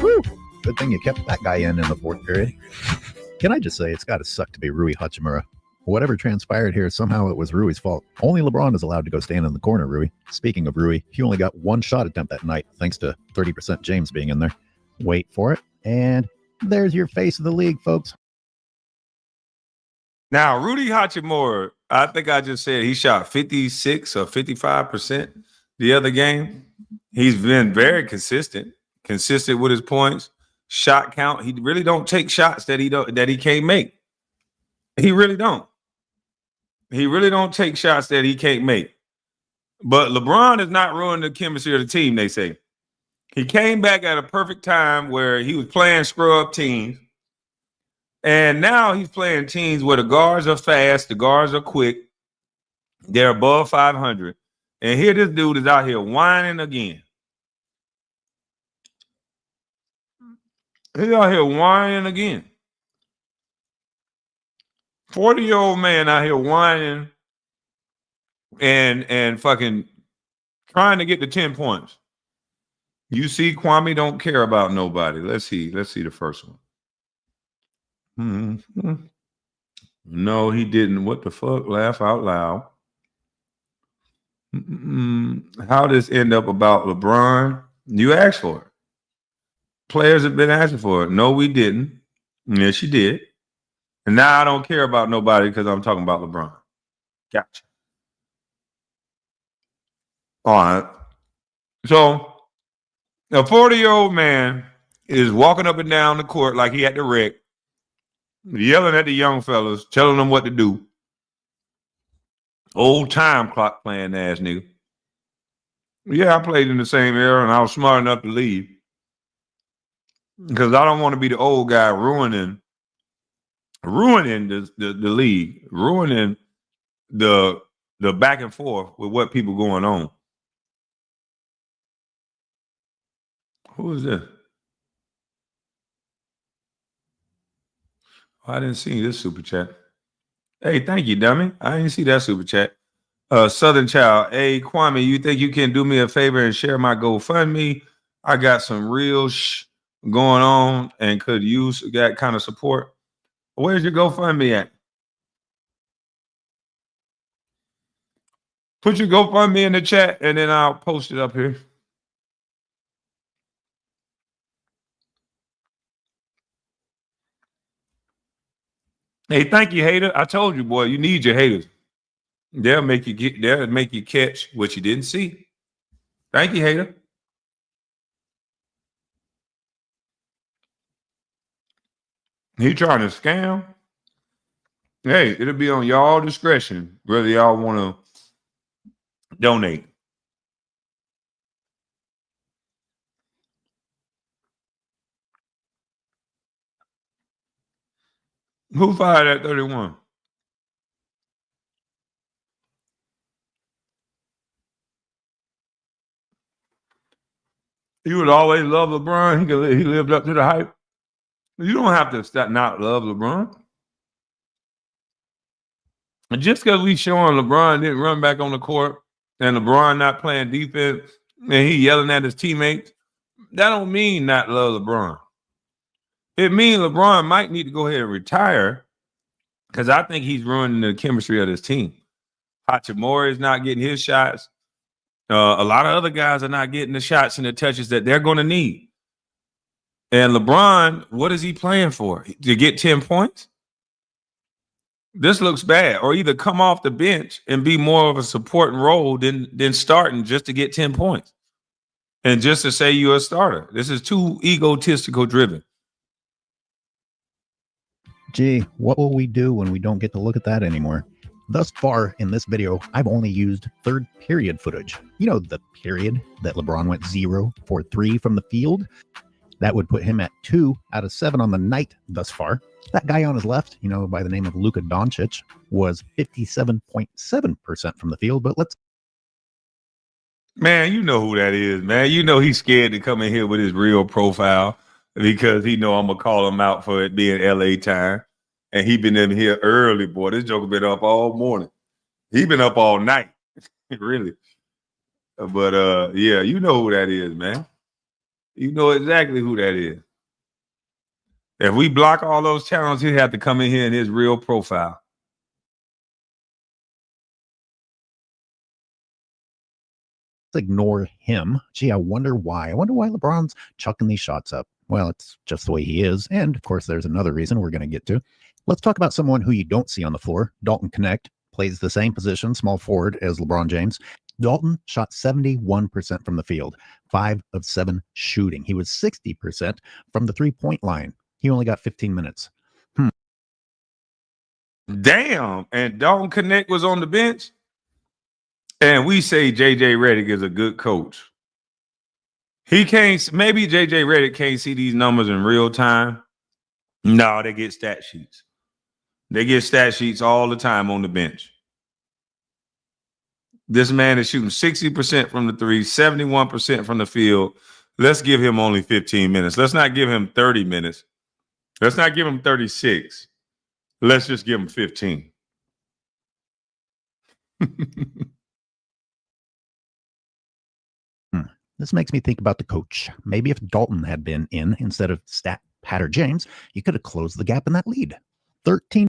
Woo! Good thing you kept that guy in the fourth period. Can I just say, it's got to suck to be Rui Hachimura. Whatever transpired here, somehow it was Rui's fault. Only LeBron is allowed to go stand in the corner, Rui. Speaking of Rui, he only got one shot attempt that night, thanks to 30% James being in there. Wait for it, and there's your face of the league, folks. Now, Rudy Hachimura, I think I just said he shot 56 or 55% the other game. He's been very consistent with his points, shot count. He really don't take shots that he can't make. He really don't. He really don't take shots that he can't make. But LeBron is not ruining the chemistry of the team, they say. He came back at a perfect time where he was playing scrub teams. And now he's playing teams where the guards are fast, the guards are quick, they're above 500. And here this dude is out here whining again. He's out here whining again. 40-year-old man out here whining and fucking trying to get to 10 points. You see, Kwame don't care about nobody. Let's see the first one. Mm-hmm. No, he didn't. What the fuck? Laugh out loud. How does end up about LeBron? You asked for it. Players have been asking for it. No, we didn't. Yes, you did. And now I don't care about nobody because I'm talking about LeBron. Gotcha. All right. So a 40-year-old man is walking up and down the court like he had the wreck, yelling at the young fellas, telling them what to do. Old time clock playing ass nigga. Yeah, I played in the same era and I was smart enough to leave. Because I don't want to be the old guy ruining the league, ruining the back and forth with what people going on. Who is this? Oh, I didn't see this super chat. Hey, thank you, dummy. I didn't see that super chat. Southern Child. Hey, Kwame, you think you can do me a favor and share my GoFundMe? I got some real going on and could use that kind of support. Where's your GoFundMe at? Put your GoFundMe in the chat and then I'll post it up here. Hey, thank you, hater. I told you, boy, you need your haters. They'll make you catch what you didn't see. Thank you, hater. He trying to scam. Hey, it'll be on y'all discretion whether y'all want to donate. Who fired at 31? You would always love LeBron. He lived up to the hype. You don't have to not love LeBron. And just because we showing LeBron didn't run back on the court and LeBron not playing defense and he yelling at his teammates, that don't mean not love LeBron. It means LeBron might need to go ahead and retire because I think he's ruining the chemistry of this team. Hachimura is not getting his shots. A lot of other guys are not getting the shots and the touches that they're going to need. And LeBron, what is he playing for? To get 10 points? This looks bad. Or either come off the bench and be more of a supporting role than starting just to get 10 points. And just to say you're a starter. This is too egotistical driven. Gee, what will we do when we don't get to look at that anymore? Thus far in this video, I've only used third period footage. You know, the period that LeBron went 0 for 3 from the field. That would put him at 2 out of 7 on the night thus far. That guy on his left, you know, by the name of Luka Doncic, was 57.7% from the field. But let's... Man, you know who that is, man. You know he's scared to come in here with his real profile because he know I'm going to call him out for it being LA time. And he been in here early, boy. This joker been up all morning. He been up all night, really. But, yeah, you know who that is, man. You know exactly who that is. If we block all those channels, he'd have to come in here in his real profile. Let's ignore him. Gee, I wonder why. I wonder why LeBron's chucking these shots up. Well, it's just the way he is. And, of course, there's another reason we're going to get to. Let's talk about someone who you don't see on the floor. Dalton Connect plays the same position, small forward, as LeBron James. Dalton shot 71% from the field, 5 of 7 shooting. He was 60% from the three-point line. He only got 15 minutes. Damn. And Dalton Connect was on the bench. And we say JJ Redick is a good coach. He can't, maybe JJ Redick can't see these numbers in real time. No, they get stat sheets. They get stat sheets all the time on the bench. This man is shooting 60% from the three, 71% from the field. Let's give him only 15 minutes. Let's not give him 30 minutes. Let's not give him 36. Let's just give him 15. This makes me think about the coach. Maybe if Dalton had been in instead of stat Patter James, you could have closed the gap in that lead. 13.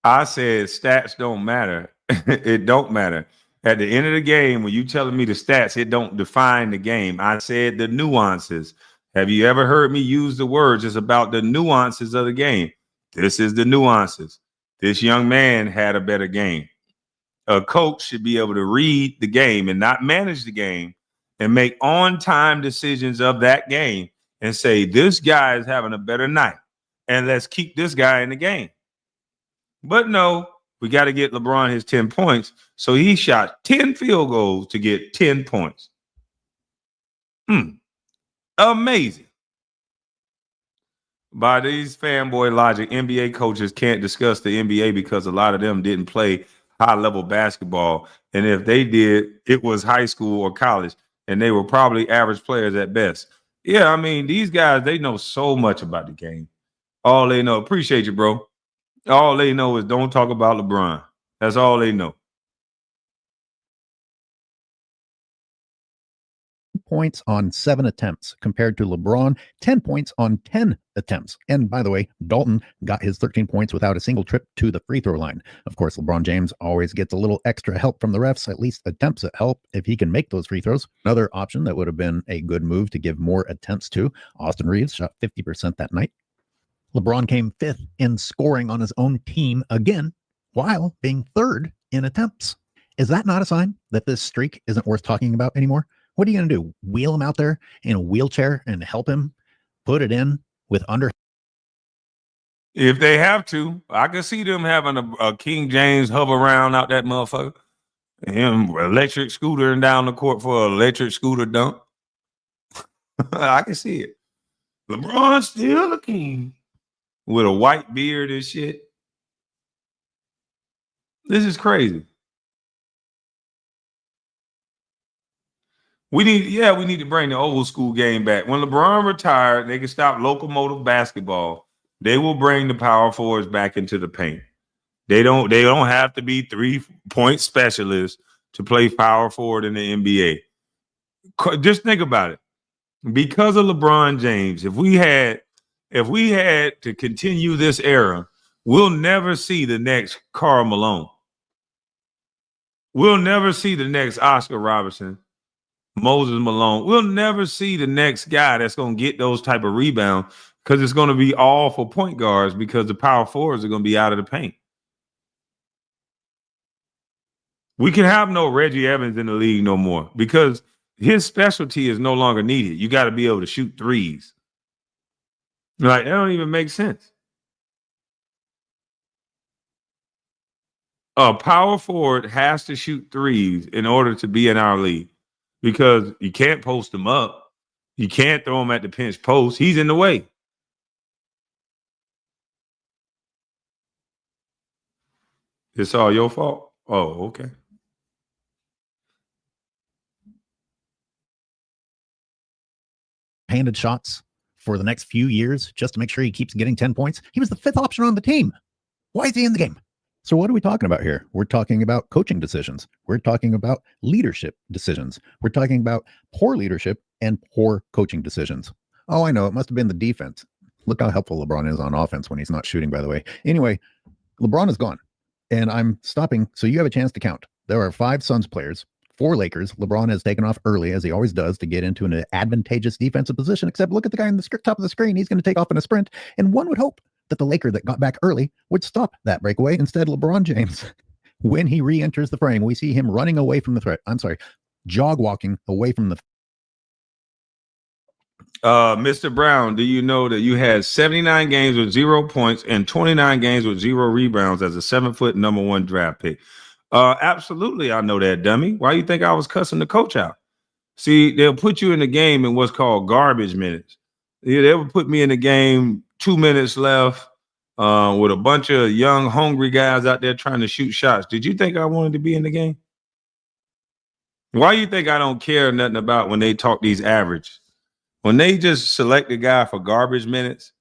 I said stats don't matter. It don't matter. At the end of the game, when you telling me the stats, it don't define the game. I said the nuances. Have you ever heard me use the words? It's about the nuances of the game. This is the nuances. This young man had a better game. A coach should be able to read the game and not manage the game and make on-time decisions of that game and say, this guy is having a better night, and let's keep this guy in the game. But no, we got to get LeBron his 10 points. So he shot 10 field goals to get 10 points. Amazing. By these fanboy logic, NBA coaches can't discuss the NBA because a lot of them didn't play high-level basketball. And if they did, it was high school or college, and they were probably average players at best. Yeah, I mean, these guys, they know so much about the game. All they know, appreciate you, bro. All they know is don't talk about LeBron. That's all they know. Points on 7 attempts compared to LeBron, 10 points on 10 attempts. And by the way, Dalton got his 13 points without a single trip to the free throw line. Of course, LeBron James always gets a little extra help from the refs, at least attempts at help if he can make those free throws. Another option that would have been a good move to give more attempts to. Austin Reeves shot 50% that night. LeBron came 5th in scoring on his own team again, while being 3rd in attempts. Is that not a sign that this streak isn't worth talking about anymore? What are you going to do? Wheel him out there in a wheelchair and help him put it in with under? If they have to, I can see them having a King James hover around out that motherfucker. Him electric scootering down the court for an electric scooter dunk. I can see it. LeBron's still the king with a white beard and shit. This is crazy. We need to bring the old school game back. When LeBron retired, they can stop locomotive basketball. They will bring the power forwards back into the paint. They don't have to be 3-point specialists to play power forward in the NBA. Just think about it. Because of LeBron James, if we had to continue this era, we'll never see the next Karl Malone. We'll never see the next Oscar Robertson, Moses Malone. We'll never see the next guy that's going to get those type of rebounds because it's going to be all for point guards because the power forwards are going to be out of the paint. We can have no Reggie Evans in the league no more because his specialty is no longer needed. You got to be able to shoot threes. Like, that don't even make sense. A power forward has to shoot threes in order to be in our league because you can't post him up. You can't throw him at the pinch post. He's in the way. It's all your fault? Oh, okay. Handed shots for the next few years just to make sure he keeps getting 10 points. He was the 5th option on the team. Why is he in the game? So what are we talking about here? We're talking about coaching decisions. We're talking about leadership decisions. We're talking about poor leadership and poor coaching decisions. Oh, I know. It must have been the defense. Look how helpful LeBron is on offense when he's not shooting, by the way. Anyway, LeBron is gone. And I'm stopping so you have a chance to count. There are 5 Suns players, 4 Lakers. LeBron has taken off early, as he always does, to get into an advantageous defensive position, except look at the guy in the top of the screen. He's going to take off in a sprint. And one would hope that the Laker that got back early would stop that breakaway. Instead, LeBron James, when he re-enters the frame, we see him running away from the threat. I'm sorry, jog walking away from the. Mr. Brown, do you know that you had 79 games with 0 points and 29 games with 0 rebounds as a 7-foot #1 draft pick? Absolutely, I know that, dummy. Why do you think I was cussing the coach out? See, they'll put you in the game in what's called garbage minutes. Yeah, they would put me in the game 2 minutes left with a bunch of young, hungry guys out there trying to shoot shots. Did you think I wanted to be in the game? Why do you think I don't care nothing about when they talk these average? When they just select a guy for garbage minutes,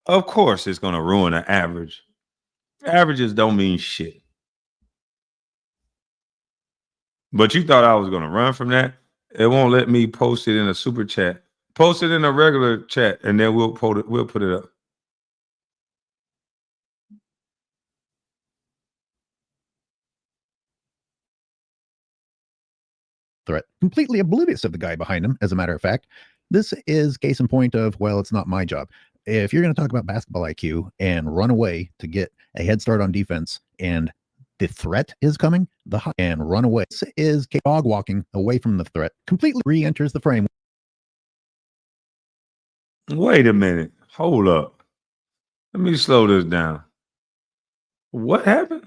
of course it's going to ruin an average. Averages don't mean shit. But you thought I was going to run from that? It won't let me post it in a super chat. Post it in a regular chat, and then we'll put it up. Threat. Completely oblivious of the guy behind him, as a matter of fact. This is case in point of, well, it's not my job. If you're going to talk about basketball IQ and run away to get a head start on defense and the threat is coming, and run away. This is dog walking away from the threat, completely re-enters the frame. Wait a minute. Hold up. Let me slow this down. What happened?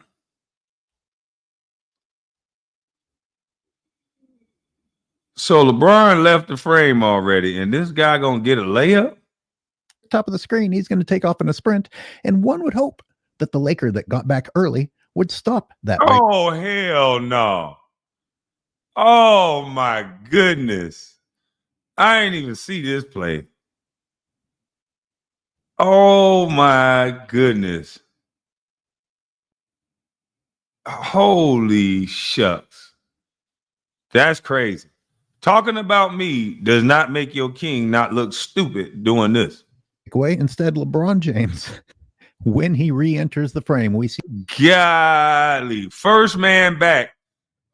So LeBron left the frame already, and this guy gonna get a layup? Top of the screen, he's going to take off in a sprint, and one would hope that the Laker that got back early would stop that. Oh, hell no. Oh, my goodness. I ain't even see this play. Oh, my goodness. Holy shucks. That's crazy. Talking about me does not make your king not look stupid doing this. Away. Instead, LeBron James, when he re-enters the frame, we see. Golly. First man back.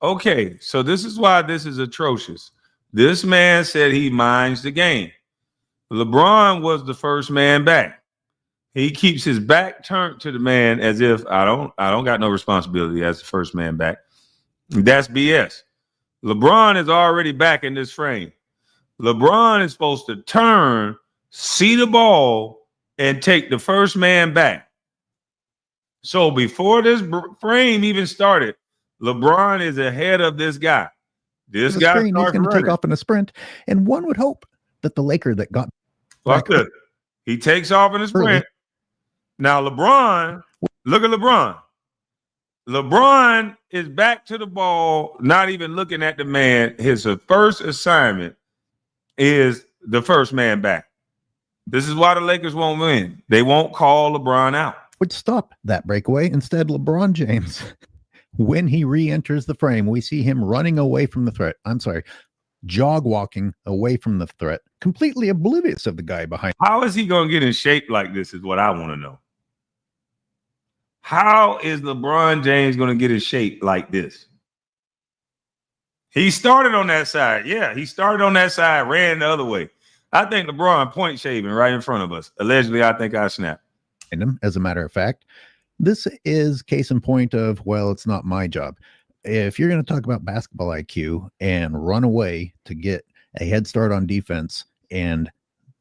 Okay, so this is why this is atrocious. This man said he minds the game. LeBron was the first man back. He keeps his back turned to the man as if I don't got no responsibility as the first man back. That's BS. LeBron is already back in this frame. LeBron is supposed to turn, see the ball, and take the first man back. So before this frame even started, LeBron is ahead of this guy. This guy he's going to take off in a sprint, and one would hope that the Laker that got. Watch this. He takes off in his sprint. Now LeBron, look at LeBron. LeBron is back to the ball, not even looking at the man. His first assignment is the first man back. This is why the Lakers won't win. They won't call LeBron out. Would stop that breakaway. Instead, LeBron James, when he re-enters the frame, we see him running away from the threat. I'm sorry, jog walking away from the threat, completely oblivious of the guy behind. How is he going to get in shape like this is what I want to know. How is LeBron James going to get in shape like this? He started on that side. Yeah, he started on that side, ran the other way. I think LeBron point shaving right in front of us. Allegedly, I think I snapped. As a matter of fact, this is case in point of, well, it's not my job. If you're going to talk about basketball IQ and run away to get a head start on defense and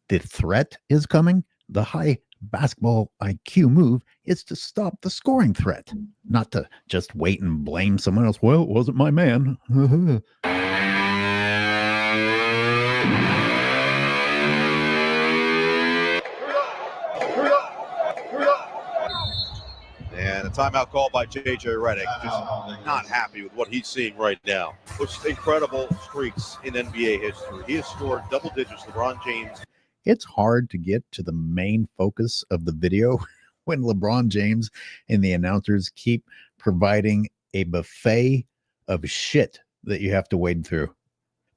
the threat is coming, the high basketball IQ move is to stop the scoring threat, not to just wait and blame someone else. Well, it wasn't my man. And a timeout called by J.J. Redick. Just not happy with what he's seeing right now. Which incredible streaks in NBA history. He has scored double digits. LeBron James. It's hard to get to the main focus of the video when LeBron James and the announcers keep providing a buffet of shit that you have to wade through.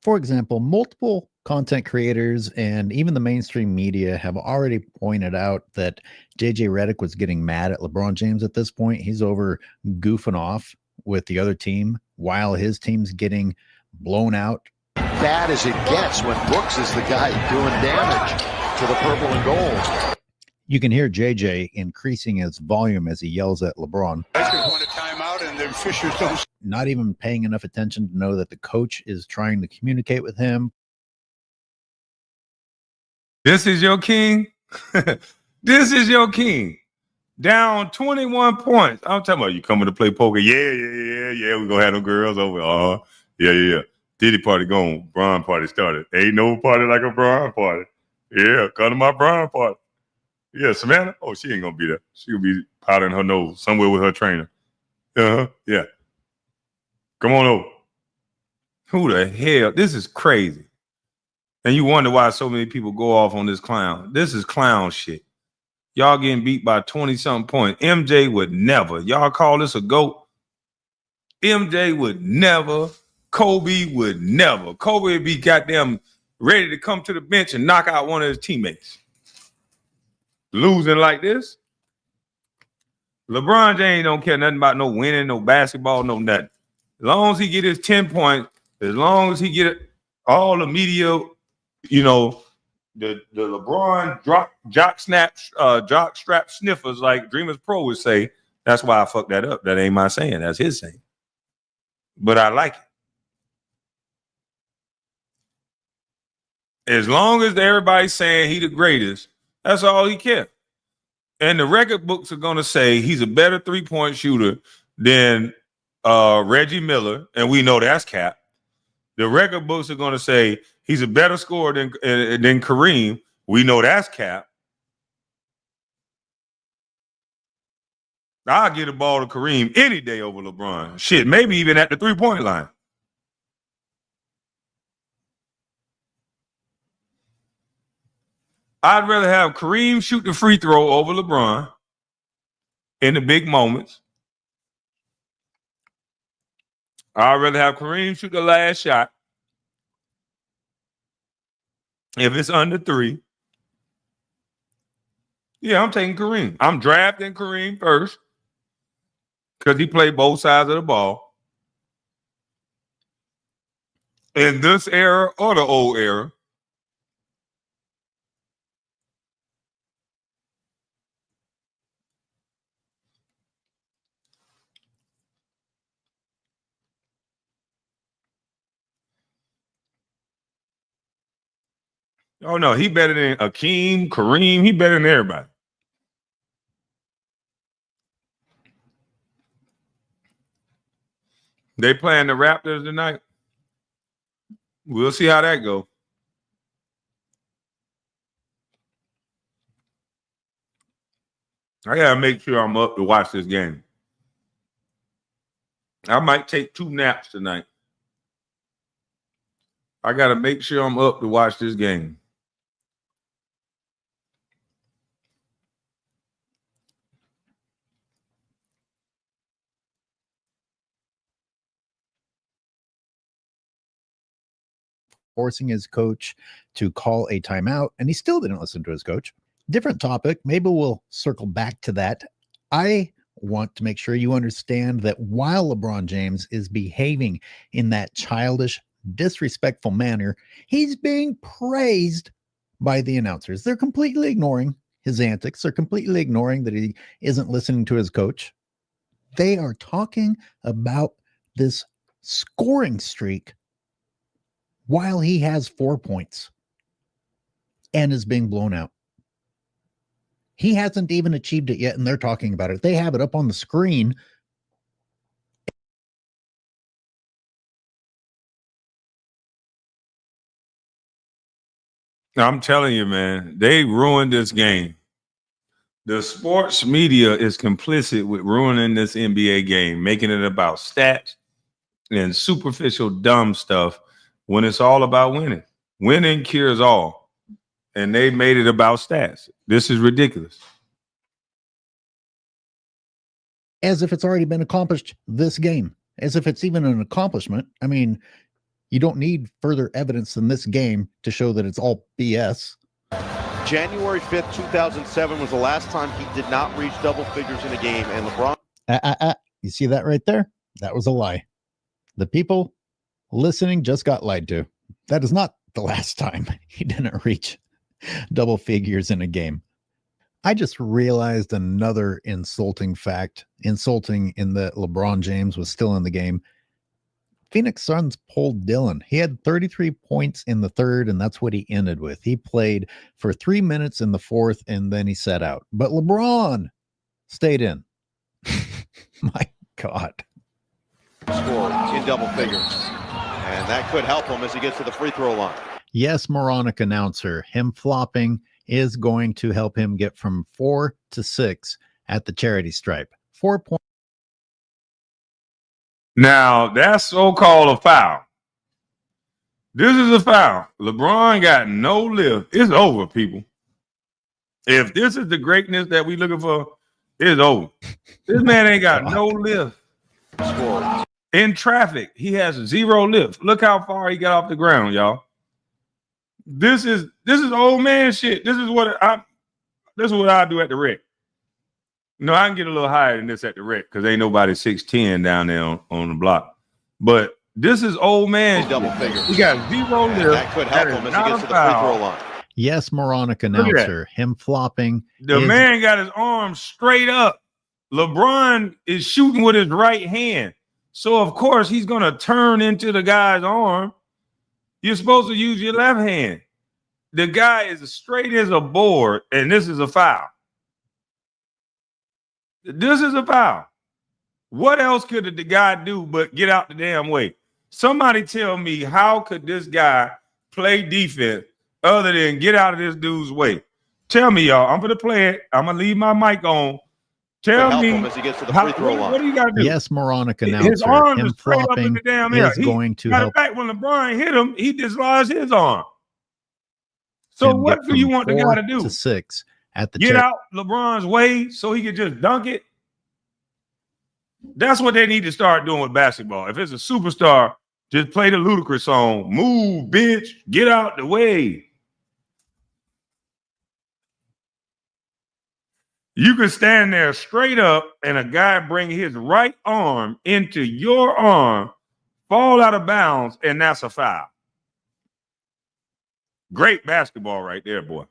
For example, multiple content creators and even the mainstream media have already pointed out that JJ Redick was getting mad at LeBron James at this point. He's over goofing off with the other team while his team's getting blown out. Bad as it gets when Brooks is the guy doing damage to the purple and gold. You can hear JJ increasing his volume as he yells at LeBron. Want a timeout and then Fisher don't. Not even paying enough attention to know that the coach is trying to communicate with him. This is your king. This is your king. Down 21 points. I'm talking about you coming to play poker. Yeah. We're going to have no girls over. Yeah. Diddy party gone. Bron party started. Ain't no party like a Bron party. Yeah, come to my Bron party. Yeah, Savannah. Oh, she ain't going to be there. She'll be powdering her nose somewhere with her trainer. Yeah. Come on over. Who the hell? This is crazy. And you wonder why so many people go off on this clown. This is clown shit. Y'all getting beat by 20-something points. MJ would never. Y'all call this a GOAT? MJ would never. Kobe would never. Kobe would be goddamn ready to come to the bench and knock out one of his teammates. Losing like this? LeBron James don't care nothing about no winning, no basketball, no nothing. As long as he get his 10 points, as long as he get all the media, you know, the LeBron jock strap sniffers like Dreamers Pro would say, that's why I fucked that up. That ain't my saying. That's his saying. But I like it. As long as everybody's saying he the greatest, that's all he cares. And the record books are going to say he's a better three-point shooter than Reggie Miller, and we know that's cap. The record books are going to say he's a better scorer than Kareem. We know that's cap. I'll get a ball to Kareem any day over LeBron. Shit, maybe even at the three-point line. I'd rather have Kareem shoot the free throw over LeBron in the big moments. I'd rather have Kareem shoot the last shot if it's under 3. Yeah, I'm taking Kareem. I'm drafting Kareem first because he played both sides of the ball. In this era or the old era. Oh, no, he better than Akeem, Kareem. He better than everybody. They playing the Raptors tonight. We'll see how that goes. I gotta make sure I'm up to watch this game. I might take 2 naps tonight. I gotta make sure I'm up to watch this game. Forcing his coach to call a timeout, and he still didn't listen to his coach. Different topic. Maybe we'll circle back to that. I want to make sure you understand that while LeBron James is behaving in that childish, disrespectful manner, he's being praised by the announcers. They're completely ignoring his antics. They're completely ignoring that he isn't listening to his coach. They are talking about this scoring streak while he has 4 points and is being blown out. He hasn't even achieved it yet, and they're talking about it. They have it up on the screen. I'm telling you, man, they ruined this game. The sports media is complicit with ruining this NBA game, making it about stats and superficial dumb stuff when it's all about winning. Winning cures all. And they made it about stats. This is ridiculous. As if it's already been accomplished this game, as if it's even an accomplishment. I mean, you don't need further evidence than this game to show that it's all BS. January 5th, 2007 was the last time he did not reach double figures in a game, and LeBron. You see that right there? That was a lie. The people listening just got lied to. That is not the last time he didn't reach double figures in a game. I just realized another insulting fact, insulting in that LeBron James was still in the game. Phoenix Suns pulled Dillon. He had 33 points in the third, and that's what he ended with. He played for 3 minutes in the fourth, and then he sat out. But LeBron stayed in. My God. Scored in double figures. And that could help him as he gets to the free throw line. Yes, moronic announcer. Him flopping is going to help him get from 4 to 6 at the charity stripe. 4 points. Now, that's so-called a foul. This is a foul. LeBron got no lift. It's over, people. If this is the greatness that we looking for, it's over. This man ain't got no lift. In traffic, he has 0 lift. Look how far he got off the ground, y'all. This is old man shit. This is what I do at the rec. No, I can get a little higher than this at the rec because ain't nobody 6'10" down there on the block. But this is old man. Double figures. He got 0 lift. That could help him as he gets to the free throw line. Yes, moronic announcer. Him flopping. The man got his arm straight up. LeBron is shooting with his right hand. So, of course, he's going to turn into the guy's arm. You're supposed to use your left hand. The guy is as straight as a board, and this is a foul. This is a foul. What else could the guy do but get out the damn way? Somebody tell me, how could this guy play defense other than get out of this dude's way? Tell me, y'all. I'm going to play it. I'm going to leave my mic on. Tell me as he gets to the free throw line. What do you got to do? Yes, moronic announcer. His arm him is straight up in the damn air. Going to help. Matter of fact, when LeBron hit him, he dislodged his arm. So what do you want the guy to do? To 6 at the get out LeBron's way so he could just dunk it. That's what they need to start doing with basketball. If it's a superstar, just play the Ludacris song. Move, bitch. Get out the way. You can stand there straight up and a guy bring his right arm into your arm, fall out of bounds, and that's a foul. Great basketball right there, boy.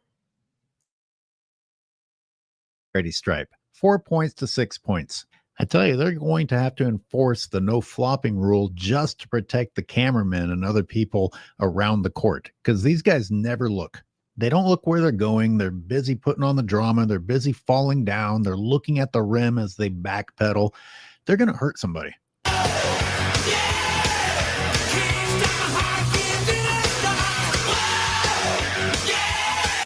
Ready stripe. 4 points to 6 points. I tell you, they're going to have to enforce the no flopping rule just to protect the cameramen and other people around the court, because these guys never look. They don't look where they're going. They're busy putting on the drama. They're busy falling down. They're looking at the rim as they backpedal. They're going to hurt somebody.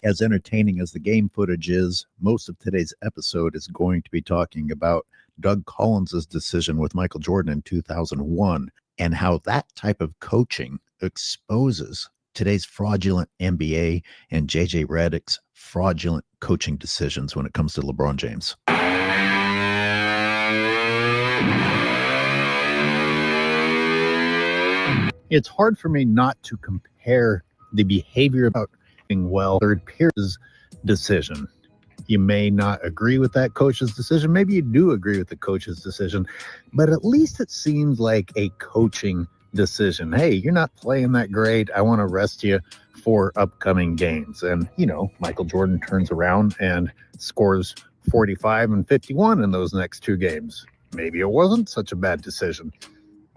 As entertaining as the game footage is, most of today's episode is going to be talking about Doug Collins' decision with Michael Jordan in 2001 and how that type of coaching exposes today's fraudulent NBA and JJ Redick's fraudulent coaching decisions when it comes to LeBron James. It's hard for me not to compare the behavior about third peer's decision. You may not agree with that coach's decision. Maybe you do agree with the coach's decision, but at least it seems like a coaching decision. Hey, you're not playing that great. I want to rest you for upcoming games. And, Michael Jordan turns around and scores 45 and 51 in those next two games. Maybe it wasn't such a bad decision.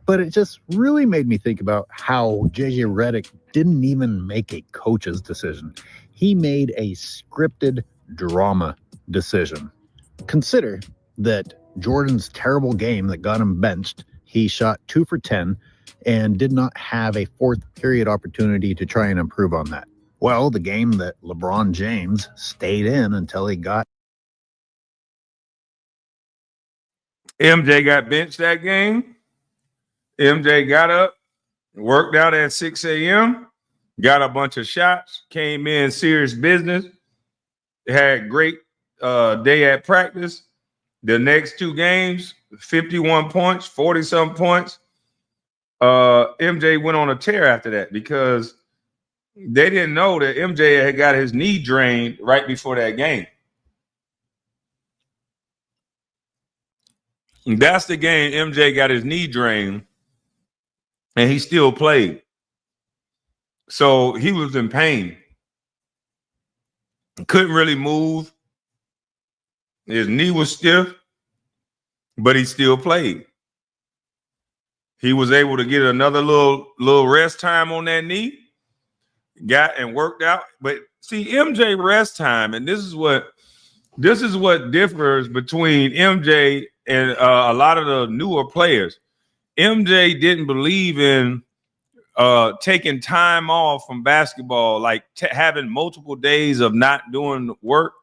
But it just really made me think about how JJ Redick didn't even make a coach's decision. He made a scripted drama decision. Consider that Jordan's terrible game that got him benched, he shot 2 for 10 and did not have a fourth period opportunity to try and improve on that. Well, the game that LeBron James stayed in until he got MJ got benched that game. MJ got up, worked out at 6 a.m., got a bunch of shots, came in serious business, had great day at practice. The next two games, 51 points, 40-some points. MJ went on a tear after that because they didn't know that MJ had got his knee drained right before that game. And that's the game MJ got his knee drained. And he still played. So he was in pain. Couldn't really move. His knee was stiff, but he still played. He was able to get another little rest time on that knee, got and worked out. But see, MJ rest time, and this is what differs between MJ and a lot of the newer players. MJ didn't believe in taking time off from basketball, like having multiple days of not doing work.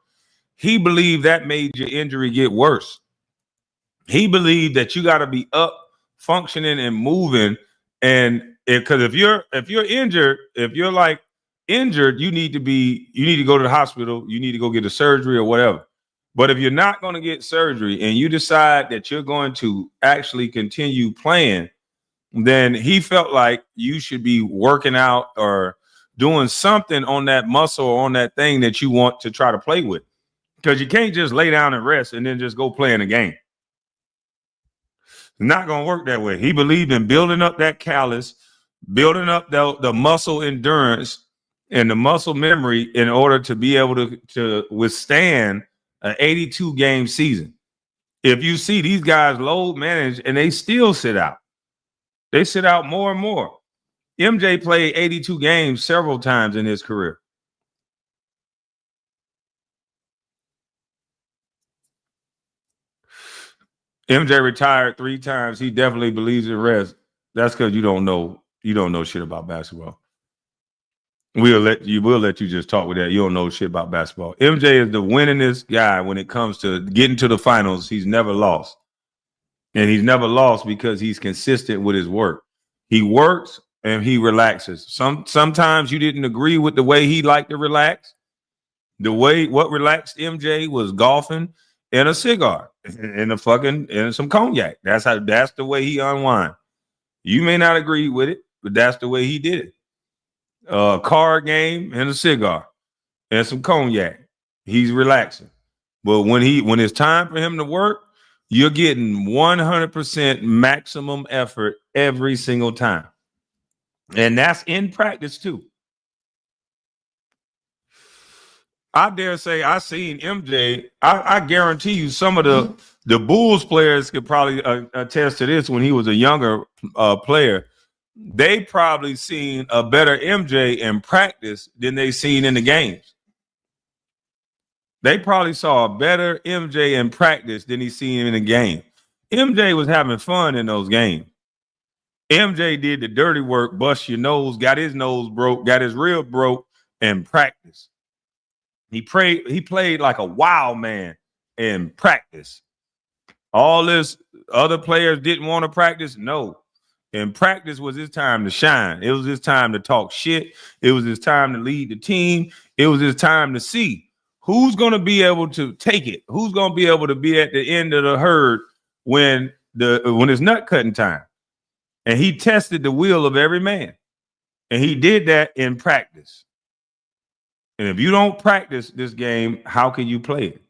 He believed that made your injury get worse. He believed that you got to be up, functioning, and moving. And because if you're injured, if you're like injured, you need to go to the hospital. You need to go get a surgery or whatever. But if you're not going to get surgery and you decide that you're going to actually continue playing, then he felt like you should be working out or doing something on that muscle or on that thing that you want to try to play with. Because you can't just lay down and rest and then just go play in a game. It's not going to work that way. He believed in building up that callus, building up the muscle endurance and the muscle memory in order to be able to withstand an 82-game season. If you see these guys load manage and they still sit out. They sit out more and more. MJ played 82 games several times in his career. MJ retired 3 times. He definitely believes in rest. That's because you don't know shit about basketball. We'll let you just talk with that. You don't know shit about basketball. MJ is the winningest guy when it comes to getting to the finals. He's never lost. And he's never lost because he's consistent with his work. He works and he relaxes. Sometimes you didn't agree with the way he liked to relax. What relaxed MJ was golfing and a cigar and some cognac. That's the way he unwind. You may not agree with it, but that's the way he did it. A card game and a cigar and some cognac. He's relaxing. But when it's time for him to work, you're getting 100% maximum effort every single time. And that's in practice too. I dare say I seen MJ. I guarantee you some of the Bulls players could probably attest to this when he was a younger player. They probably seen a better MJ in practice than they seen in the games. They probably saw a better MJ in practice than he seen in the game. MJ was having fun in those games. MJ did the dirty work, bust your nose, got his nose broke, got his rib broke, and practice. He played like a wild man in practice. All this other players didn't want to practice. No. In practice was his time to shine. It was his time to talk shit. It was his time to lead the team. It was his time to see who's going to be able to take it. Who's going to be able to be at the end of the herd when it's nut cutting time. And he tested the will of every man. And he did that in practice. And if you don't practice this game, how can you play it?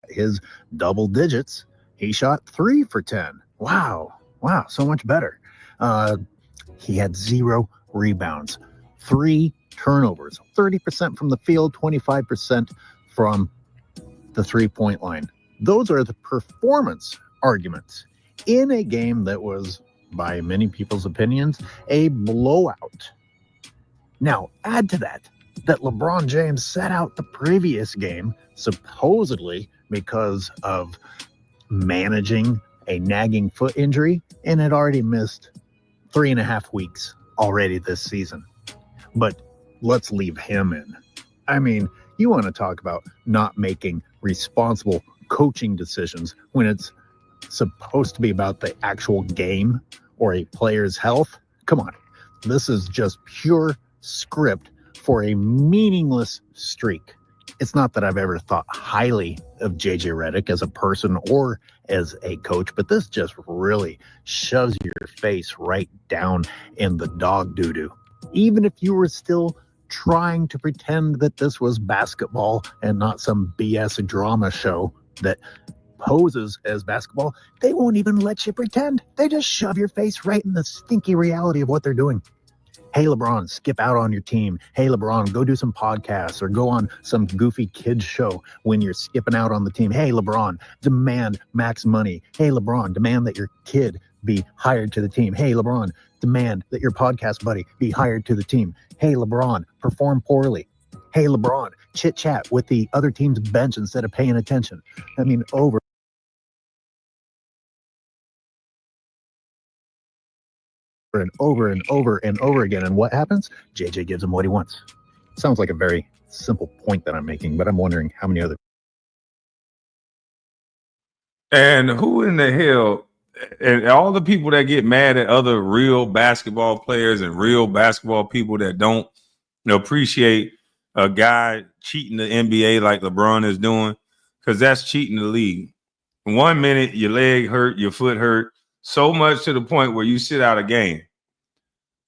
His double digits, he shot 3 for 10. Wow, so much better. He had 0 rebounds, 3 turnovers, 30% from the field, 25% from the three-point line. Those are the performance arguments in a game that was, by many people's opinions, a blowout. Now, add to that LeBron James sat out the previous game, supposedly because of managing a nagging foot injury, and had already missed 3.5 weeks already this season. But let's leave him in. I mean, you want to talk about not making responsible coaching decisions when it's supposed to be about the actual game or a player's health? Come on. This is just pure script for a meaningless streak. It's not that I've ever thought highly of JJ Redick as a person or as a coach, but this just really shoves your face right down in the dog doo-doo. Even if you were still trying to pretend that this was basketball and not some BS drama show that poses as basketball, they won't even let you pretend. They just shove your face right in the stinky reality of what they're doing. Hey, LeBron, skip out on your team. Hey, LeBron, go do some podcasts or go on some goofy kids show when you're skipping out on the team. Hey, LeBron, demand max money. Hey, LeBron, demand that your kid be hired to the team. Hey, LeBron, demand that your podcast buddy be hired to the team. Hey, LeBron, perform poorly. Hey, LeBron, chit chat with the other team's bench instead of paying attention. I mean, over and over and over and over again. And what happens? JJ gives him what he wants. Sounds like a very simple point that I'm making, but I'm wondering how many other. And who in the hell, and all the people that get mad at other real basketball players and real basketball people that don't appreciate a guy cheating the NBA like LeBron is doing, because that's cheating the league. 1 minute, your leg hurt, your foot hurt, so much to the point where you sit out a game.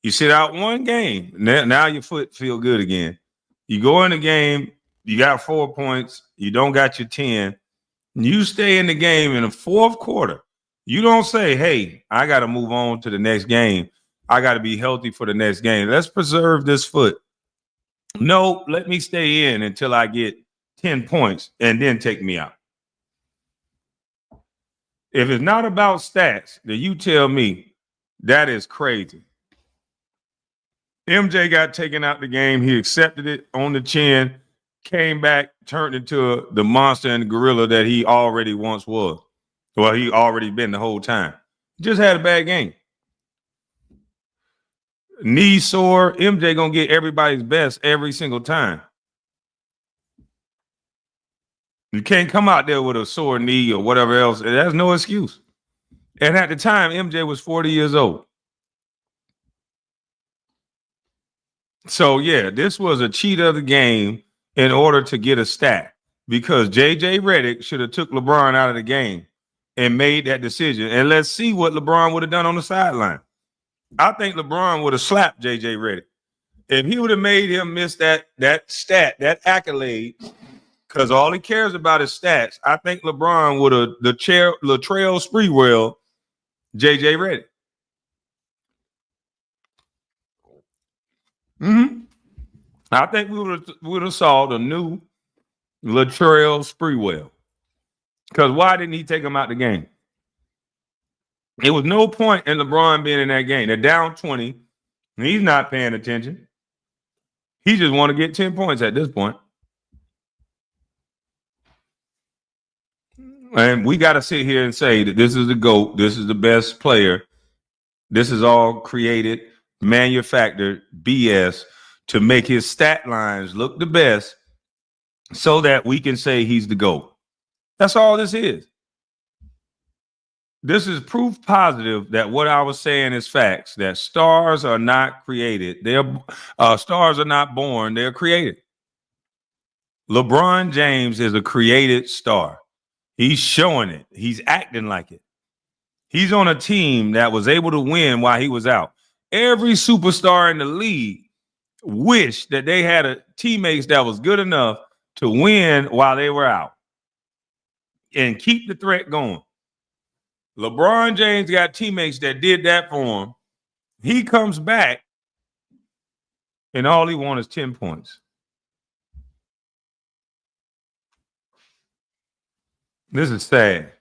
You sit out one game, now your foot feel good again. You go in the game, you got 4 points, you don't got your 10. You stay in the game in the fourth quarter. You don't say, hey, I got to move on to the next game. I got to be healthy for the next game. Let's preserve this foot. No, let me stay in until I get 10 points and then take me out. If it's not about stats, then you tell me. That is crazy. MJ got taken out the game. He accepted it on the chin, came back, turned into the monster and the gorilla that he already once was. Well, he already been the whole time. Just had a bad game. Knee sore. MJ gonna get everybody's best every single time. You can't come out there with a sore knee or whatever else. There's no excuse. And at the time, MJ was 40 years old. So, yeah, this was a cheat of the game in order to get a stat, because JJ Redick should have took LeBron out of the game and made that decision. And let's see what LeBron would have done on the sideline. I think LeBron would have slapped JJ Redick. If he would have made him miss that stat, that accolade, because all he cares about is stats, I think LeBron would have Latrell Sprewell JJ Redick. I think we would have saw the new Latrell Sprewell. Because why didn't he take him out the game? There was no point in LeBron being in that game. They're down 20. And he's not paying attention. He just want to get 10 points at this point. And we got to sit here and say that this is the GOAT. This is the best player. This is all created, manufactured BS to make his stat lines look the best so that we can say he's the GOAT. That's all this is. This is proof positive that what I was saying is facts, that stars are not created. Stars are not born, they're created. LeBron James is a created star. He's showing it. He's acting like it. He's on a team that was able to win while he was out. Every superstar in the league wished that they had teammates that was good enough to win while they were out and keep the threat going. LeBron James got teammates that did that for him. He comes back, and all he wants is 10 points. This is sad.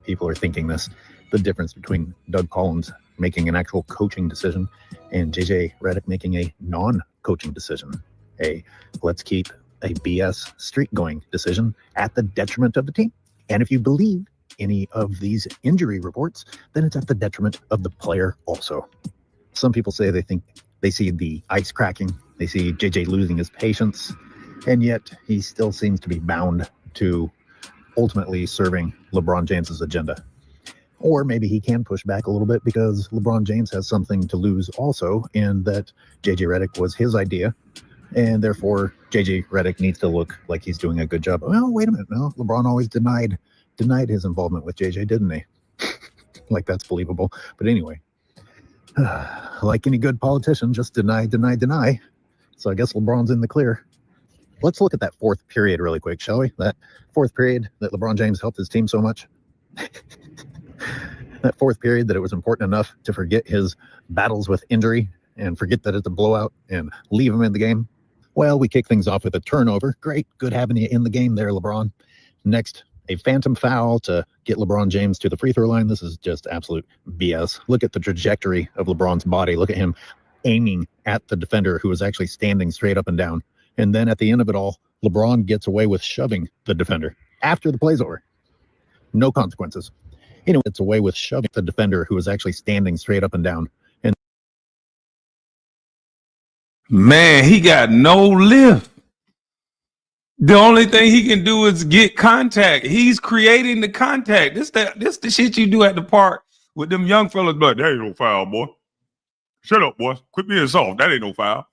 People are thinking this. The difference between Doug Collins making an actual coaching decision and JJ Redick making a non-coaching decision. Let's keep a BS streak going decision at the detriment of the team. And if you believe any of these injury reports, then it's at the detriment of the player also. Some people say they see the ice cracking, they see JJ losing his patience, and yet he still seems to be bound to ultimately serving LeBron James's agenda. Or maybe he can push back a little bit because LeBron James has something to lose also, in that JJ Redick was his idea, and therefore JJ Redick needs to look like he's doing a good job. Well, wait a minute. No, LeBron always denied his involvement with JJ, didn't he? Like, that's believable. But anyway, like any good politician, just deny. So I guess LeBron's in the clear. Let's look at that fourth period really quick, shall we? That fourth period that LeBron James helped his team so much. That fourth period that it was important enough to forget his battles with injury and forget that it's a blowout and leave him in the game. Well, we kick things off with a turnover. Great. Good having you in the game there, LeBron. Next, a phantom foul to get LeBron James to the free throw line. This is just absolute BS. Look at the trajectory of LeBron's body. Look at him aiming at the defender who was actually standing straight up and down. And then at the end of it all, LeBron gets away with shoving the defender after the play's over. No consequences. Anyway, it's away with shoving the defender who was actually standing straight up and down. And man, he got no lift. The only thing he can do is get contact. He's creating the contact. This the shit you do at the park with them young fellas. But that ain't no foul, boy. Shut up, boy. Quit being soft. That ain't no foul.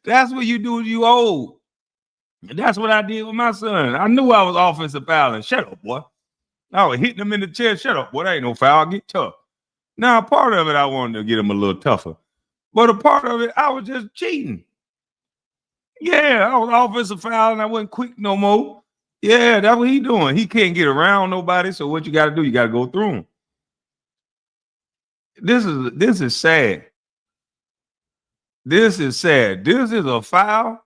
That's what you do when you old. And that's what I did with my son. I knew I was offensive fouling. Shut up, boy. I was hitting him in the chest. Shut up, boy. That ain't no foul. Get tough. Now, part of it, I wanted to get him a little tougher. But a part of it, I was just cheating. Yeah, I was offensive foul and I wasn't quick no more. Yeah, that's what he doing. He can't get around nobody. So what you got to do, you got to go through him. This is sad. This is sad. This is a foul.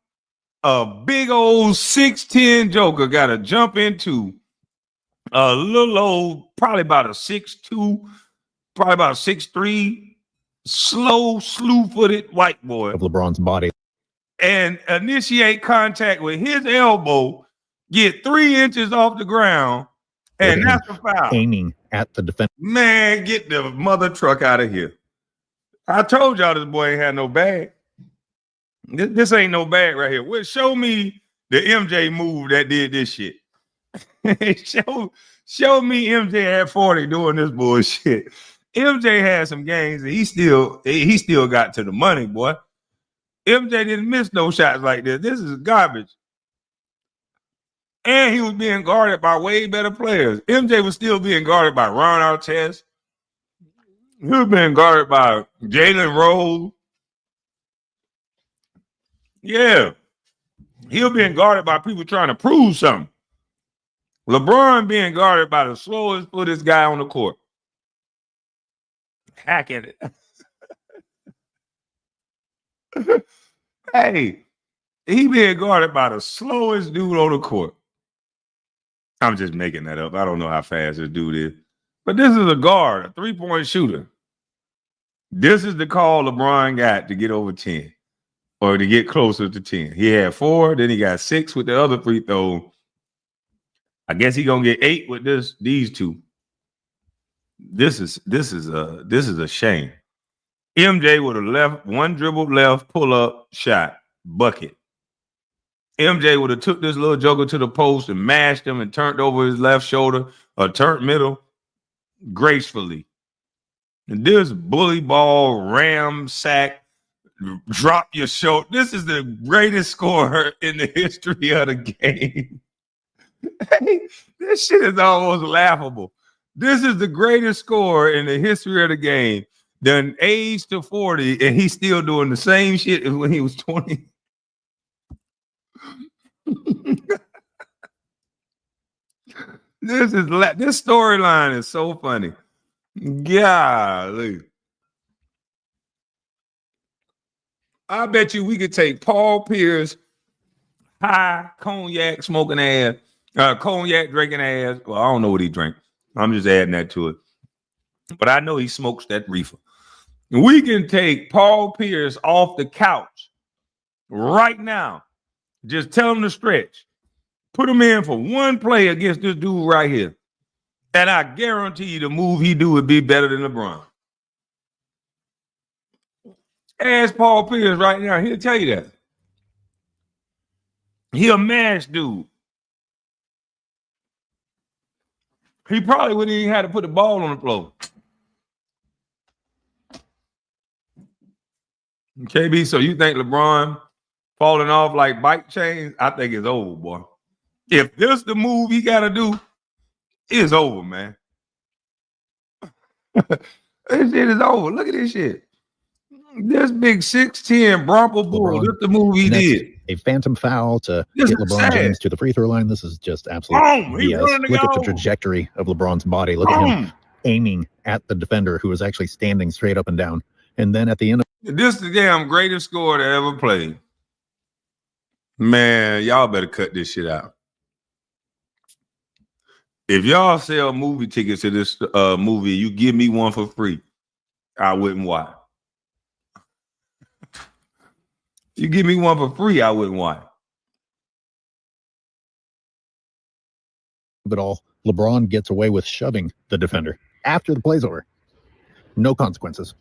A big old 6'10" joker got to jump into a little old, probably about a 6'2", probably about a 6'3", slow, slew-footed white boy of LeBron's body. And initiate contact with his elbow, get 3 inches off the ground, and that's a foul. Aiming at the defender. Man, get the mother truck out of here. I told y'all this boy ain't had no bag. This ain't no bag right here. Well, show me the MJ move that did this shit. show me MJ at 40 doing this bullshit. MJ had some games and he still got to the money, boy. MJ didn't miss no shots like this. This is garbage. And he was being guarded by way better players. MJ was still being guarded by Ron Artest. He was being guarded by Jalen Rose. Yeah. He was being guarded by people trying to prove something. LeBron being guarded by the slowest footest guy on the court. Hacking it. Hey, he being guarded by the slowest dude on the court. I'm just making that up. I don't know how fast this dude is. But this is a guard, a 3-point shooter. This is the call LeBron got to get over 10 or to get closer to 10. He had 4, then he got 6 with the other free throw. I guess he gonna get 8 with these 2. This is a shame. MJ would have left one dribble left, pull up, shot, bucket. MJ would have took this little joker to the post and mashed him and turned over his left shoulder or turned middle gracefully. And this bully ball, ram sack, drop your shoulder. This is the greatest scorer in the history of the game. Hey, this shit is almost laughable. This is the greatest scorer in the history of the game. Done age to 40, and he's still doing the same shit as when he was 20. This storyline is so funny. Golly. I bet you we could take Paul Pierce, high cognac smoking ass, cognac drinking ass. Well, I don't know what he drank. I'm just adding that to it. But I know he smokes that reefer. We can take Paul Pierce off the couch right now. Just tell him to stretch. Put him in for one play against this dude right here. And I guarantee you the move he do would be better than LeBron. Ask Paul Pierce right now. He'll tell you that. He a mash dude. He probably wouldn't even have to put the ball on the floor. KB, so you think LeBron falling off like bike chains? I think it's over, boy. If this the move he got to do, it's over, man. This shit is over. Look at this shit. This big 6'10" Bronco Bull, this the move he did. A phantom foul to get LeBron James to the free throw line. This is just absolute BS. Look at the trajectory of LeBron's body. Look at him aiming at the defender who was actually standing straight up and down. And then at the end of this is the damn greatest scorer that ever played. Man, y'all better cut this shit out. If y'all sell movie tickets to this movie, you give me one for free, I wouldn't watch. You give me one for free, I wouldn't watch. it all, LeBron gets away with shoving the defender after the play's over. No consequences.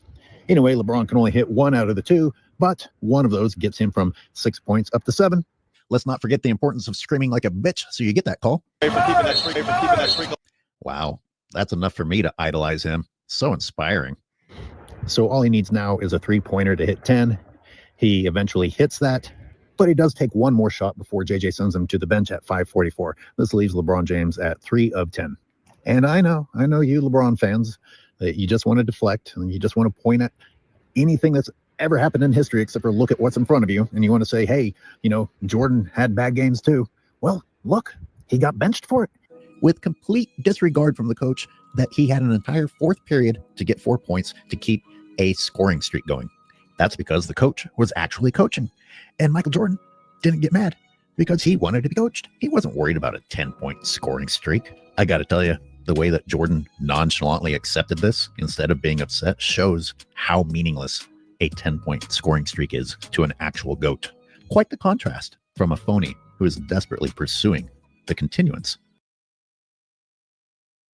Anyway, LeBron can only hit 1 out of the 2, but one of those gets him from 6 points up to 7. Let's not forget the importance of screaming like a bitch so you get that call. Wow, that's enough for me to idolize him. So inspiring. So all he needs now is a 3-pointer to hit 10. He eventually hits that, but he does take one more shot before JJ sends him to the bench at 5:44. This leaves LeBron James at 3 of 10. And I know you LeBron fans, that you just want to deflect and you just want to point at anything that's ever happened in history except for look at what's in front of you. And you want to say, hey, Jordan had bad games too. Well, look, he got benched for it with complete disregard from the coach that he had an entire fourth period to get 4 points to keep a scoring streak going. That's because the coach was actually coaching. And Michael Jordan didn't get mad because he wanted to be coached. He wasn't worried about a 10-point scoring streak. I got to tell you, the way that Jordan nonchalantly accepted this instead of being upset shows how meaningless a 10-point scoring streak is to an actual GOAT. Quite the contrast from a phony who is desperately pursuing the continuance.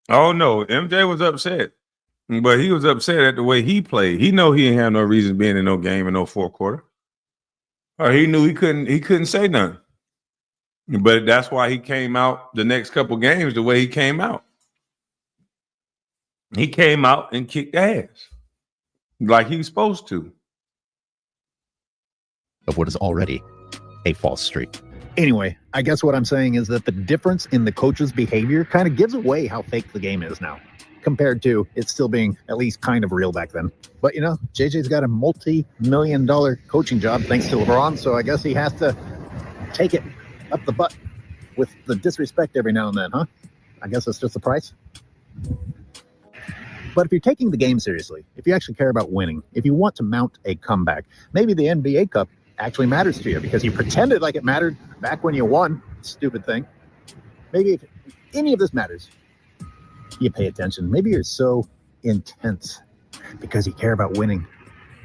Oh, no, MJ was upset. But he was upset at the way he played. He know he didn't have no reason being in no game in no fourth quarter. Or he knew he couldn't say nothing. But that's why he came out the next couple games the way he came out. He came out and kicked ass like he's supposed to. Of what is already a false streak. Anyway, I guess what I'm saying is that the difference in the coach's behavior kind of gives away how fake the game is now, compared to it still being at least kind of real back then. But JJ's got a multi-million-dollar coaching job thanks to LeBron, so I guess he has to take it up the butt with the disrespect every now and then, huh? I guess that's just the price. But if you're taking the game seriously, if you actually care about winning, if you want to mount a comeback, maybe the NBA Cup actually matters to you because you pretended like it mattered back when you won. Stupid thing. Maybe if any of this matters, you pay attention. Maybe you're so intense Because you care about winning,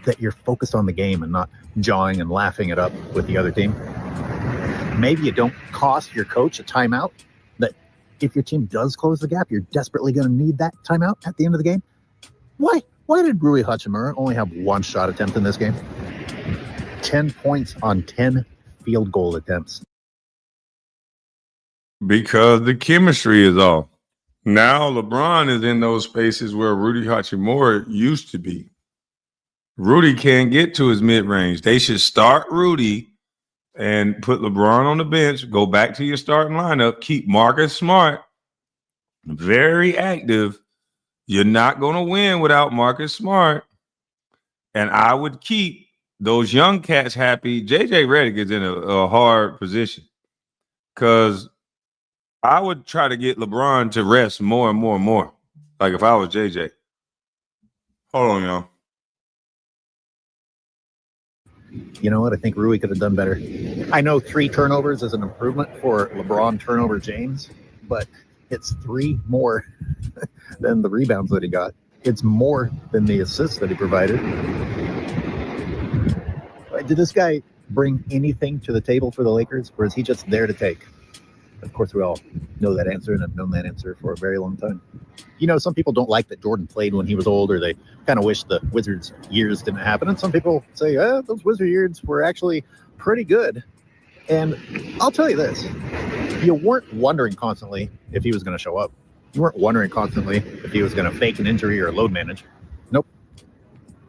that you're focused on the game and not jawing and laughing it up with the other team. Maybe you don't cost your coach a timeout, that if your team does close the gap, you're desperately going to need that timeout at the end of the game. Why did Rui Hachimura only have one shot attempt in this game? 10 points on 10 field goal attempts. Because the chemistry is off. Now LeBron is in those spaces where Rudy Hachimura used to be. Rudy can't get to his mid-range. They should start Rudy and put LeBron on the bench, go back to your starting lineup, keep Marcus Smart very active. You're not going to win without Marcus Smart. And I would keep those young cats happy. JJ Redick is in a hard position because I would try to get LeBron to rest more and more and more. Like if I was JJ. Hold on, y'all. You know what? I think Rui could have done better. I know 3 turnovers is an improvement for LeBron turnover James, but it's 3 more than the rebounds that he got. It's more than the assists that he provided. Did this guy bring anything to the table for the Lakers, or is he just there to take? Of course, we all know that answer and have known that answer for a very long time. You know, some people don't like that Jordan played when he was old, or they kind of wish the Wizards' years didn't happen. And some people say, those Wizard years were actually pretty good. And I'll tell you this, you weren't wondering constantly if he was going to show up. You weren't wondering constantly if he was going to fake an injury or load manage. Nope.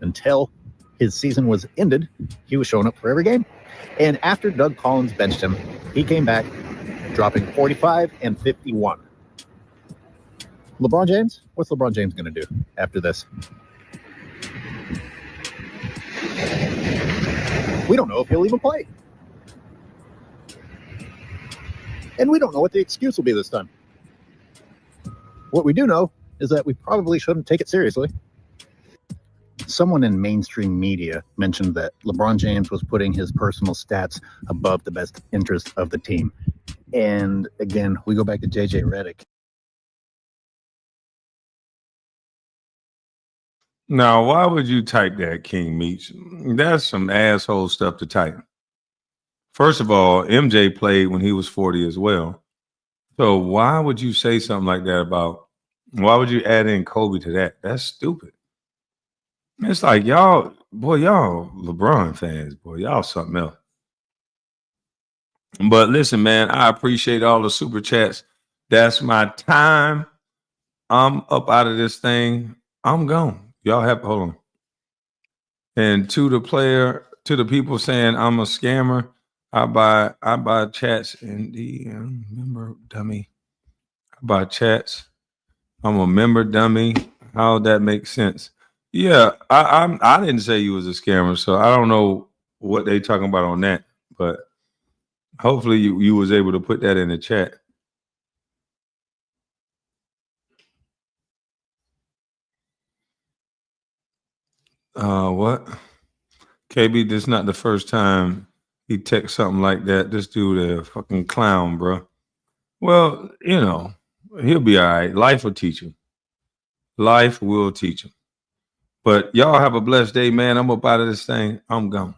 Until his season was ended, he was showing up for every game. And after Doug Collins benched him, he came back, dropping 45 and 51. LeBron James? What's LeBron James going to do after this? We don't know if he'll even play. And we don't know what the excuse will be this time. What we do know is that we probably shouldn't take it seriously. Someone in mainstream media mentioned that LeBron James was putting his personal stats above the best interest of the team. And again, we go back to JJ Redick. Now, why would you type that, King Meach? That's some asshole stuff to type. First of all, MJ played when he was 40 as well. So why would you say something like that about, why would you add in Kobe to that? That's stupid. It's like y'all LeBron fans, boy, y'all something else. But listen, man, I appreciate all the super chats. That's my time. I'm up out of this thing. I'm gone. Y'all have, hold on. And to the people saying I'm a scammer, I buy chats in the member dummy. I buy chats. I'm a member dummy. How that makes sense? Yeah, I didn't say you was a scammer, so I don't know what they talking about on that, but hopefully you was able to put that in the chat. What? KB, this is not the first time he texts something like that. This dude a fucking clown, bro. Well, you know, he'll be all right. Life will teach him. Life will teach him. But y'all have a blessed day, man. I'm up out of this thing. I'm gone.